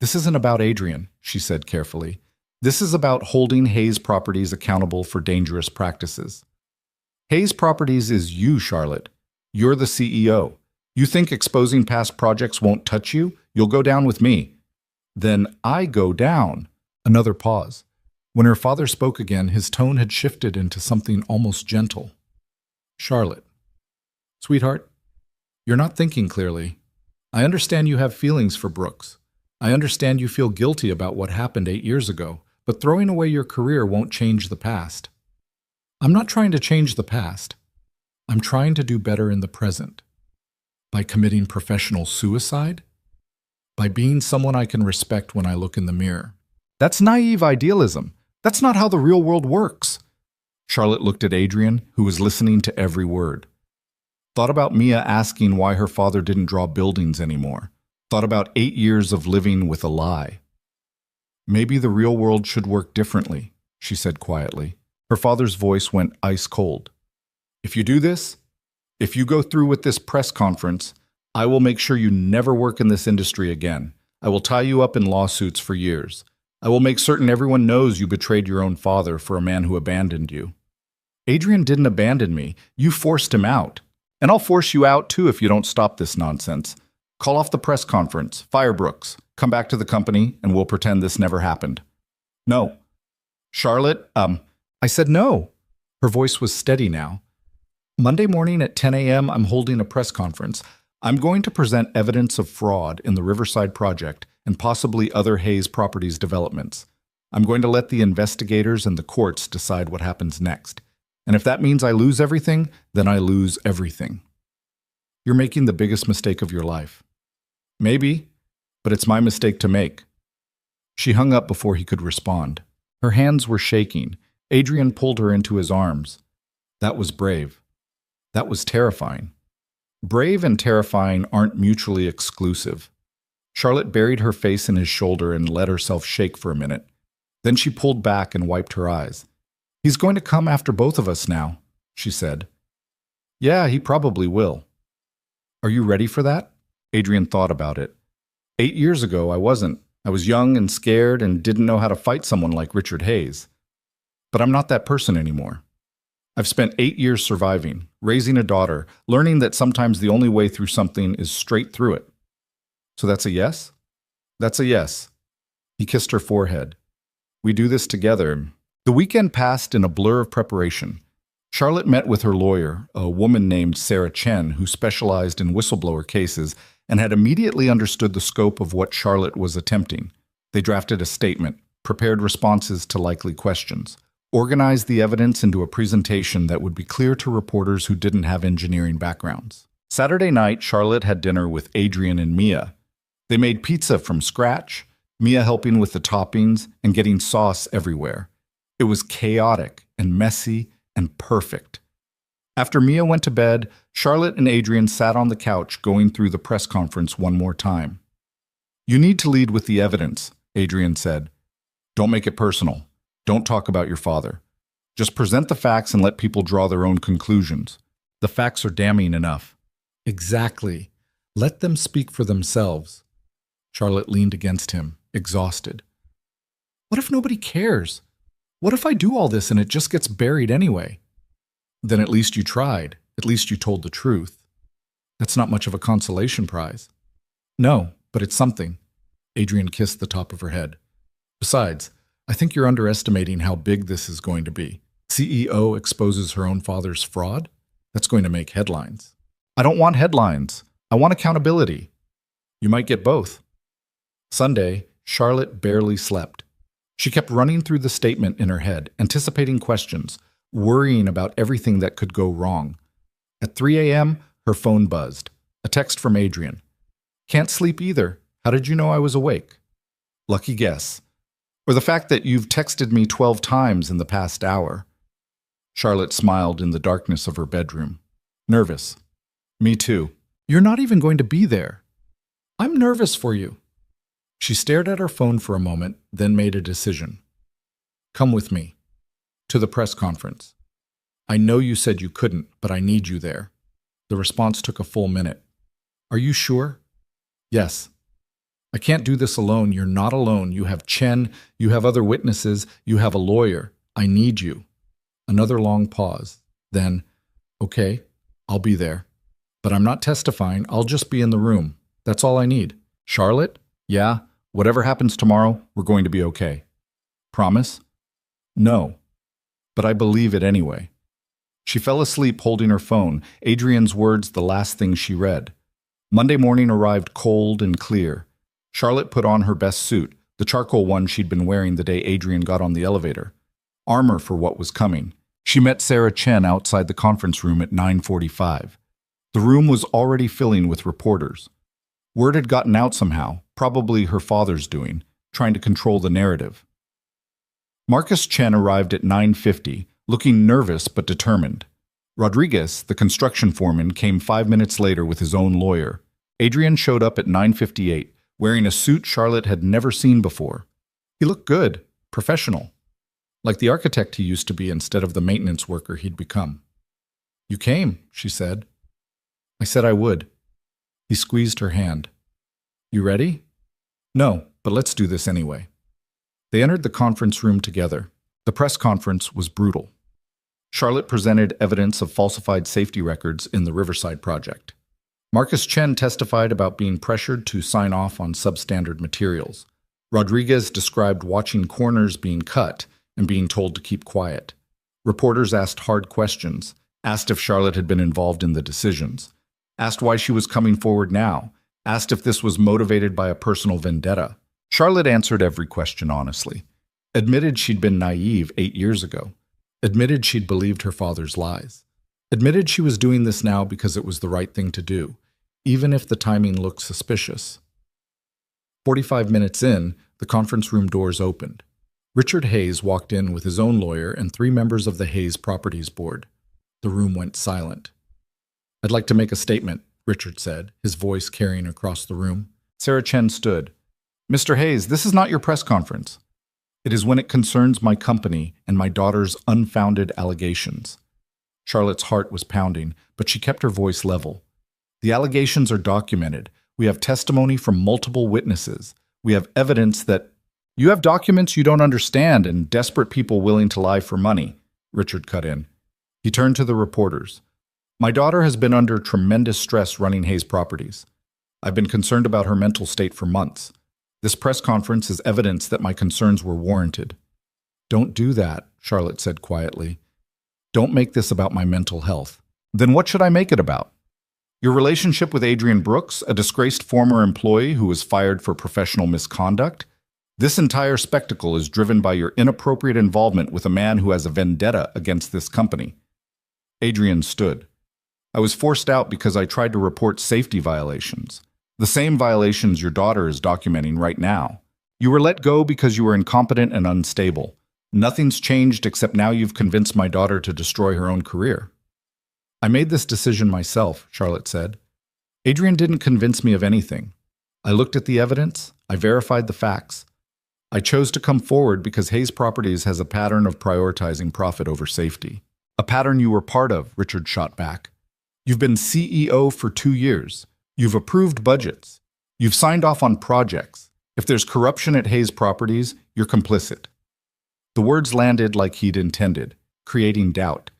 "This isn't about Adrian," she said carefully. "This is about holding Hayes Properties accountable for dangerous practices. Hayes Properties is you, Charlotte. You're the CEO. You think exposing past projects won't touch you? You'll go down with me. Then I go down." Another pause. When her father spoke again, his tone had shifted into something almost gentle. "Charlotte, sweetheart, you're not thinking clearly. I understand you have feelings for Brooks. I understand you feel guilty about what happened 8 years ago, but throwing away your career won't change the past. I'm not trying to change the past. I'm trying to do better in the present. By committing professional suicide? By being someone I can respect when I look in the mirror." That's naive idealism. That's not how the real world works. Charlotte looked at Adrian, who was listening to every word. Thought about Mia asking why her father didn't draw buildings anymore. Thought about 8 years of living with a lie. "Maybe the real world should work differently," she said quietly. Her father's voice went ice cold. "If you do this, if you go through with this press conference, I will make sure you never work in this industry again. I will tie you up in lawsuits for years. I will make certain everyone knows you betrayed your own father for a man who abandoned you." "Adrian didn't abandon me. You forced him out. And I'll force you out too if you don't stop this nonsense. Call off the press conference, fire Brooks, come back to the company, and we'll pretend this never happened." "No." "Charlotte, I said no." Her voice was steady now. "Monday morning at 10 a.m., I'm holding a press conference. I'm going to present evidence of fraud in the Riverside project and possibly other Hayes Properties developments. I'm going to let the investigators and the courts decide what happens next. And if that means I lose everything, then I lose everything. You're making the biggest mistake of your life." "Maybe, but it's my mistake to make." She hung up before he could respond. Her hands were shaking. Adrian pulled her into his arms. That was brave. That was terrifying. Brave and terrifying aren't mutually exclusive. Charlotte buried her face in his shoulder and let herself shake for a minute. Then she pulled back and wiped her eyes. "He's going to come after both of us now," she said. "Yeah, he probably will." "Are you ready for that?" Adrian thought about it. 8 years ago, I wasn't. I was young and scared and didn't know how to fight someone like Richard Hayes. But I'm not that person anymore. I've spent 8 years surviving, raising a daughter, learning that sometimes the only way through something is straight through it. So that's a yes? That's a yes. He kissed her forehead. We do this together. The weekend passed in a blur of preparation. Charlotte met with her lawyer, a woman named Sarah Chen, who specialized in whistleblower cases and had immediately understood the scope of what Charlotte was attempting. They drafted a statement, prepared responses to likely questions, organized the evidence into a presentation that would be clear to reporters who didn't have engineering backgrounds. Saturday night, Charlotte had dinner with Adrian and Mia. They made pizza from scratch, Mia helping with the toppings and getting sauce everywhere. It was chaotic and messy and perfect. After Mia went to bed, Charlotte and Adrian sat on the couch going through the press conference one more time. "You need to lead with the evidence," Adrian said. "Don't make it personal. Don't talk about your father. Just present the facts and let people draw their own conclusions. The facts are damning enough." "Exactly. Let them speak for themselves." Charlotte leaned against him, exhausted. "What if nobody cares? What if I do all this and it just gets buried anyway?" "Then at least you tried. At least you told the truth." "That's not much of a consolation prize." "No, but it's something." Adrian kissed the top of her head. "Besides, I think you're underestimating how big this is going to be. CEO exposes her own father's fraud? That's going to make headlines." "I don't want headlines. I want accountability." "You might get both." Sunday, Charlotte barely slept. She kept running through the statement in her head, anticipating questions. worrying about everything that could go wrong. At 3 a.m., her phone buzzed. A text from Adrian. Can't sleep either. How did you know I was awake? Lucky guess. Or the fact that you've texted me 12 times in the past hour. Charlotte smiled in the darkness of her bedroom. Nervous. Me too. You're not even going to be there. I'm nervous for you. She stared at her phone for a moment, then made a decision. Come with me. To the press conference. I know you said you couldn't, but I need you there. The response took a full minute. Are you sure? Yes. I can't do this alone. You're not alone. You have Chen. You have other witnesses. You have a lawyer. I need you. Another long pause. Then, okay, I'll be there. But I'm not testifying. I'll just be in the room. That's all I need. Charlotte? Yeah, whatever happens tomorrow, we're going to be okay. Promise? No. But I believe it anyway. She fell asleep holding her phone, Adrian's words the last thing she read. Monday morning arrived cold and clear. Charlotte put on her best suit, the charcoal one she'd been wearing the day Adrian got on the elevator. Armor for what was coming. She met Sarah Chen outside the conference room at 9:45. The room was already filling with reporters. Word had gotten out somehow, probably her father's doing, trying to control the narrative. Marcus Chen arrived at 9:50, looking nervous but determined. Rodriguez, the construction foreman, came 5 minutes later with his own lawyer. Adrian showed up at 9:58, wearing a suit Charlotte had never seen before. He looked good, professional, like the architect he used to be instead of the maintenance worker he'd become. You came, she said. I said I would. He squeezed her hand. You ready? No, but let's do this anyway. They entered the conference room together. The press conference was brutal. Charlotte presented evidence of falsified safety records in the Riverside project. Marcus Chen testified about being pressured to sign off on substandard materials. Rodriguez described watching corners being cut and being told to keep quiet. Reporters asked hard questions, asked if Charlotte had been involved in the decisions, asked why she was coming forward now, asked if this was motivated by a personal vendetta. Charlotte answered every question honestly, admitted she'd been naive 8 years ago, admitted she'd believed her father's lies, admitted she was doing this now because it was the right thing to do, even if the timing looked suspicious. 45 minutes in, the conference room doors opened. Richard Hayes walked in with his own lawyer and 3 members of the Hayes Properties Board. The room went silent. I'd like to make a statement, Richard said, his voice carrying across the room. Sarah Chen stood. Mr. Hayes, this is not your press conference. It is when it concerns my company and my daughter's unfounded allegations. Charlotte's heart was pounding, but she kept her voice level. The allegations are documented. We have testimony from multiple witnesses. We have evidence that you have documents you don't understand and desperate people willing to lie for money, Richard cut in. He turned to the reporters. My daughter has been under tremendous stress running Hayes Properties. I've been concerned about her mental state for months. This press conference is evidence that my concerns were warranted. Don't do that, Charlotte said quietly. Don't make this about my mental health. Then what should I make it about? Your relationship with Adrian Brooks, a disgraced former employee who was fired for professional misconduct? This entire spectacle is driven by your inappropriate involvement with a man who has a vendetta against this company. Adrian stood. I was forced out because I tried to report safety violations. The same violations your daughter is documenting right now. You were let go because you were incompetent and unstable. Nothing's changed except now you've convinced my daughter to destroy her own career. I made this decision myself, Charlotte said. Adrian didn't convince me of anything. I looked at the evidence. I verified the facts. I chose to come forward because Hayes Properties has a pattern of prioritizing profit over safety. A pattern you were part of, Richard shot back. You've been CEO for 2 years. You've approved budgets. You've signed off on projects. If there's corruption at Hayes Properties, you're complicit. The words landed like he'd intended, creating doubt,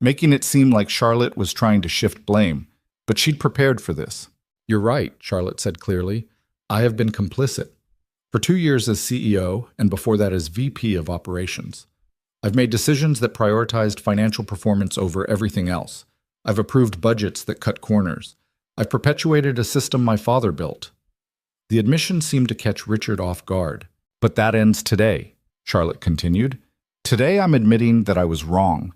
making it seem like Charlotte was trying to shift blame, but she'd prepared for this. You're right, Charlotte said clearly. I have been complicit. For 2 years as CEO, and before that as VP of Operations. I've made decisions that prioritized financial performance over everything else. I've approved budgets that cut corners. I've perpetuated a system my father built. The admission seemed to catch Richard off guard. But that ends today, Charlotte continued. Today I'm admitting that I was wrong.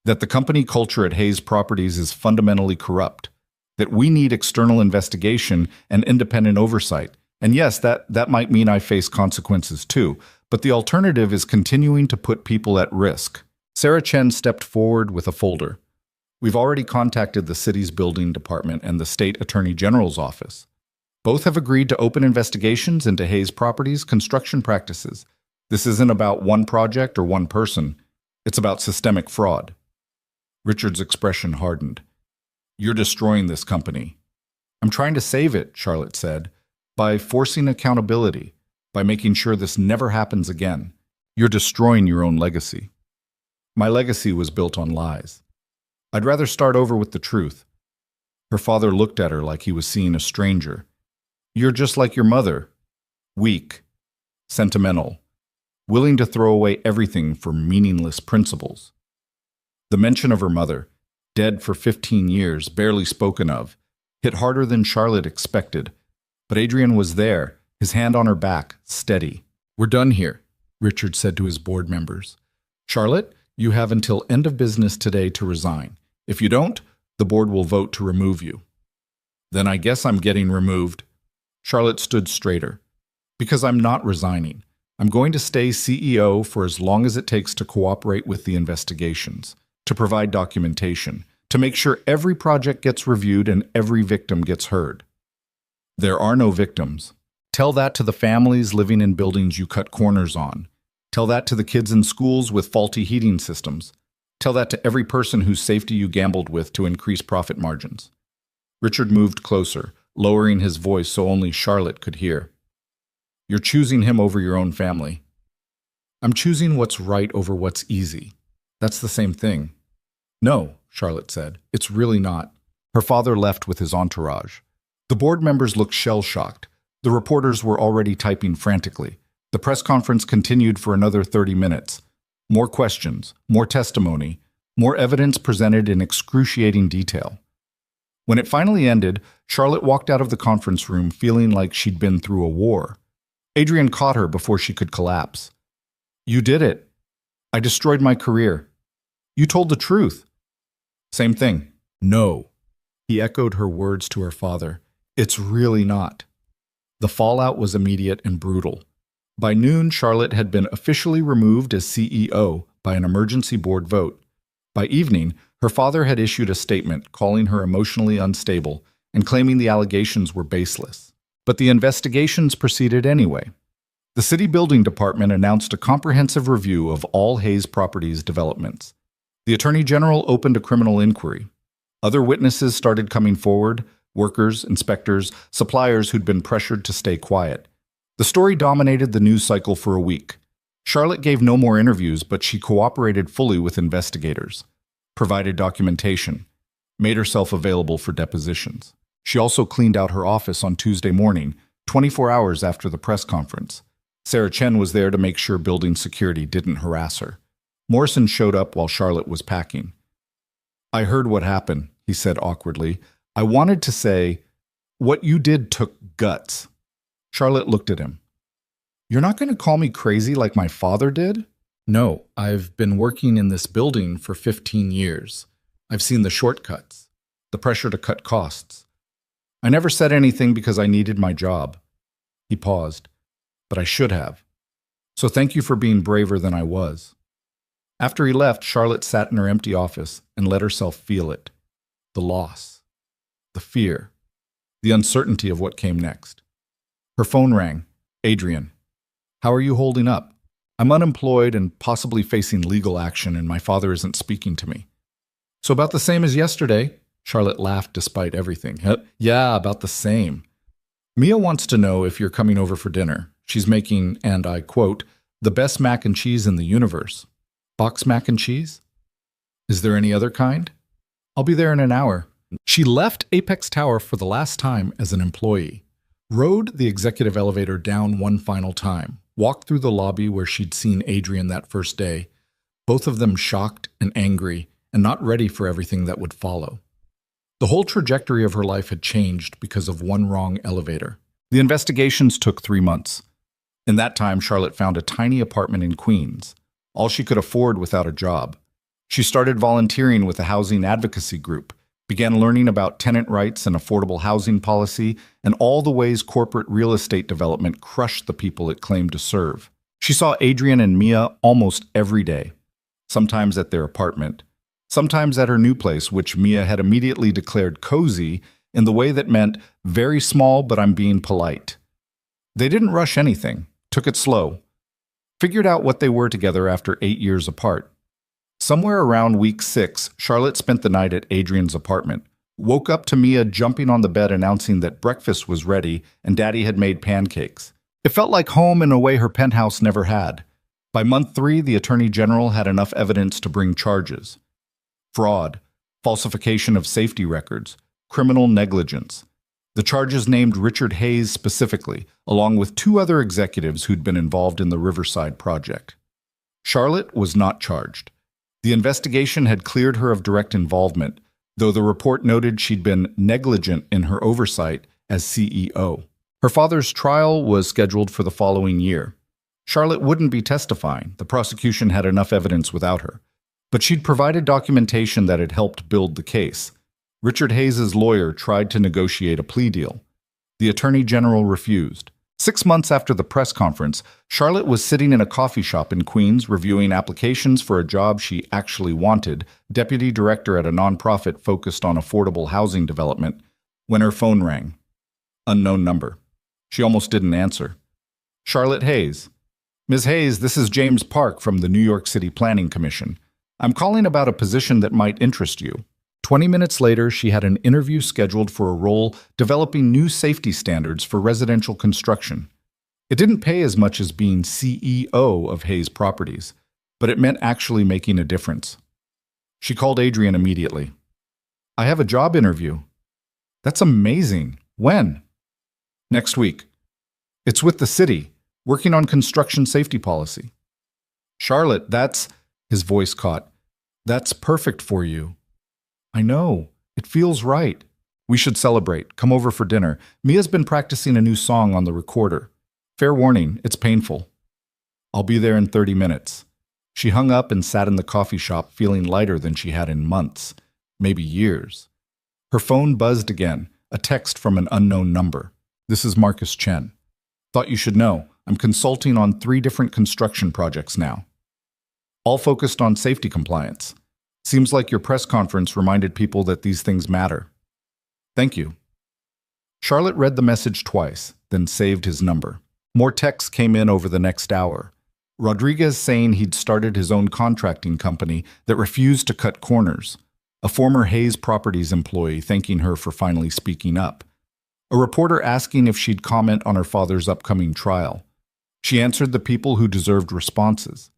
that the company culture at Hayes Properties is fundamentally corrupt, that we need external investigation and independent oversight. And yes, that might mean I face consequences too, but the alternative is continuing to put people at risk. Sarah Chen stepped forward with a folder. We've already contacted the city's building department and the state attorney general's office. Both have agreed to open investigations into Hayes Properties' construction practices. This isn't about one project or one person. It's about systemic fraud. Richard's expression hardened. You're destroying this company. I'm trying to save it, Charlotte said, by forcing accountability, by making sure this never happens again. You're destroying your own legacy. My legacy was built on lies. I'd rather start over with the truth. Her father looked at her like he was seeing a stranger. You're just like your mother. Weak, sentimental, willing to throw away everything for meaningless principles. The mention of her mother, dead for 15 years, barely spoken of, hit harder than Charlotte expected. But Adrian was there, his hand on her back, steady. We're done here, Richard said to his board members. Charlotte, you have until end of business today to resign. If you don't, the board will vote to remove you. Then I guess I'm getting removed. Charlotte stood straighter. Because I'm not resigning. I'm going to stay CEO for as long as it takes to cooperate with the investigations, to provide documentation, to make sure every project gets reviewed and every victim gets heard. There are no victims. Tell that to the families living in buildings you cut corners on. Tell that to the kids in schools with faulty heating systems. Tell that to every person whose safety you gambled with to increase profit margins. Richard moved closer, lowering his voice so only Charlotte could hear. You're choosing him over your own family. I'm choosing what's right over what's easy. That's the same thing. No, Charlotte said. It's really not. Her father left with his entourage. The board members looked shell-shocked. The reporters were already typing frantically. The press conference continued for another 30 minutes. More questions, more testimony, more evidence presented in excruciating detail. When it finally ended, Charlotte walked out of the conference room feeling like she'd been through a war. Adrian caught her before she could collapse. You did it. I destroyed my career. You told the truth. Same thing. No. He echoed her words to her father. It's really not. The fallout was immediate and brutal. By noon, Charlotte had been officially removed as CEO by an emergency board vote. By evening, her father had issued a statement calling her emotionally unstable and claiming the allegations were baseless. But the investigations proceeded anyway. The city building department announced a comprehensive review of all Hayes Properties developments. The attorney general opened a criminal inquiry. Other witnesses started coming forward, workers, inspectors, suppliers who'd been pressured to stay quiet. The story dominated the news cycle for a week. Charlotte gave no more interviews, but she cooperated fully with investigators, provided documentation, made herself available for depositions. She also cleaned out her office on Tuesday morning, 24 hours after the press conference. Sarah Chen was there to make sure building security didn't harass her. Morrison showed up while Charlotte was packing. I heard what happened, he said awkwardly. I wanted to say, what you did took guts. Charlotte looked at him. You're not going to call me crazy like my father did? No, I've been working in this building for 15 years. I've seen the shortcuts, the pressure to cut costs. I never said anything because I needed my job. He paused. But I should have. So thank you for being braver than I was. After he left, Charlotte sat in her empty office and let herself feel it. The loss, the fear, the uncertainty of what came next. Her phone rang. Adrian. How are you holding up? I'm unemployed and possibly facing legal action, and my father isn't speaking to me. So about the same as yesterday. Charlotte laughed despite everything. Yeah, about the same. Mia wants to know if you're coming over for dinner. She's making, and I quote, the best mac and cheese in the universe. Box mac and cheese? Is there any other kind? I'll be there in an hour. She left Apex Tower for the last time as an employee, rode the executive elevator down one final time, walked through the lobby where she'd seen Adrian that first day, both of them shocked and angry and not ready for everything that would follow. The whole trajectory of her life had changed because of one wrong elevator. The investigations took 3 months. In that time, Charlotte found a tiny apartment in Queens, all she could afford without a job. She started volunteering with a housing advocacy group, began learning about tenant rights and affordable housing policy, and all the ways corporate real estate development crushed the people it claimed to serve. She saw Adrian and Mia almost every day, sometimes at their apartment, sometimes at her new place, which Mia had immediately declared cozy in the way that meant very small, but I'm being polite. They didn't rush anything, took it slow, figured out what they were together after 8 years apart. Somewhere around week 6, Charlotte spent the night at Adrian's apartment, woke up to Mia jumping on the bed announcing that breakfast was ready and Daddy had made pancakes. It felt like home in a way her penthouse never had. By month 3, the Attorney General had enough evidence to bring charges. Fraud, falsification of safety records, criminal negligence. The charges named Richard Hayes specifically, along with 2 other executives who'd been involved in the Riverside project. Charlotte was not charged. The investigation had cleared her of direct involvement, though the report noted she'd been negligent in her oversight as CEO. Her father's trial was scheduled for the following year. Charlotte wouldn't be testifying. The prosecution had enough evidence without her. But she'd provided documentation that had helped build the case. Richard Hayes' lawyer tried to negotiate a plea deal. The Attorney General refused. 6 months after the press conference, Charlotte was sitting in a coffee shop in Queens reviewing applications for a job she actually wanted, deputy director at a nonprofit focused on affordable housing development, when her phone rang. Unknown number. She almost didn't answer. Charlotte Hayes. Ms. Hayes, this is James Park from the New York City Planning Commission. I'm calling about a position that might interest you. 20 minutes later, she had an interview scheduled for a role developing new safety standards for residential construction. It didn't pay as much as being CEO of Hayes Properties, but it meant actually making a difference. She called Adrian immediately. I have a job interview. That's amazing. When? Next week. It's with the city, working on construction safety policy. Charlotte, his voice caught. That's perfect for you. I know. It feels right. We should celebrate. Come over for dinner. Mia's been practicing a new song on the recorder. Fair warning, it's painful. I'll be there in 30 minutes. She hung up and sat in the coffee shop feeling lighter than she had in months, maybe years. Her phone buzzed again, a text from an unknown number. This is Marcus Chen. Thought you should know. I'm consulting on 3 different construction projects now. All focused on safety compliance. Seems like your press conference reminded people that these things matter. Thank you. Charlotte read the message twice, then saved his number. More texts came in over the next hour. Rodriguez saying he'd started his own contracting company that refused to cut corners. A former Hayes Properties employee thanking her for finally speaking up. A reporter asking if she'd comment on her father's upcoming trial. She answered the people who deserved responses.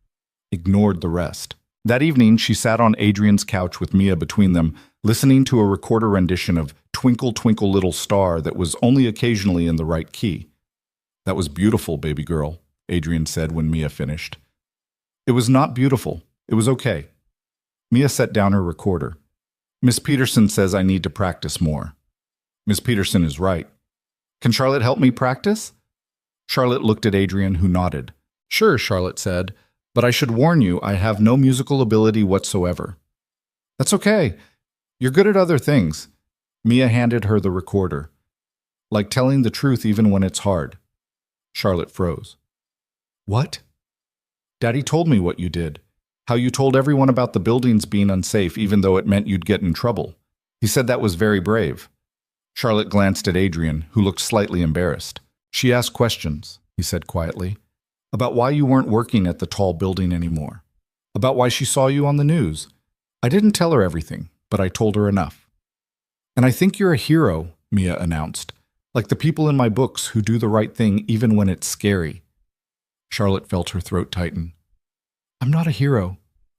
Ignored the rest. That evening, she sat on Adrian's couch with Mia between them, listening to a recorder rendition of Twinkle, Twinkle, Little Star that was only occasionally in the right key. That was beautiful, baby girl, Adrian said when Mia finished. It was not beautiful. It was okay. Mia set down her recorder. Miss Peterson says I need to practice more. Miss Peterson is right. Can Charlotte help me practice? Charlotte looked at Adrian, who nodded. Sure, Charlotte said. But I should warn you, I have no musical ability whatsoever. That's okay. You're good at other things. Mia handed her the recorder. Like telling the truth even when it's hard. Charlotte froze. What? Daddy told me what you did. How you told everyone about the buildings being unsafe even though it meant you'd get in trouble. He said that was very brave. Charlotte glanced at Adrian, who looked slightly embarrassed. She asked questions, he said quietly. About why you weren't working at the tall building anymore. About why she saw you on the news. I didn't tell her everything, but I told her enough. And I think you're a hero, Mia announced, like the people in my books who do the right thing even when it's scary. Charlotte felt her throat tighten. I'm not a hero.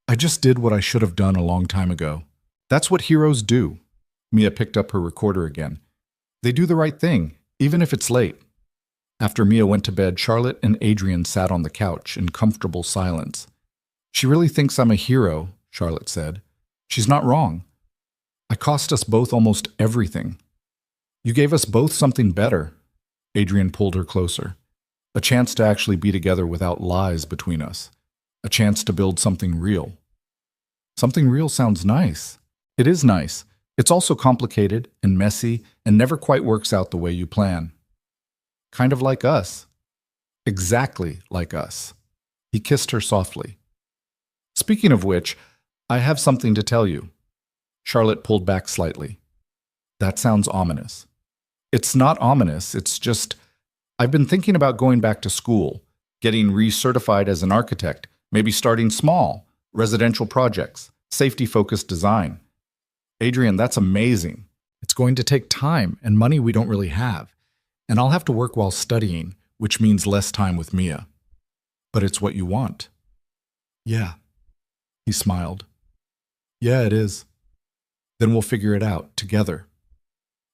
I just did what I should have done a long time ago. That's what heroes do. Mia picked up her recorder again. They do the right thing, even if it's late. After Mia went to bed, Charlotte and Adrian sat on the couch in comfortable silence. She really thinks I'm a hero, Charlotte said. She's not wrong. I cost us both almost everything. You gave us both something better. Adrian pulled her closer. A chance to actually be together without lies between us. A chance to build something real. Something real sounds nice. It is nice. It's also complicated and messy and never quite works out the way you plan. Kind of like us. Exactly like us. He kissed her softly. Speaking of which, I have something to tell you. Charlotte pulled back slightly. That sounds ominous. It's not ominous, it's just, I've been thinking about going back to school, getting recertified as an architect, maybe starting small, residential projects, safety-focused design. Adrian, that's amazing. It's going to take time and money we don't really have, and I'll have to work while studying, which means less time with Mia. But it's what you want. Yeah. He smiled. Yeah, it is. Then we'll figure it out, together.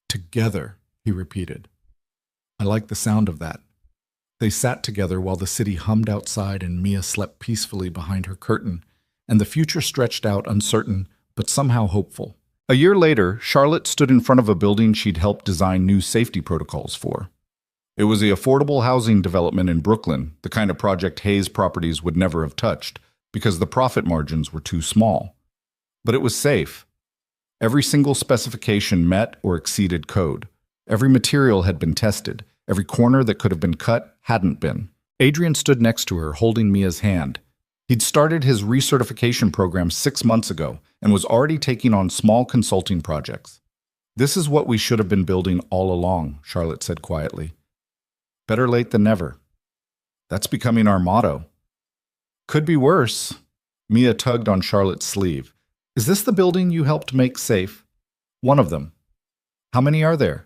Together, he repeated. I like the sound of that. They sat together while the city hummed outside and Mia slept peacefully behind her curtain, and the future stretched out uncertain, but somehow hopeful. A year later, Charlotte stood in front of a building she'd helped design new safety protocols for. It was the affordable housing development in Brooklyn, the kind of project Hayes Properties would never have touched, because the profit margins were too small. But it was safe. Every single specification met or exceeded code. Every material had been tested. Every corner that could have been cut hadn't been. Adrian stood next to her, holding Mia's hand. He'd started his recertification program 6 months ago and was already taking on small consulting projects. This is what we should have been building all along, Charlotte said quietly. Better late than never. That's becoming our motto. Could be worse. Mia tugged on Charlotte's sleeve. Is this the building you helped make safe? One of them. How many are there?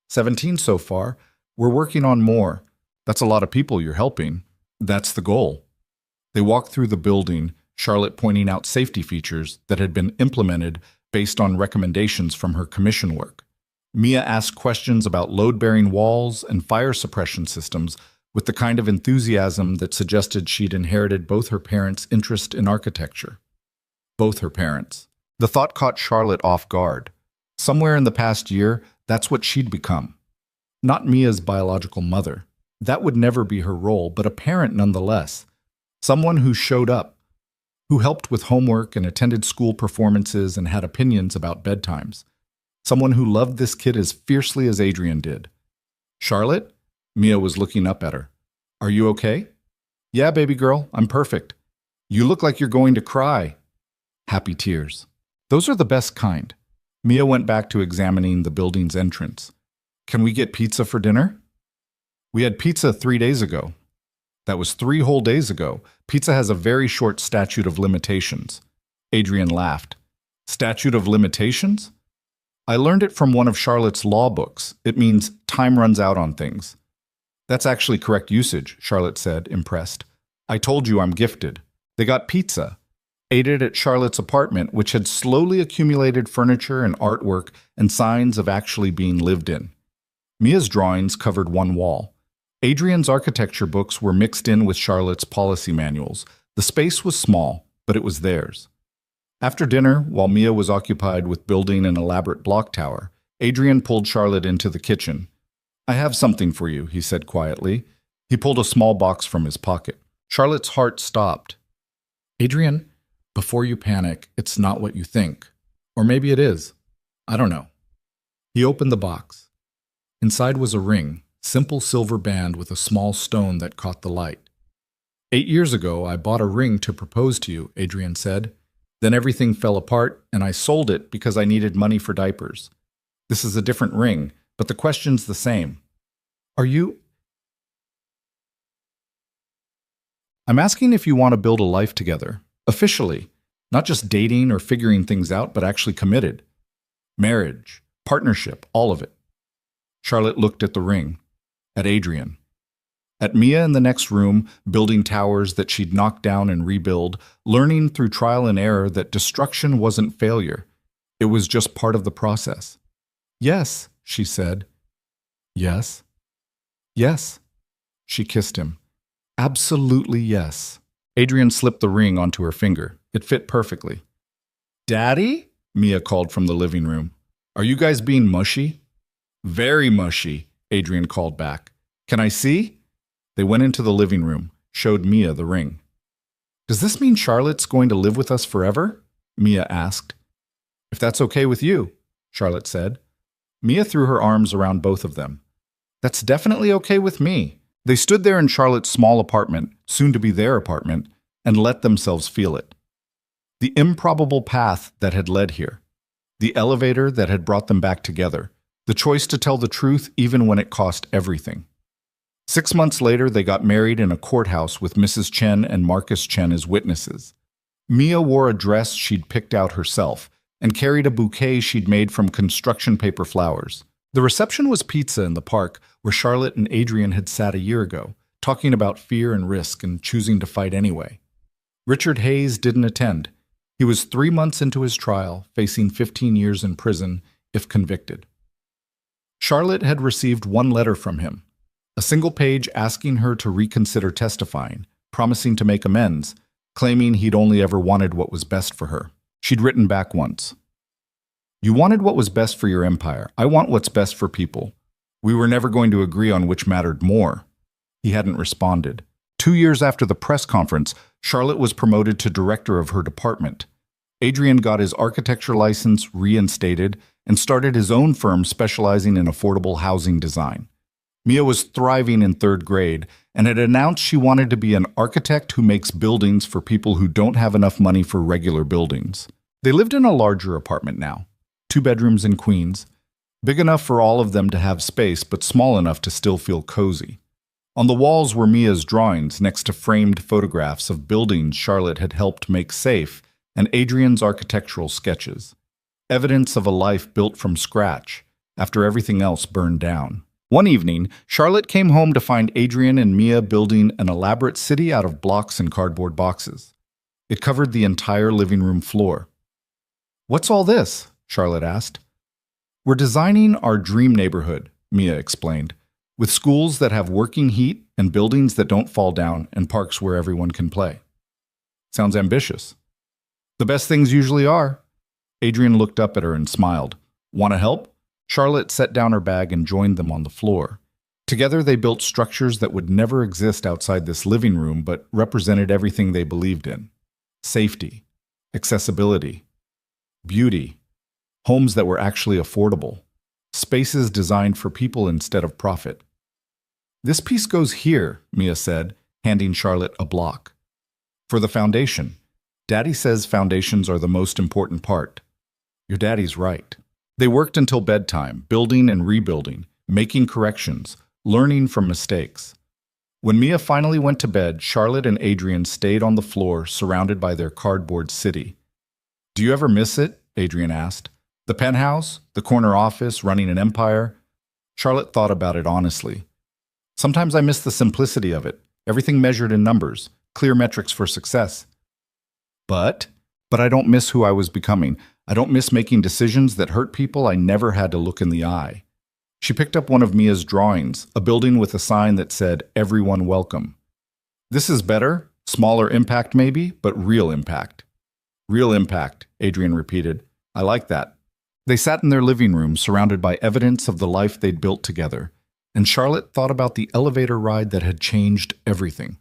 17 so far. We're working on more. That's a lot of people you're helping. That's the goal. They walked through the building, Charlotte pointing out safety features that had been implemented based on recommendations from her commission work. Mia asked questions about load-bearing walls and fire suppression systems with the kind of enthusiasm that suggested she'd inherited both her parents' interest in architecture. Both her parents. The thought caught Charlotte off guard. Somewhere in the past year, that's what she'd become. Not Mia's biological mother. That would never be her role, but a parent nonetheless. Someone who showed up, who helped with homework and attended school performances and had opinions about bedtimes. Someone who loved this kid as fiercely as Adrian did. Charlotte? Mia was looking up at her. Are you okay? Yeah, baby girl, I'm perfect. You look like you're going to cry. Happy tears. Those are the best kind. Mia went back to examining the building's entrance. Can we get pizza for dinner? We had pizza 3 days ago. That was 3 whole days ago. Pizza has a very short statute of limitations. Adrian laughed. Statute of limitations? I learned it from one of Charlotte's law books. It means time runs out on things. That's actually correct usage, Charlotte said, impressed. I told you I'm gifted. They got pizza. Ate it at Charlotte's apartment, which had slowly accumulated furniture and artwork and signs of actually being lived in. Mia's drawings covered one wall. Adrian's architecture books were mixed in with Charlotte's policy manuals. The space was small, but it was theirs. After dinner, while Mia was occupied with building an elaborate block tower, Adrian pulled Charlotte into the kitchen. I have something for you, he said quietly. He pulled a small box from his pocket. Charlotte's heart stopped. Adrian, before you panic, it's not what you think. Or maybe it is. I don't know. He opened the box. Inside was a ring, simple silver band with a small stone that caught the light. 8 years ago, I bought a ring to propose to you, Adrian said. Then everything fell apart, and I sold it because I needed money for diapers. This is a different ring, but the question's the same. Are you... I'm asking if you want to build a life together. Officially. Not just dating or figuring things out, but actually committed. Marriage, partnership, all of it. Charlotte looked at the ring. At Adrian. At Mia in the next room, building towers that she'd knock down and rebuild, learning through trial and error that destruction wasn't failure. It was just part of the process. Yes, she said. Yes. Yes. She kissed him. Absolutely yes. Adrian slipped the ring onto her finger. It fit perfectly. Daddy? Mia called from the living room. Are you guys being mushy? Very mushy, Adrian called back. Can I see? They went into the living room, showed Mia the ring. Does this mean Charlotte's going to live with us forever? Mia asked. If that's okay with you, Charlotte said. Mia threw her arms around both of them. That's definitely okay with me. They stood there in Charlotte's small apartment, soon to be their apartment, and let themselves feel it. The improbable path that had led here. The elevator that had brought them back together. The choice to tell the truth even when it cost everything. 6 months later, they got married in a courthouse with Mrs. Chen and Marcus Chen as witnesses. Mia wore a dress she'd picked out herself and carried a bouquet she'd made from construction paper flowers. The reception was pizza in the park where Charlotte and Adrian had sat a year ago, talking about fear and risk and choosing to fight anyway. Richard Hayes didn't attend. He was 3 months into his trial, facing 15 years in prison if convicted. Charlotte had received one letter from him, a single page asking her to reconsider testifying, promising to make amends, claiming he'd only ever wanted what was best for her. She'd written back once. You wanted what was best for your empire. I want what's best for people. We were never going to agree on which mattered more. He hadn't responded. 2 years after the press conference, Charlotte was promoted to director of her department. Adrian got his architecture license reinstated and started his own firm specializing in affordable housing design. Mia was thriving in 3rd grade and had announced she wanted to be an architect who makes buildings for people who don't have enough money for regular buildings. They lived in a larger apartment now, 2 bedrooms in Queens, big enough for all of them to have space but small enough to still feel cozy. On the walls were Mia's drawings next to framed photographs of buildings Charlotte had helped make safe and Adrian's architectural sketches, evidence of a life built from scratch after everything else burned down. One evening, Charlotte came home to find Adrian and Mia building an elaborate city out of blocks and cardboard boxes. It covered the entire living room floor. What's all this? Charlotte asked. We're designing our dream neighborhood, Mia explained, with schools that have working heat and buildings that don't fall down and parks where everyone can play. Sounds ambitious. The best things usually are. Adrian looked up at her and smiled. Want to help? Charlotte set down her bag and joined them on the floor. Together they built structures that would never exist outside this living room but represented everything they believed in. Safety, accessibility, beauty, homes that were actually affordable, spaces designed for people instead of profit. This piece goes here, Mia said, handing Charlotte a block. For the foundation. Daddy says foundations are the most important part. Your daddy's right. They worked until bedtime, building and rebuilding, making corrections, learning from mistakes. When Mia finally went to bed, Charlotte and Adrian stayed on the floor, surrounded by their cardboard city. Do you ever miss it? Adrian asked. The penthouse, the corner office, running an empire? Charlotte thought about it honestly. Sometimes I miss the simplicity of it, everything measured in numbers, clear metrics for success. But I don't miss who I was becoming. I don't miss making decisions that hurt people I never had to look in the eye. She picked up one of Mia's drawings, a building with a sign that said, "Everyone welcome." This is better, smaller impact maybe, but real impact. Real impact, Adrian repeated. I like that. They sat in their living room, surrounded by evidence of the life they'd built together, and Charlotte thought about the elevator ride that had changed everything.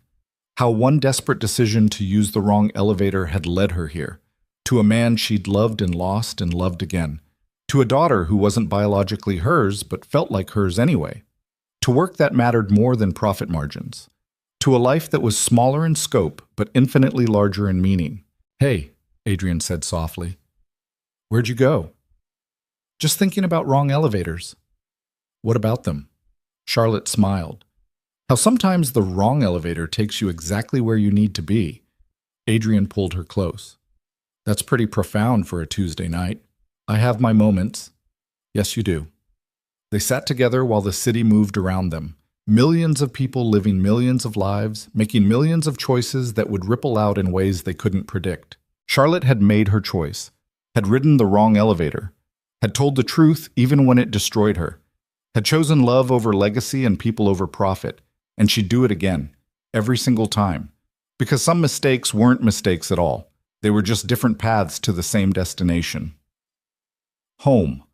How one desperate decision to use the wrong elevator had led her here. To a man she'd loved and loved again. To a daughter who wasn't biologically hers but felt like hers anyway. To work that mattered more than profit margins. To a life that was smaller in scope but infinitely larger in meaning. Hey, Adrian said softly. Where'd you go? Just thinking about wrong elevators. What about them? Charlotte smiled. How sometimes the wrong elevator takes you exactly where you need to be. Adrian pulled her close. That's pretty profound for a Tuesday night. I have my moments. Yes, you do. They sat together while the city moved around them. Millions of people living millions of lives, making millions of choices that would ripple out in ways they couldn't predict. Charlotte had made her choice, had ridden the wrong elevator, had told the truth even when it destroyed her, had chosen love over legacy and people over profit, and she'd do it again, every single time. Because some mistakes weren't mistakes at all. They were just different paths to the same destination. Home.